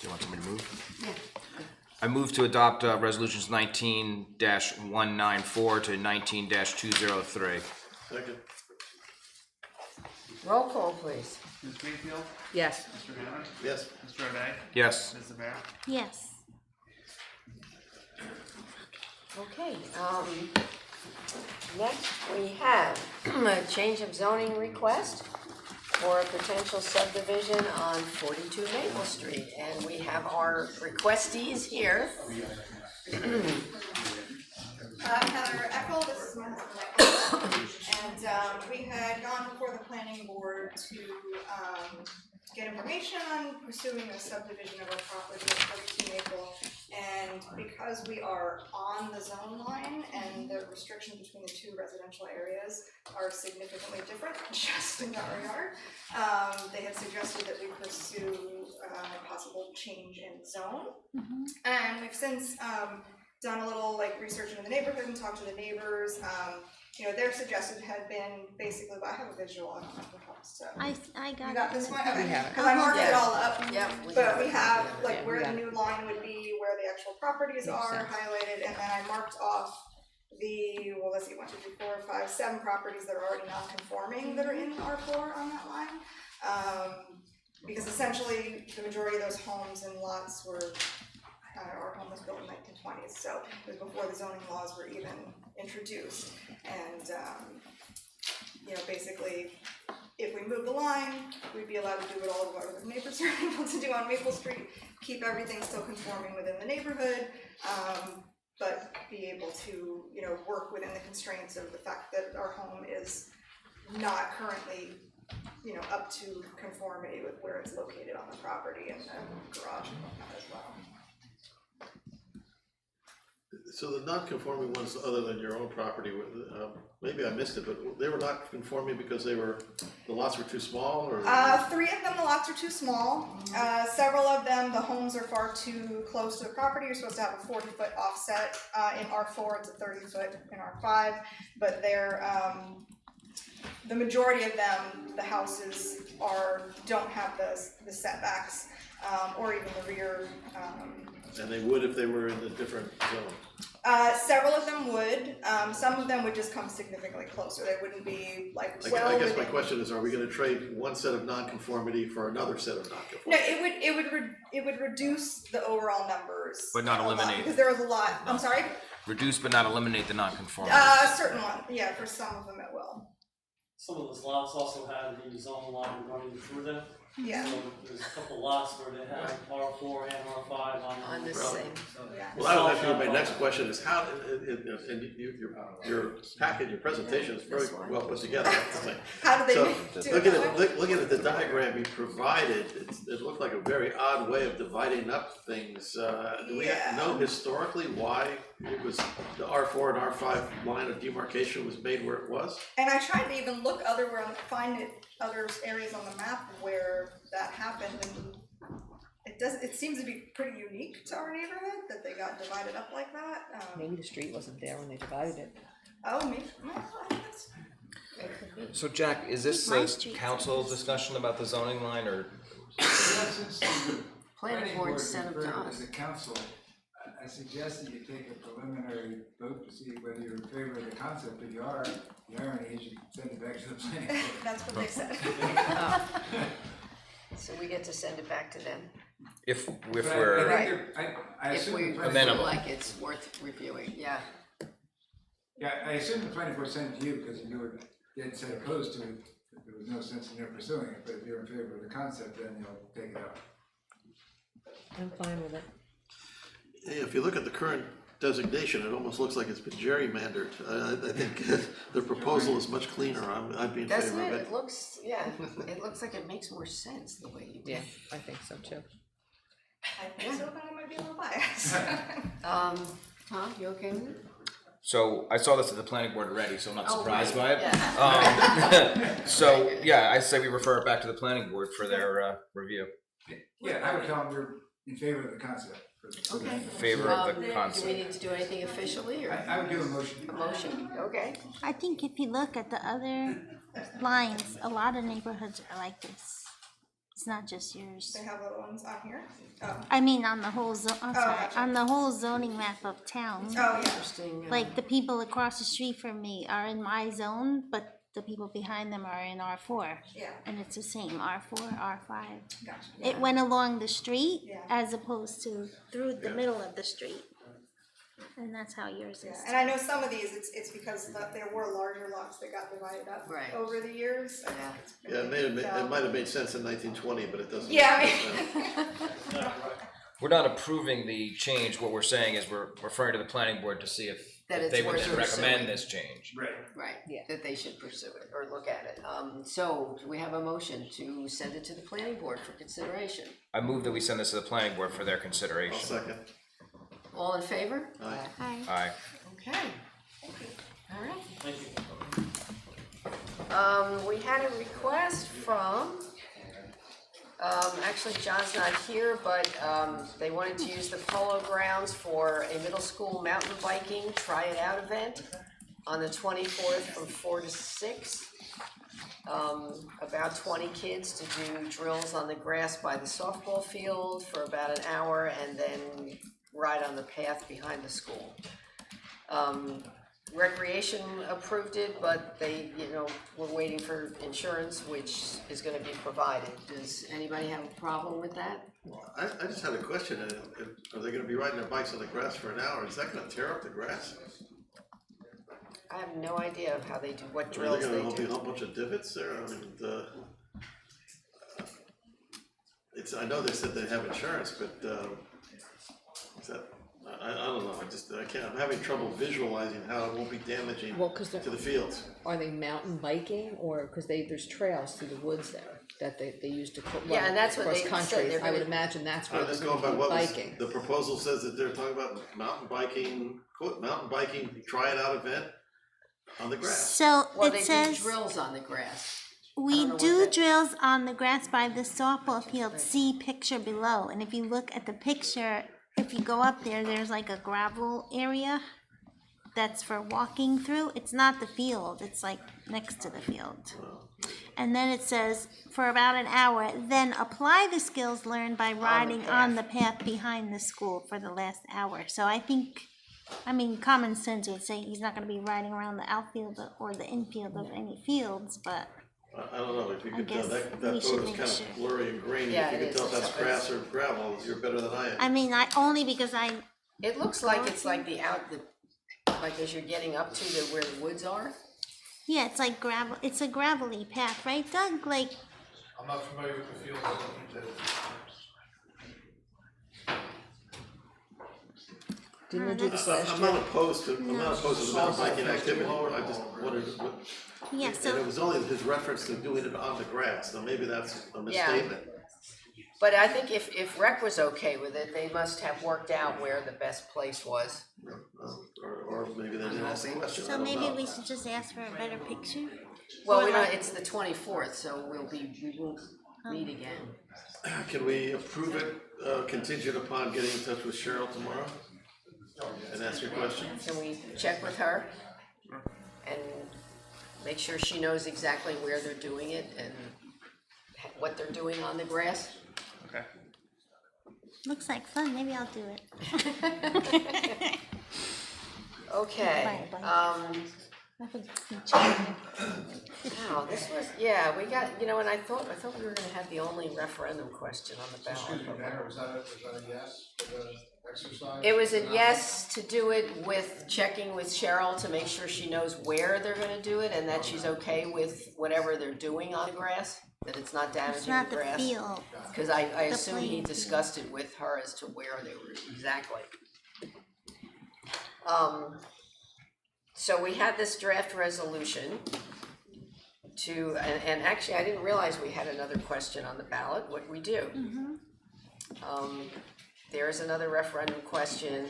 you want somebody to move? Yeah. I move to adopt resolutions 19-194 to 19-203. Second. Roll call, please. Ms. Greenfield? Yes. Mr. Hammond? Yes. Mr. O'Day? Yes. Ms. Zamara? Yes. Okay, next we have a change of zoning request for a potential subdivision on 42 Maple Street, and we have our requestees here. Heather Eckel, this is my husband Eckel, and we had gone before the planning board to, get information on pursuing a subdivision of our property at 32 Maple. And because we are on the zone line and the restrictions between the two residential areas are significantly different just in that regard, they had suggested that we pursue a possible change in zone. And we've since done a little like research into the neighborhood and talked to the neighbors. You know, their suggestion had been basically, well, I have a visual, I don't know if it helps, so. I got You got this one? Okay, We have it. because I marked it all up. Yeah. But we have, like, Yeah, where we the got new line would be, where the actual properties Makes are sense. highlighted, and then I marked off the, well, let's see, 1, 2, 3, 4, 5, 7 properties that are already non-conforming that are in R4 on that line. Because essentially, the majority of those homes and lots were, our home was built in the 1920s, so it was before the zoning laws were even introduced. And, you know, basically, if we move the line, we'd be allowed to do what all of our neighbors are able to do on Maple Street, keep everything still conforming within the neighborhood, but be able to, you know, work within the constraints of the fact that our home is not currently, you know, up to conformity with where it's located on the property and the garage and whatnot as well. So the non-conforming ones, other than your own property, maybe I missed it, but they were not conforming because the lots were too small, or? 3 of them, the lots are too small. Several of them, the homes are far too close to the property. You're supposed to have a 40-foot offset. In R4, it's a 30-foot in R5, but they're, the majority of them, the houses don't have the setbacks, or even the rear, And they would if they were in a different zone? Several of them would. Some of them would just come significantly closer. They wouldn't be like well I guess within. my question is, are we gonna trade one set of nonconformity for another set of No, nonconformity? it would reduce the overall numbers. But not a lot, eliminate. because there was a lot. I'm sorry. Reduce but not eliminate the non-conformity. Certain one. Yeah, for some of them it will. Some of those lots also have the zone line running through them. Yeah. So there's a couple lots where they have R4 and R5 on the same. Well, that was actually my next question is how, and your packet, your presentation is very well put together, I have to say. How do they So, do looking at the diagram you provided, it looked like a very odd way of dividing up things. Do we know historically why it was the R4 and R5 line of demarcation was made where it was? And I tried to even look find other areas on the map where that happened, and it seems to be pretty unique to our neighborhood that they got divided up like that. Maybe the street wasn't there when they divided it. Oh, maybe. Well, I think that's. So Jack, is this a council discussion about the zoning line, or? Planning board sent them to us. As a council, I suggest that you take a preliminary vote to see whether you're in favor of the concept. If you are, the irony is you send it back to the planning board. That's what they said. So we get to send it back to them. If But we're. I think I If assume we the planning feel Amenable. like it's worth reviewing, yeah. Yeah, I assume the planning board sent it to you because you were dead set opposed to it. There was no sense in their pursuing it, but if you're in favor of the concept, then they'll take it up. I'm fine with it. Yeah, if you look at the current designation, it almost looks like it's been gerrymandered. I think the proposal is much cleaner. I'd be in Doesn't favor it? of it. It looks, yeah, it looks like it makes more sense the way you do it. Yeah, I think so too. I think so, but I might be a little biased. Tom, you okay with it? So I saw this at the planning board already, so I'm not Oh, surprised right, by it. So, yeah, I say we refer it back to the planning board for their review. Yeah, I would tell them you're in favor of the concept. Okay. Favor of the Do we concept. need to do anything officially, or? I would do a motion. A motion, okay. I think if you look at the other lines, a lot of neighborhoods are like this. It's not just yours. They have other ones on here. Oh. I mean, on the whole gotcha. on the whole zoning map of town. Oh, yeah. Interesting. Like the people across the street from me are in my zone, but the people behind them are in R4. Yeah. And it's the same, R4, R5. Gotcha. It went along the street Yeah. as opposed to through the middle of the street. And that's how yours is. And I know some of these, it's because there were larger lots that got divided up Right. over the years. Yeah. Yeah, it might have made sense in 1920, but it doesn't. Yeah, We're not approving the change. What we're saying is we're referring to the planning board to see if that If it's they would worth then recommend pursuing. this change. Right, Yeah. that they should pursue it or look at it. So do we have a motion to send it to the planning board for consideration? I move that we send this to the planning board for their I'll consideration. second. All in favor? Aye. Aye. Okay. All right. Thank you. We had a request from, actually John's not here, but, they wanted to use the polo grounds for a middle school mountain biking try it out event on the 24th from 4 to 6. About 20 kids to do drills on the grass by the softball field for about an hour and then ride on the path behind the school. Recreation approved it, but they, were waiting for insurance, which is gonna be provided. Does anybody have a problem with that? I just had a question, are they gonna be riding their bikes on the grass for an hour, is that gonna tear up the grass? I have no idea of how they do, what Are drills they they gonna be a do. whole bunch of divots there, I know they said they have insurance, but, is that, I don't know, I'm having trouble visualizing how it won't be damaging Well, 'cause they're- to the fields. Are they mountain biking, or, cause there's trails through the woods there that they use to Yeah, and that's what cross they said, country. they're I would gonna- imagine that's where I'm they're just going by gonna be what was, biking. the proposal says that they're talking about mountain biking, quote, mountain biking try it out event on the grass. So Well, it they says do drills on the grass. we know what do that- drills on the grass by the softball field. See picture below. And if you look at the picture, if you go up there, there's like a gravel area that's for walking through. It's not the field. It's like next to the field. And then it says for about an hour, then apply the skills learned by riding on the path behind the school for the last hour. So I think, common sense would say he's not going to be riding around the outfield or the infield of any fields, but I don't know, if you I could tell, guess that we should photo's make kind sure. of blurry and grainy, Yeah, if you it could tell is. if that's grass or gravel, you're better than I am. only because I It looks like it's like like as you're getting up to where the woods are. yeah, it's like gravel. It's a gravelly path, right, Doug? Like I'm not familiar with the field, I don't need Didn't we do this last I'm year? not opposed to the mountain biking activity, I just wondered what. yeah, And it so was only his reference to doing it on the grass, so maybe that's a Yeah. misstatement. But I think if Rec was okay with it, they must have worked out where the best place was. Or maybe they didn't ask the question, I so don't maybe know. we should just ask for a better picture. Well, Or we don't, like- it's the 24th, so we won't meet again. Can we approve it contingent upon getting in touch with Cheryl tomorrow? And ask her questions? Can we check with her? And make sure she knows exactly where they're doing it and what they're doing on the grass? Okay. Looks like fun. Maybe I'll do it. Okay, wow, this was, yeah, we got, and I thought we were gonna have the only referendum question on the ballot. Was that a yes for the exercise? It was a yes to do it with checking with Cheryl to make sure she knows where they're gonna do it and that she's okay with whatever they're doing on the grass, that it's not It's damaging not the the grass. field. Cause I The assume he playing discussed it with her as to where they were exactly. So we had this draft resolution and actually I didn't realize we had another question on the ballot, what we do. There's another referendum question.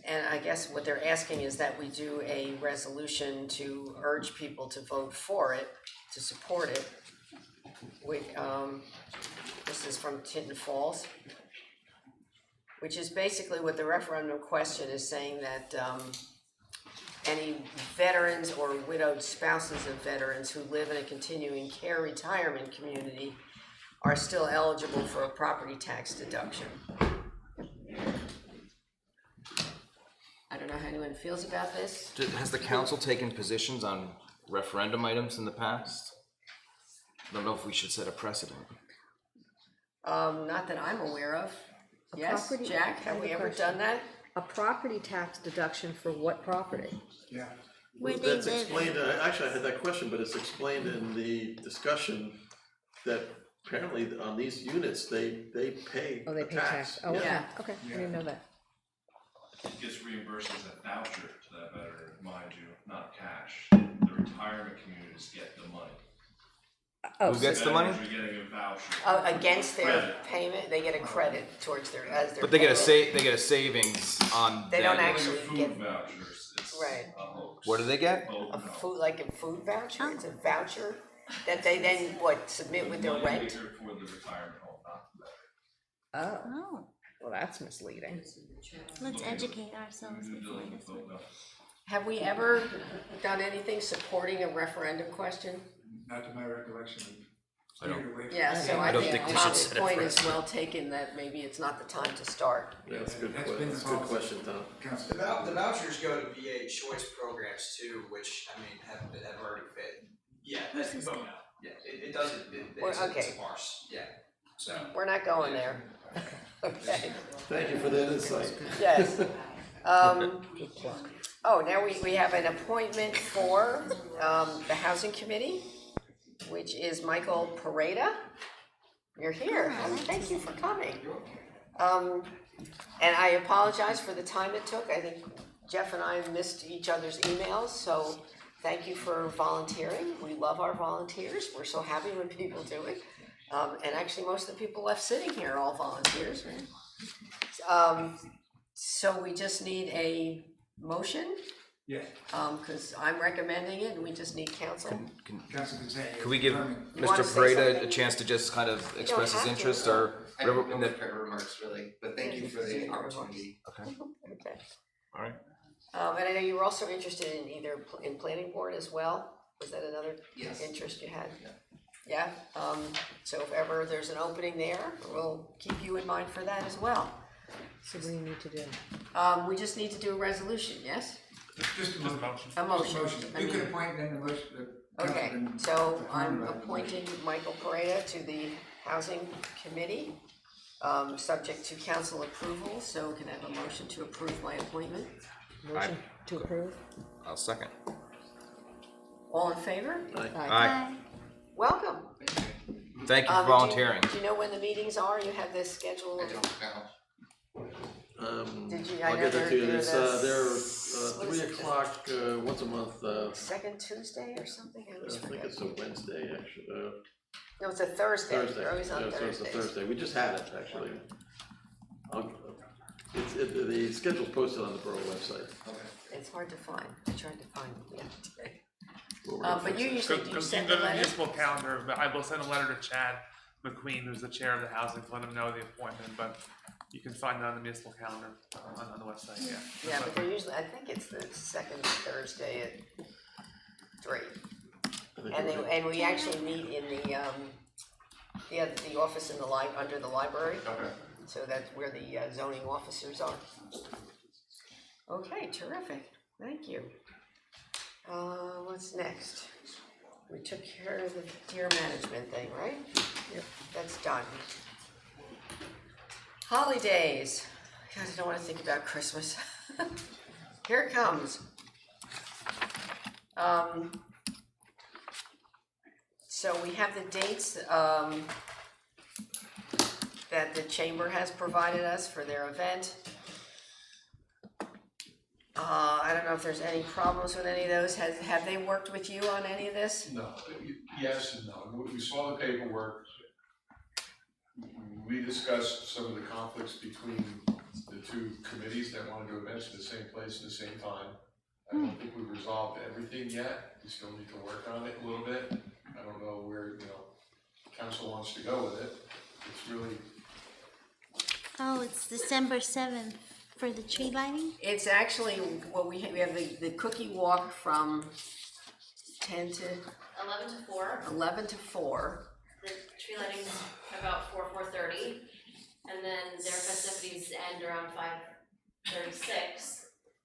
And I guess what they're asking is that we do a resolution to urge people to vote for it, to support it. This is from Tinton Falls, which is basically what the referendum question is saying, that any veterans or widowed spouses of veterans who live in a continuing care retirement community are still eligible for a property tax deduction. I don't know how anyone feels about this. Has the council taken positions on referendum items in the past? I don't know if we should set a precedent. Not that I'm aware of. Yes, property- Jack, have we ever done that? A property tax deduction for what property? Yeah. Where they That's live. explained, actually I had that question, but it's explained in the discussion that apparently on these units, they pay Oh, they a pay tax. Oh, okay, Yeah. okay, I didn't know that. it gets reimbursed as a voucher to that veteran, mind you, not cash. The retirement communities get the money. Who gets the money? Veterans are getting a voucher. Against their Credit. payment, they get a credit towards their, as their. But they get a payment. they get a savings on. They don't that. actually Food get, vouchers, it's right, a hoax. What do they get? Oh, a no. food, like a food voucher, it's a voucher that they then, what, submit with their Money rent? maker for the retirement home, not the veteran. Oh, Oh, well, that's misleading. let's educate ourselves Due before diligence, this one. vote no. Have we ever done anything supporting a referendum question? Not to my recollection. I don't- Yeah, so I I don't think think we should Tom's set it point for is us. well taken, that maybe it's not the time to start. Yeah, that's a good, That's been that's a the good policy. question, Tom. Council. The vouchers go to VA choice programs too, which, I mean, have already fit. Yeah, that's, oh, no, yeah, it doesn't, Well, it's okay. a farce, yeah, so. We're not going there. Okay, Thank you for that insight. yes. Oh, now we have an appointment for, the Housing Committee, which is Michael Pareda. You're here, thank you for coming. And I apologize for the time it took, I think Jeff and I missed each other's emails, so thank you for volunteering. We love our volunteers, we're so happy when people do it. And actually, most of the people left sitting here are all volunteers. So we just need a motion, Yeah, cause I'm recommending it and we just need council. council consent. Could we give You wanna Mr. say Pareda a something? chance to just kind of express his have to. interest or I whatever? have no in the- prepared remarks really, but thank you for the opportunity. Okay, Okay. all right. And I know you were also interested in either in planning board as well, was that another Yes. interest you had? Yeah, so if ever there's an opening there, we'll keep you in mind for that as well. So what do you need to do? We just need to do a resolution, yes? Just a motion. A motion. I You mean- can appoint then the motion, the council Okay, can so I'm confirm that appointing Michael Pareda to the Housing Committee, subject to council approval, so can I have a motion to approve my appointment? Motion to approve? I'll second. All in favor? Aye. Welcome. Thank you for Do volunteering. you know when the meetings are? You have this schedule? I don't know. Did you- I I'll know get that to you, they're it's, the they're, what is 3 it? o'clock, once a month, Second Tuesday or something? I always I think forget. it's a Wednesday, actually, No, it's a Thursday. Thursday, They're always on yeah, so it's a Thursdays. Thursday, we just had it, actually. The schedule's posted on the borough website. It's hard to find. I tried to find it yesterday. We're gonna But fix you it. usually, Go- do go- you you send can the go to the letter? municipal calendar, but I will send a letter to Chad McQueen, who's the chair of the housing, to let him know the appointment, but you can find it on the municipal calendar, on the website, yeah. Yeah, but they're usually, I think it's the second Thursday at 3. And we actually meet in the office in the under the library. Okay. So that's where the zoning officers are. Okay, terrific, thank you. What's next? We took care of the deer management thing, right? Yep. That's done. Holidays. God, I don't wanna think about Christmas. Here it comes. So we have the dates, that the chamber has provided us for their event. I don't know if there's any problems with any of those. Have they worked with you on any of this? No, yes and no. We saw the paperwork. We discussed some of the conflicts between the two committees that want to do events in the same place at the same time. I don't think we've resolved everything yet. We still need to work on it a little bit. I don't know where, council wants to go with it. It's really, Oh, it's December 7th for the tree lighting? It's actually, well, we have the cookie walk from 10 to 11 to 4. 11 to 4. The tree lighting's about 4:30, and then their festivities end around 5:36,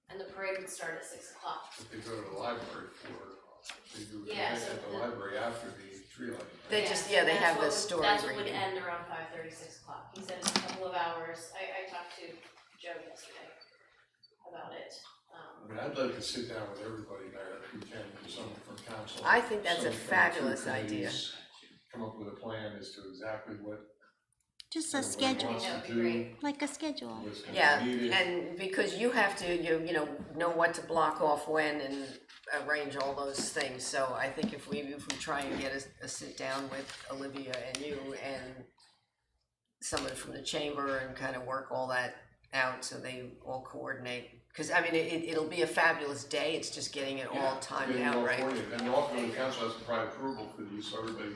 and the parade would start at 6 o'clock. if they go to the library they do an Yeah, event so at the the- library after the tree lighting. They just, yeah, they That's have what the would- story That's what would reading. end around 5:30, 6 o'clock. He said it's a couple of hours. I talked to Joe yesterday about it. I mean, I'd like to sit down with everybody there if we can, and someone from council. I think that's a someone from the two fabulous idea. committees, come up with a plan as to exactly what Just a schedule, That would be great. like a schedule. Yeah, and because you have to, you know what to block off when and arrange all those things, so I think if we try and get a sit down with Olivia and you and someone from the chamber and kind of work all that out so they all coordinate, because I mean, it'll be a fabulous day, it's just getting it all timed Getting it out all right. coordinated. And ultimately, the council has to provide approval for these, so everybody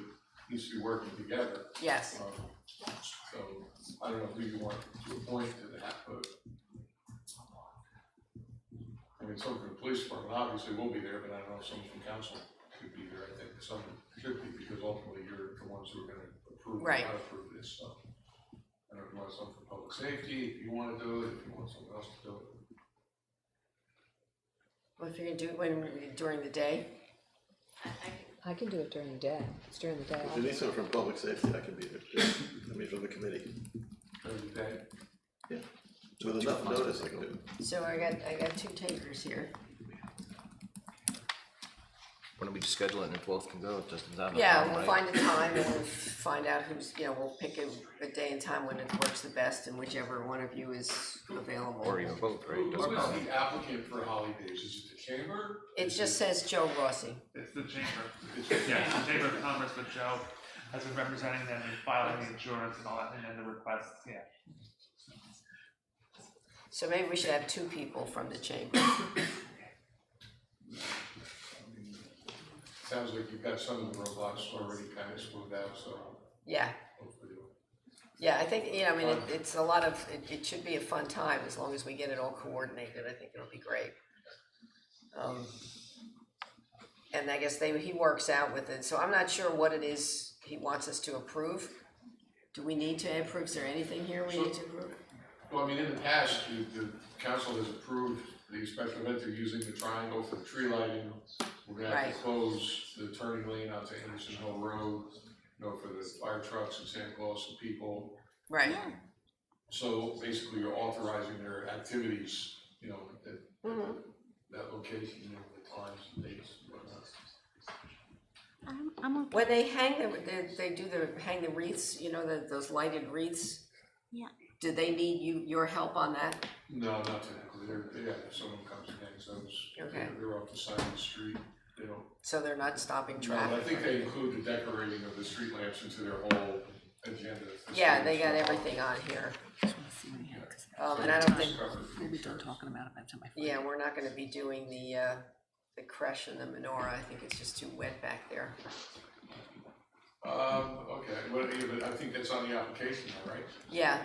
needs to be working together. Yes. So, I don't know who you want to appoint to that, but. I mean, someone from the police department obviously will be there, but I don't know if someone from council could be there. I think some should be, because ultimately you're the ones who are gonna approve or Right. not approve this stuff. I don't know if you want someone from public safety, if you wanna do it, if you want someone else to do it. Well, if you're gonna do it during the day, I can do it during the day, it's during the day. If you need someone from public safety, I can be there, too. I mean, from the committee. During the day. Yeah, with enough notice, I can do it. so I got two takers here. Why don't we just schedule it and if both can go, it doesn't matter. Yeah, we'll find a time and we'll find out who's, we'll pick a day and time when it works the best and whichever one of you is available. Or even both, right? It Who doesn't is matter. the applicant for holidays? Is it the chamber? It just says Joe Rossi. It's the chamber. Yeah, it's the Chamber of Commerce, but Joe has been representing them and filing the insurance and all that, and then the requests, yeah. So maybe we should have two people from the chamber. Sounds like you've got some of the roadblocks already kind of smoothed out, so. Yeah. Hopefully. Yeah, I think, I mean, it's a lot of, it should be a fun time as long as we get it all coordinated. I think it'll be great. And I guess he works out with it, so I'm not sure what it is he wants us to approve. Do we need to approve? Is there anything here we need to approve? Well, I mean, in the past, the council has approved the special event, they're using the triangle for the tree lighting. We're gonna have to close the turning lane out to Anderson Hill Road, for the fire trucks and Santa Claus and people. Right. So basically, you're authorizing their activities, at that location, the times, and dates, and whatnot. I'm okay. When they hang hang the wreaths, those lighted wreaths. Yeah. Do they need your help on that? No, not technically, if someone comes and hangs those, Okay. they're off the side of the street, they don't. So they're not stopping No, traffic? I think they include the decorating of the street lamps into their whole agenda. Yeah, they got everything on here. And I don't think, We'll be done talking about it by the time I. yeah, we're not gonna be doing the creche and the menorah. I think it's just too wet back there. Okay, but I think that's on the application though, right? Yeah,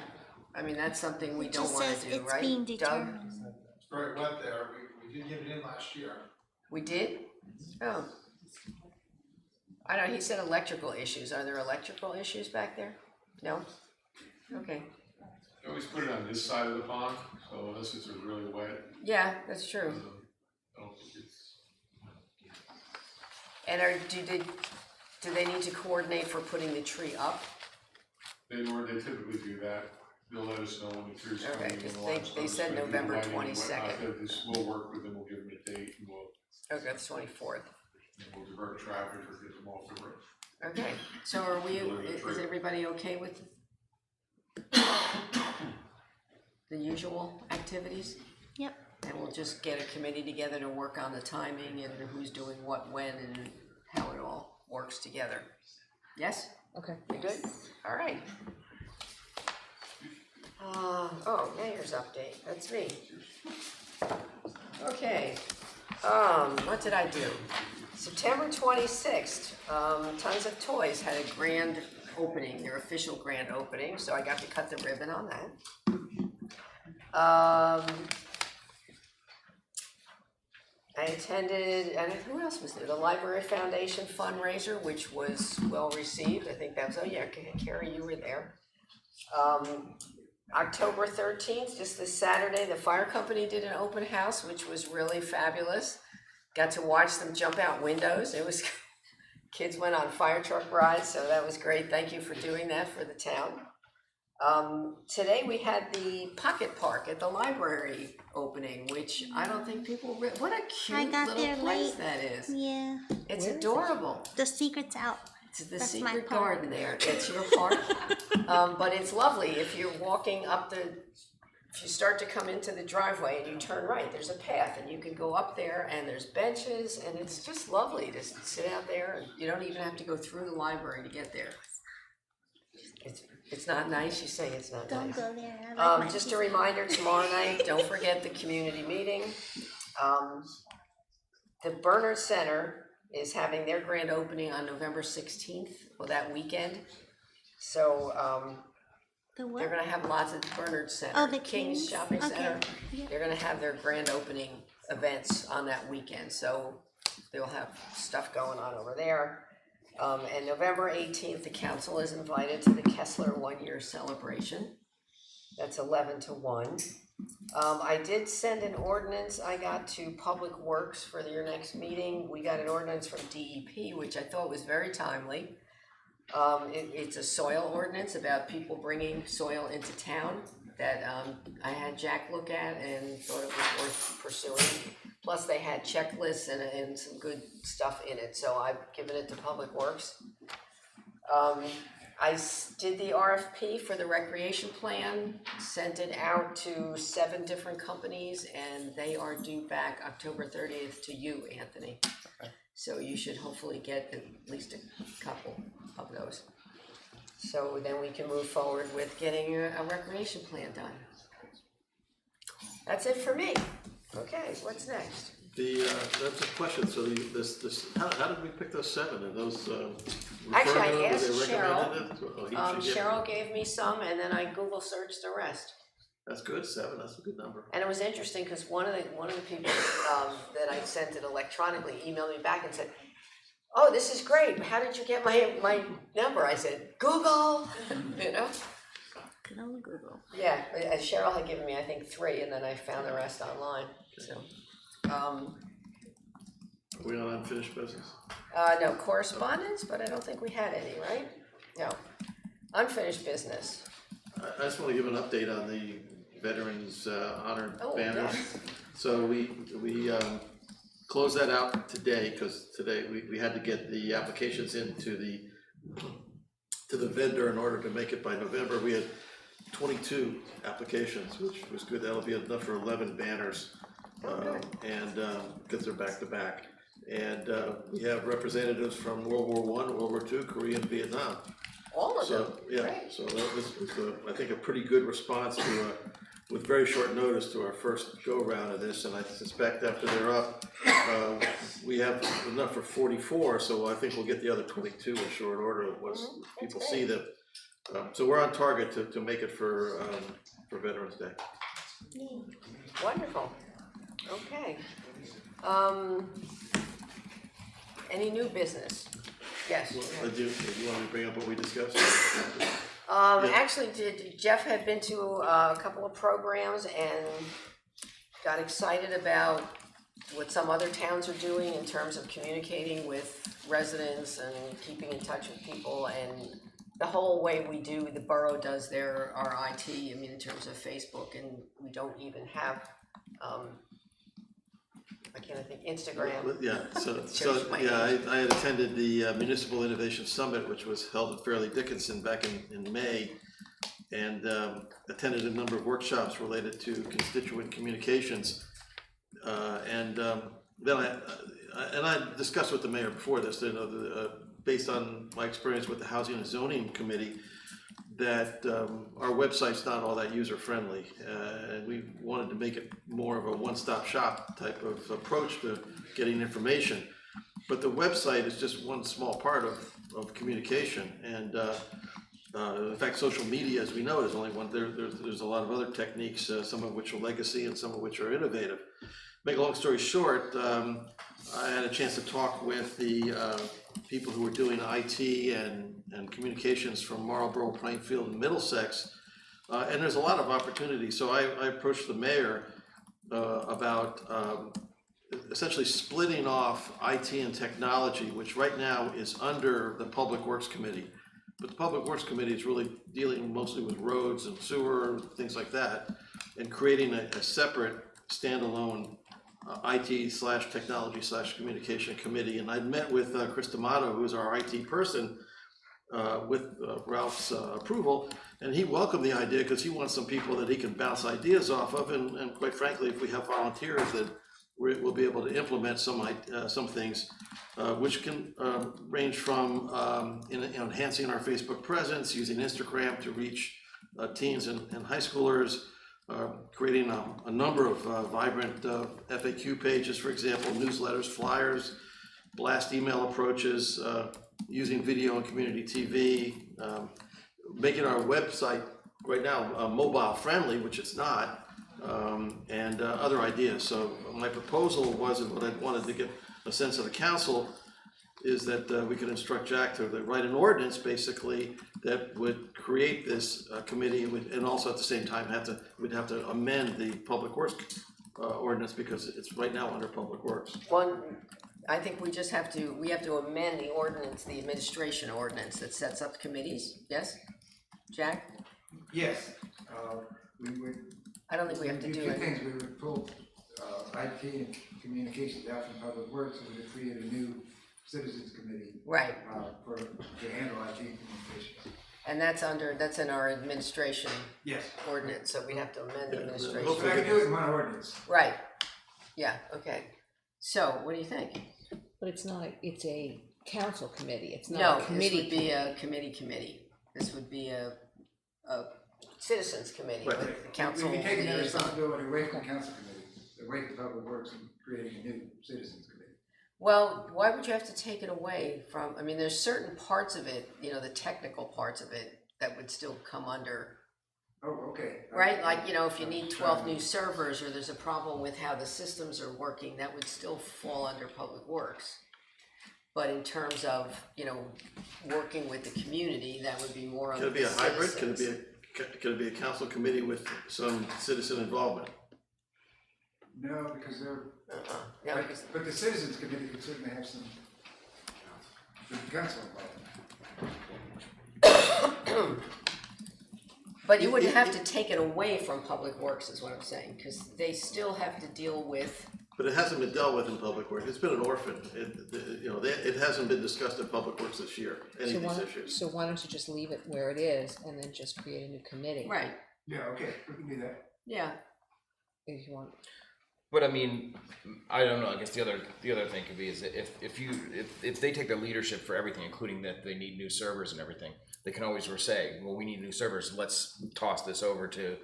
I mean, that's something we It don't just wanna says do, it's right, being Doug? determined. It's very wet there, we did get it in last year. We did? Oh. I don't know, he said electrical issues. Are there electrical issues back there? No? Okay. You always put it on this side of the pond, so unless it's really wet. Yeah, that's true. I don't think it's. And do they need to coordinate for putting the tree up? They typically do that, they'll let us know when the tree's coming. Okay, and 'cause all that they stuff. said So November lighting and whatnot, 22nd. We'll work with them, we'll give them a date, and Okay, that's 24th. we'll divert traffic or get them off the road. Okay, so is everybody okay with the usual activities? Yep. And we'll just get a committee together to work on the timing and who's doing what, when, and how it all works together. Yes? Okay. You good? All right. Mayor's update, that's me. Okay, what did I do? September 26th, Tons of Toys had a grand opening, their official grand opening, so I got to cut the ribbon on that. I attended, and who else was there? The Library Foundation fundraiser, which was well received. I think that was, Carrie, you were there. October 13th, just this Saturday, the fire company did an open house, which was really fabulous. Got to watch them jump out windows. It was, kids went on fire truck rides, so that was great. Thank you for doing that for the town. Today we had the Pocket Park at the library opening, which I don't think people, what a cute little place that is. Yeah. It's adorable. The secret's out. It's the That's my secret part. garden there, it's your part. But it's lovely, if you're walking up if you start to come into the driveway and you turn right, there's a path and you can go up there and there's benches and it's just lovely to sit out there and you don't even have to go through the library to get there. It's not nice, you say it's not Don't nice. go there. I like my Just a peace. reminder, tomorrow night, don't forget the community meeting. The Bernard Center is having their grand opening on November 16th, well, that weekend. So, The what? they're gonna have lots of Bernard Center. Oh, the King's King's? Shopping Okay, Center. yeah. They're gonna have their grand opening events on that weekend, so they'll have stuff going on over there. And November 18th, the council is invited to the Kessler 1-year celebration. That's 11 to 1. I did send an ordinance I got to Public Works for your next meeting. We got an ordinance from DEP, which I thought was very timely. It's a soil ordinance about people bringing soil into town that I had Jack look at and thought it was worth pursuing. Plus they had checklists and some good stuff in it, so I've given it to Public Works. I did the RFP for the recreation plan, sent it out to 7 different companies, and they are due back October 30th to you, Anthony. So you should hopefully get at least a couple of those. So then we can move forward with getting a recreation plan done. That's it for me. Okay, what's next? That's a question, so how did we pick those 7? Are those, Actually, I referred to, asked they recommended it? Or he gave Cheryl gave me some, and then I Google searched the rest. That's good, 7, that's a good number. And it was interesting, because one of the people that I sent it electronically emailed me back and said, "Oh, this is great, how did you get my number?" I said, "Google," you know? Good old Google. Yeah, Cheryl had given me, I think, 3, and then I found the rest online, so. Are we on unfinished business? No correspondence, but I don't think we had any, right? No. Unfinished business. I just want to give an update on the Veterans Honor Oh, banners. yes. So we closed that out today, because today we had to get the applications into the vendor in order to make it by November. We had 22 applications, which was good. That'll be enough for 11 banners. And because they're back to back. And we have representatives from World War I, World War II, Korea, and Vietnam. All of them. Yeah, Great. so that was I think a pretty good response to with very short notice to our first go round of this, and I suspect after they're up, we have enough for 44, so I think we'll get the other 22 in short order once people see them. So we're on target to make it for Veterans Day. Wonderful. Okay. Any new business? Yes. Well, do you want me to bring up what we discussed? Actually, Jeff had been to a couple of programs and got excited about what some other towns are doing in terms of communicating with residents and keeping in touch with people, and the whole way we do, the borough does our IT, I mean, in terms of Facebook, and we don't even have, I can't think, Instagram. Yeah, I had attended the Municipal Innovation Summit, which was held at Fairleigh Dickinson back in May, and attended a number of workshops related to constituent communications. Then I discussed with the mayor before this, based on my experience with the Housing and Zoning Committee, that our website's not all that user-friendly, and we wanted to make it more of a one-stop shop type of approach to getting information. But the website is just one small part of communication, and in fact, social media, as we know, is only one. There's a lot of other techniques, some of which are legacy and some of which are innovative. Make a long story short, I had a chance to talk with the people who were doing IT and communications from Marlborough, Plainfield, and Middlesex, and there's a lot of opportunity. So I approached the mayor about essentially splitting off IT and technology, which right now is under the Public Works Committee. But the Public Works Committee is really dealing mostly with roads and sewer, things like that, and creating a separate standalone IT/Technology/Communication Committee, and I'd met with Chris D'Amato, who's our IT person, with Ralph's approval, and he welcomed the idea because he wants some people that he can bounce ideas off of, and quite frankly, if we have volunteers, that we'll be able to implement some things, which can range from enhancing our Facebook presence, using Instagram to reach teens and high schoolers, creating a number of vibrant FAQ pages, for example, newsletters, flyers, blast email approaches, using video and community TV, making our website right now mobile friendly, which it's not, and other ideas. So my proposal was, and what I wanted to get a sense of the council, is that we could instruct Jack to write an ordinance basically that would create this committee, and also at the same time we'd have to amend the public works ordinance because it's right now under public works. I think we have to amend the ordinance, the administration ordinance that sets up committees, yes? Jack? Yes, we would. I don't think we have to do two it. things, we would pull IT and communications out from public works, and we would create a new citizens committee. Right. To handle IT communications. And that's in our administration Yes. ordinance, so we have to amend the But administration. I can do it in my ordinance. Right, yeah, okay. So, what do you think? But it's a council committee, it's not a committee. No, this would be a committee. This would be a citizens committee with the council. We'd be taking that liaison. responsibility away from the council committee, away from public works, and creating a new citizens committee. Well, why would you have to take it away from, I mean, there's certain parts of it, the technical parts of it that would still come under. Oh, okay. Right, like, if you need 12 new servers, or there's a problem with how the systems are working, that would still fall under public works. But in terms of, working with the community, that would be more on the Can it be a hybrid? citizens. Can it be a council committee with some citizen involvement? No, because they're, No, but the citizens committee could certainly have some council involvement. But you wouldn't have to take it away from public works, is what I'm saying, because they still have to deal with. But it hasn't been dealt with in public works. It's been an orphan. It hasn't been discussed in public works this year, any of these issues. So why don't you just leave it where it is and then just create a new committee? Right. Yeah, okay, we can do that. Yeah. If you want. But I mean, I don't know, I guess the other thing could be is that if they take the leadership for everything, including that they need new servers and everything, they can always say, well, we need new servers, let's toss this over to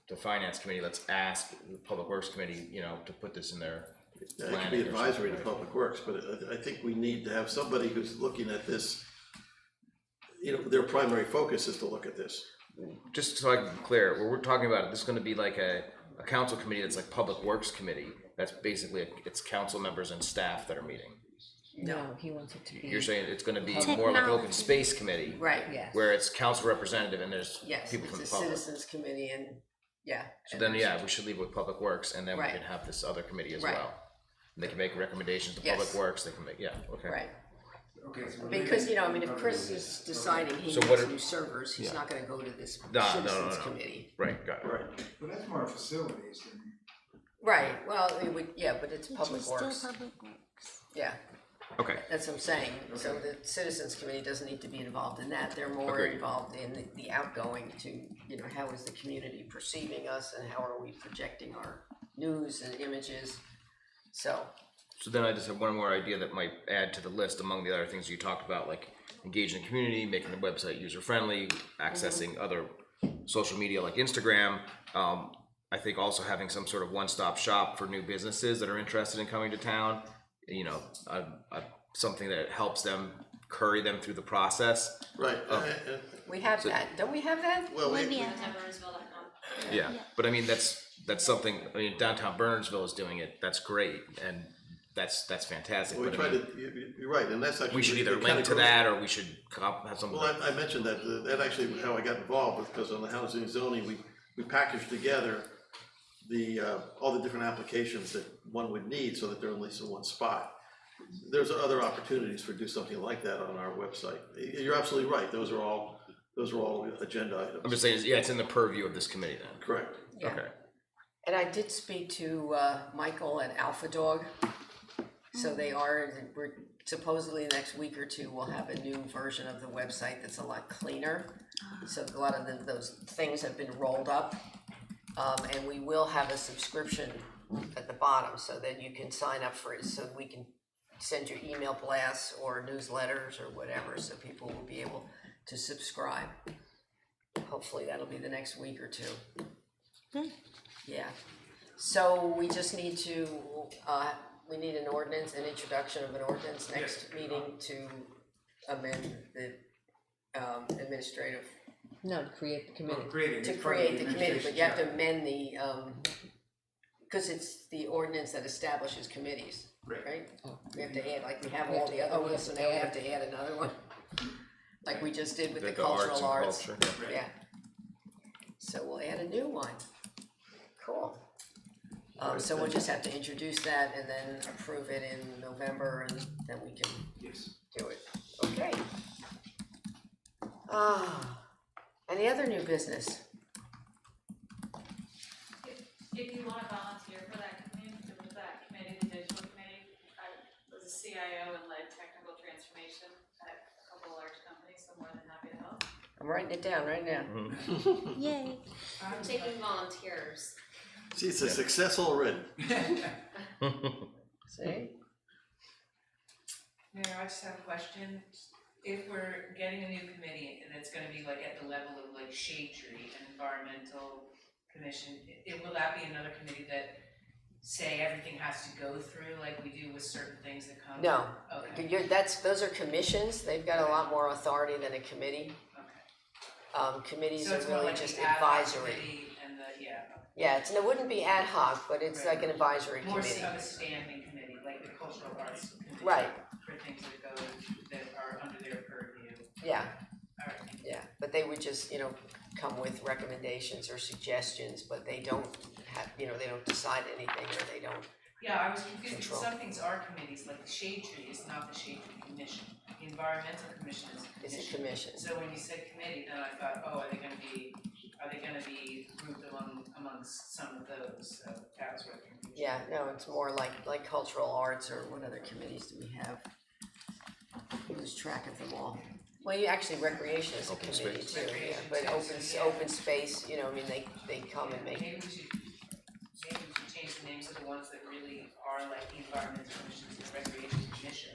the finance committee, let's ask the public works committee, to put this in their Yeah, it could be advisory to public works, but I think we need to have somebody who's looking at this, their primary focus is to look at this. Just so I can be clear, what we're talking about, this is gonna be like a council committee that's like public works committee, that's basically, it's council members and staff that are meeting. No, he wants it to be. You're saying it's gonna be more like open space committee. Right. Yes. Where it's council representative and there's Yes, people from the it's a public. citizens committee and, yeah. So then, yeah, we should leave it with public works and then we Right. can have this other committee as Right. well. And they can make recommendations to Yes. public works, they can make, yeah, okay. Right. Okay, so Because, if Chris is deciding he So needs what are- new servers, he's yeah. not gonna go to this No, citizens committee. Right, got it. Right. But that's more facilities than. Right, well, it would, yeah, but it's public Which is works. still public works. Yeah, Okay, that's what I'm saying. So the citizens committee doesn't need to be involved in that. They're more Agreed. involved in the outgoing to, how is the community perceiving us and how are we projecting our news and images? So, then I just have one more idea that might add to the list among the other things you talked about, like engaging the community, making the website user-friendly, accessing other social media like Instagram. I think also having some sort of one-stop shop for new businesses that are interested in coming to town, something that helps them, curry them through the process. Right. we have that. Don't we have that? Well, Bernardsville.com. Yeah, but I mean, that's something, downtown Bernardsville is doing it, that's great, and that's fantastic. we but I try mean, to, you're right, and that's actually. we should either it kinda link to goes- that, or we should have something. Well, I mentioned that actually how I got involved was because on the housing and zoning, we packaged together all the different applications that one would need so that they're at least in one spot. There's other opportunities for do something like that on our website. You're absolutely right, those are all agenda items. I'm just saying, yeah, it's in the purview of this committee then. Correct. Yeah. Okay. And I did speak to Michael at Alpha Dog. So we're supposedly next week or two, we'll have a new version of the website that's a lot cleaner. So a lot of those things have been rolled up. And we will have a subscription at the bottom so that you can sign up for it, so we can send you email blasts or newsletters or whatever, so people will be able to subscribe. Hopefully that'll be the next week or two. Yeah. So we just need to, we need an introduction of an ordinance next meeting to amend the administrative. No, to create the committee. To create the committee, but you have to amend the, because it's the ordinance that establishes committees, right? We have to add, like we have all the other ones, so now we have to add another one. Like we just did with the cultural arts. Yeah. So we'll add a new one. Cool. So we'll just have to introduce that and then approve it in November, and then we can do it. Okay. Any other new business? If you wanna volunteer for that committee, the digital committee, I was a CIO and led technical transformation at a couple of large companies, so more than happy to help. I'm writing it down right now. Yay. I'm taking volunteers. See, it's a success already. See? Mayor, I just have a question. If we're getting a new committee and it's gonna be like at the level of like Shade Tree and Environmental Commission, will that be another committee that say everything has to go through like we do with certain things that come? No, Okay. those are commissions, they've got a lot more authority than a committee. Committees So are it's more really like just the ad hoc advisory. committee and the, Yeah, it wouldn't be ad hoc, but it's like an advisory more committee. of a standing committee, like the cultural arts committee. Right. For things that are under their purview. Yeah. Alright. Yeah, but they would just, come with recommendations or suggestions, but they don't have, they don't decide anything, or they don't. Yeah, I was confused because Control. some things are committees, like the Shade Tree is not the Shade Tree Commission. The Environmental Commission is a commission. It's a commission. So when you said committee, then I thought, oh, are they gonna be grouped amongst some of those? So that was what confused me. Yeah, no, it's more like cultural arts, or what other committees do we have? Lose track of them all. Well, actually, recreation is a Open committee space. too, yeah, Recreation but too, so, yeah. open space, they come and make. Maybe we should change the names of the ones that really are like the Environmental Commission to the Recreation Commission.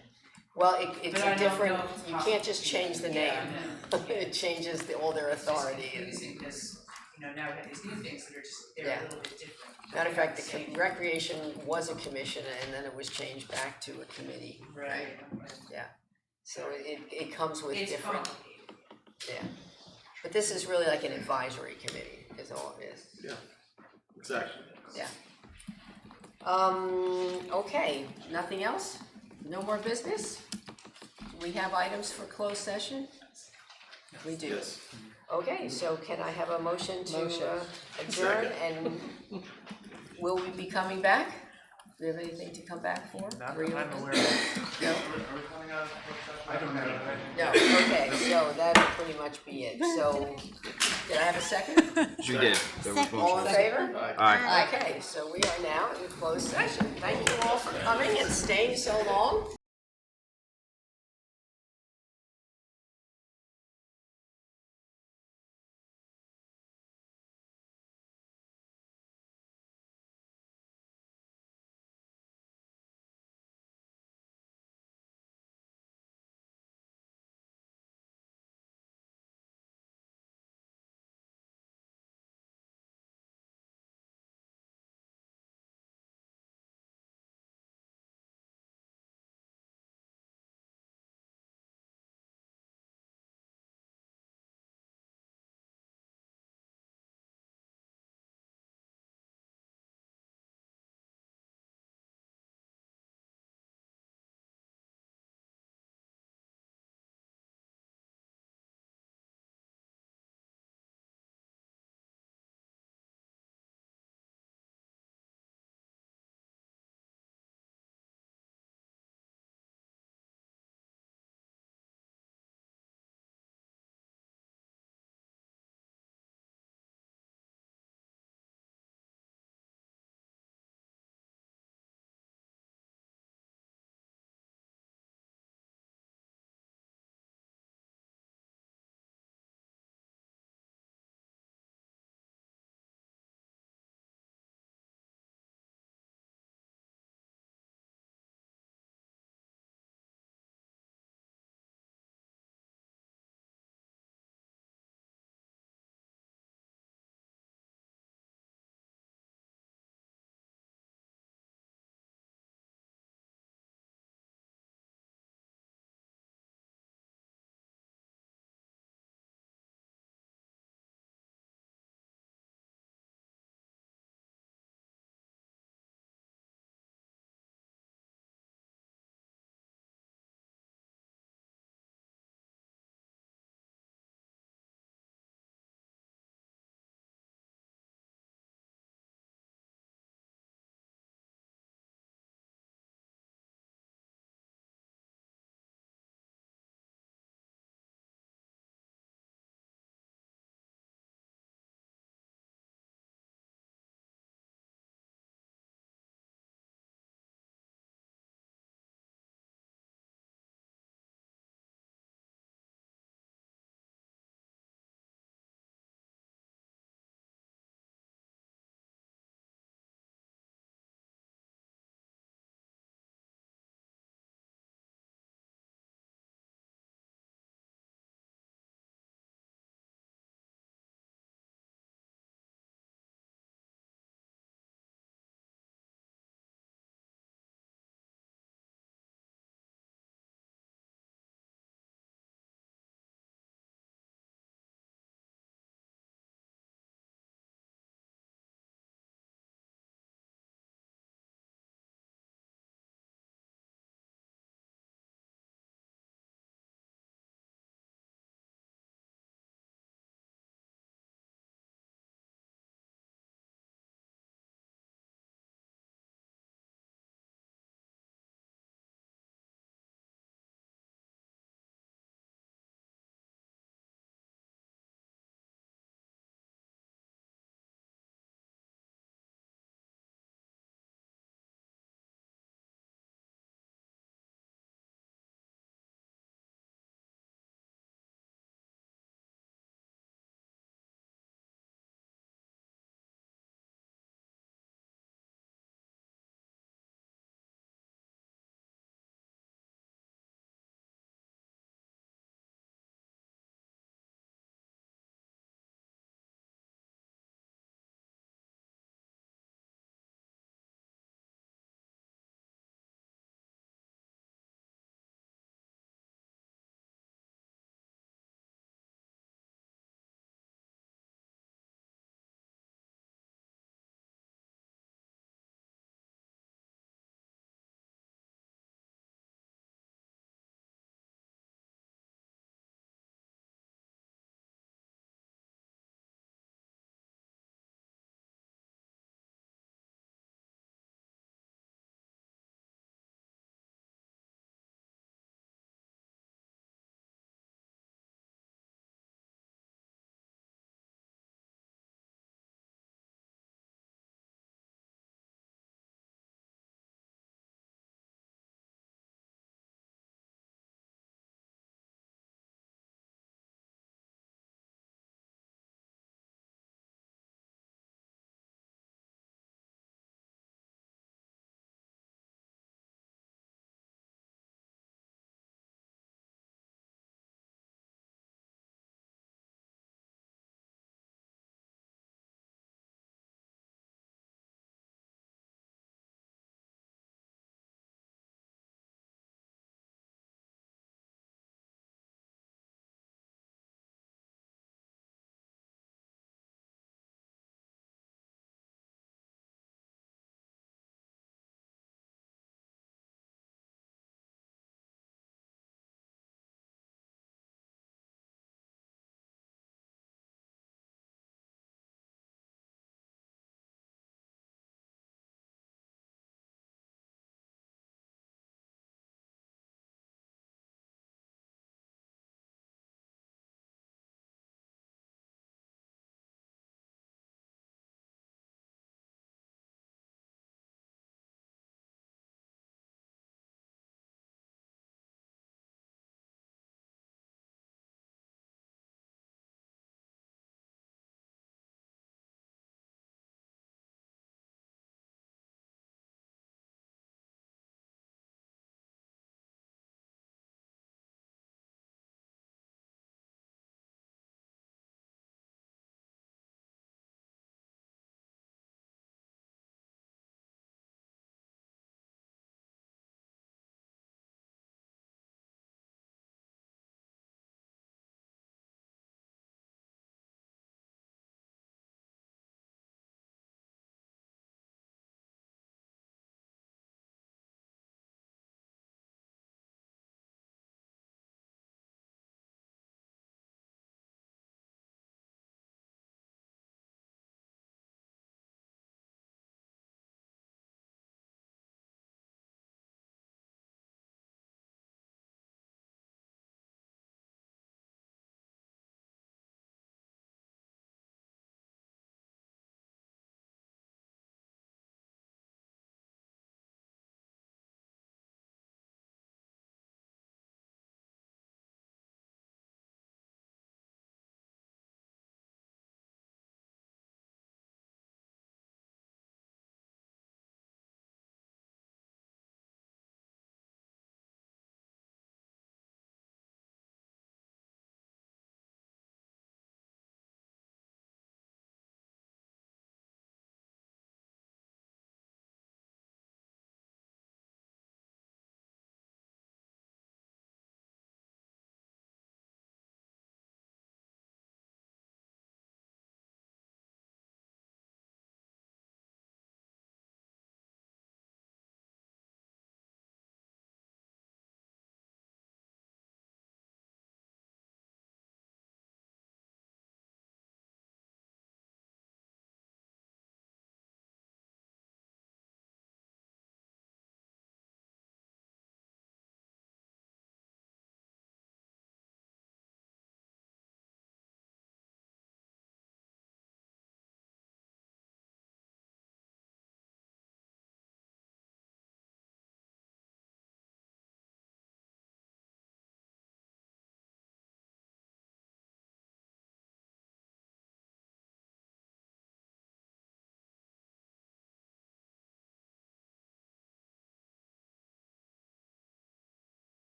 Well, it's But I a don't different, know if it's you can't possible just to- change the yeah, name. I know. It changes all their authority. It's confusing because, now we have these new things that are just, they're Yeah. a little bit different. Matter of fact, the Same. recreation was a commission, and then it was changed back to a committee, right? Yeah, so it comes with It's different, complicated. yeah. But this is really like an advisory committee, is all it is. Yeah, exactly. Yeah. Okay, nothing else? No more business? We have items for closed session? We do. Yes. Okay, so can I have a motion to adjourn, Second. and will we be coming back? Do you have anything to come back for? Not Were you- that I'm aware of. No? Are we coming out of closed session? I don't have it. No, okay, so that'll pretty much be it, so, did I have a second? We did. There was Second. All motion. in favor? Aye. Okay, so we are now in closed session, thank you all for coming and staying so long.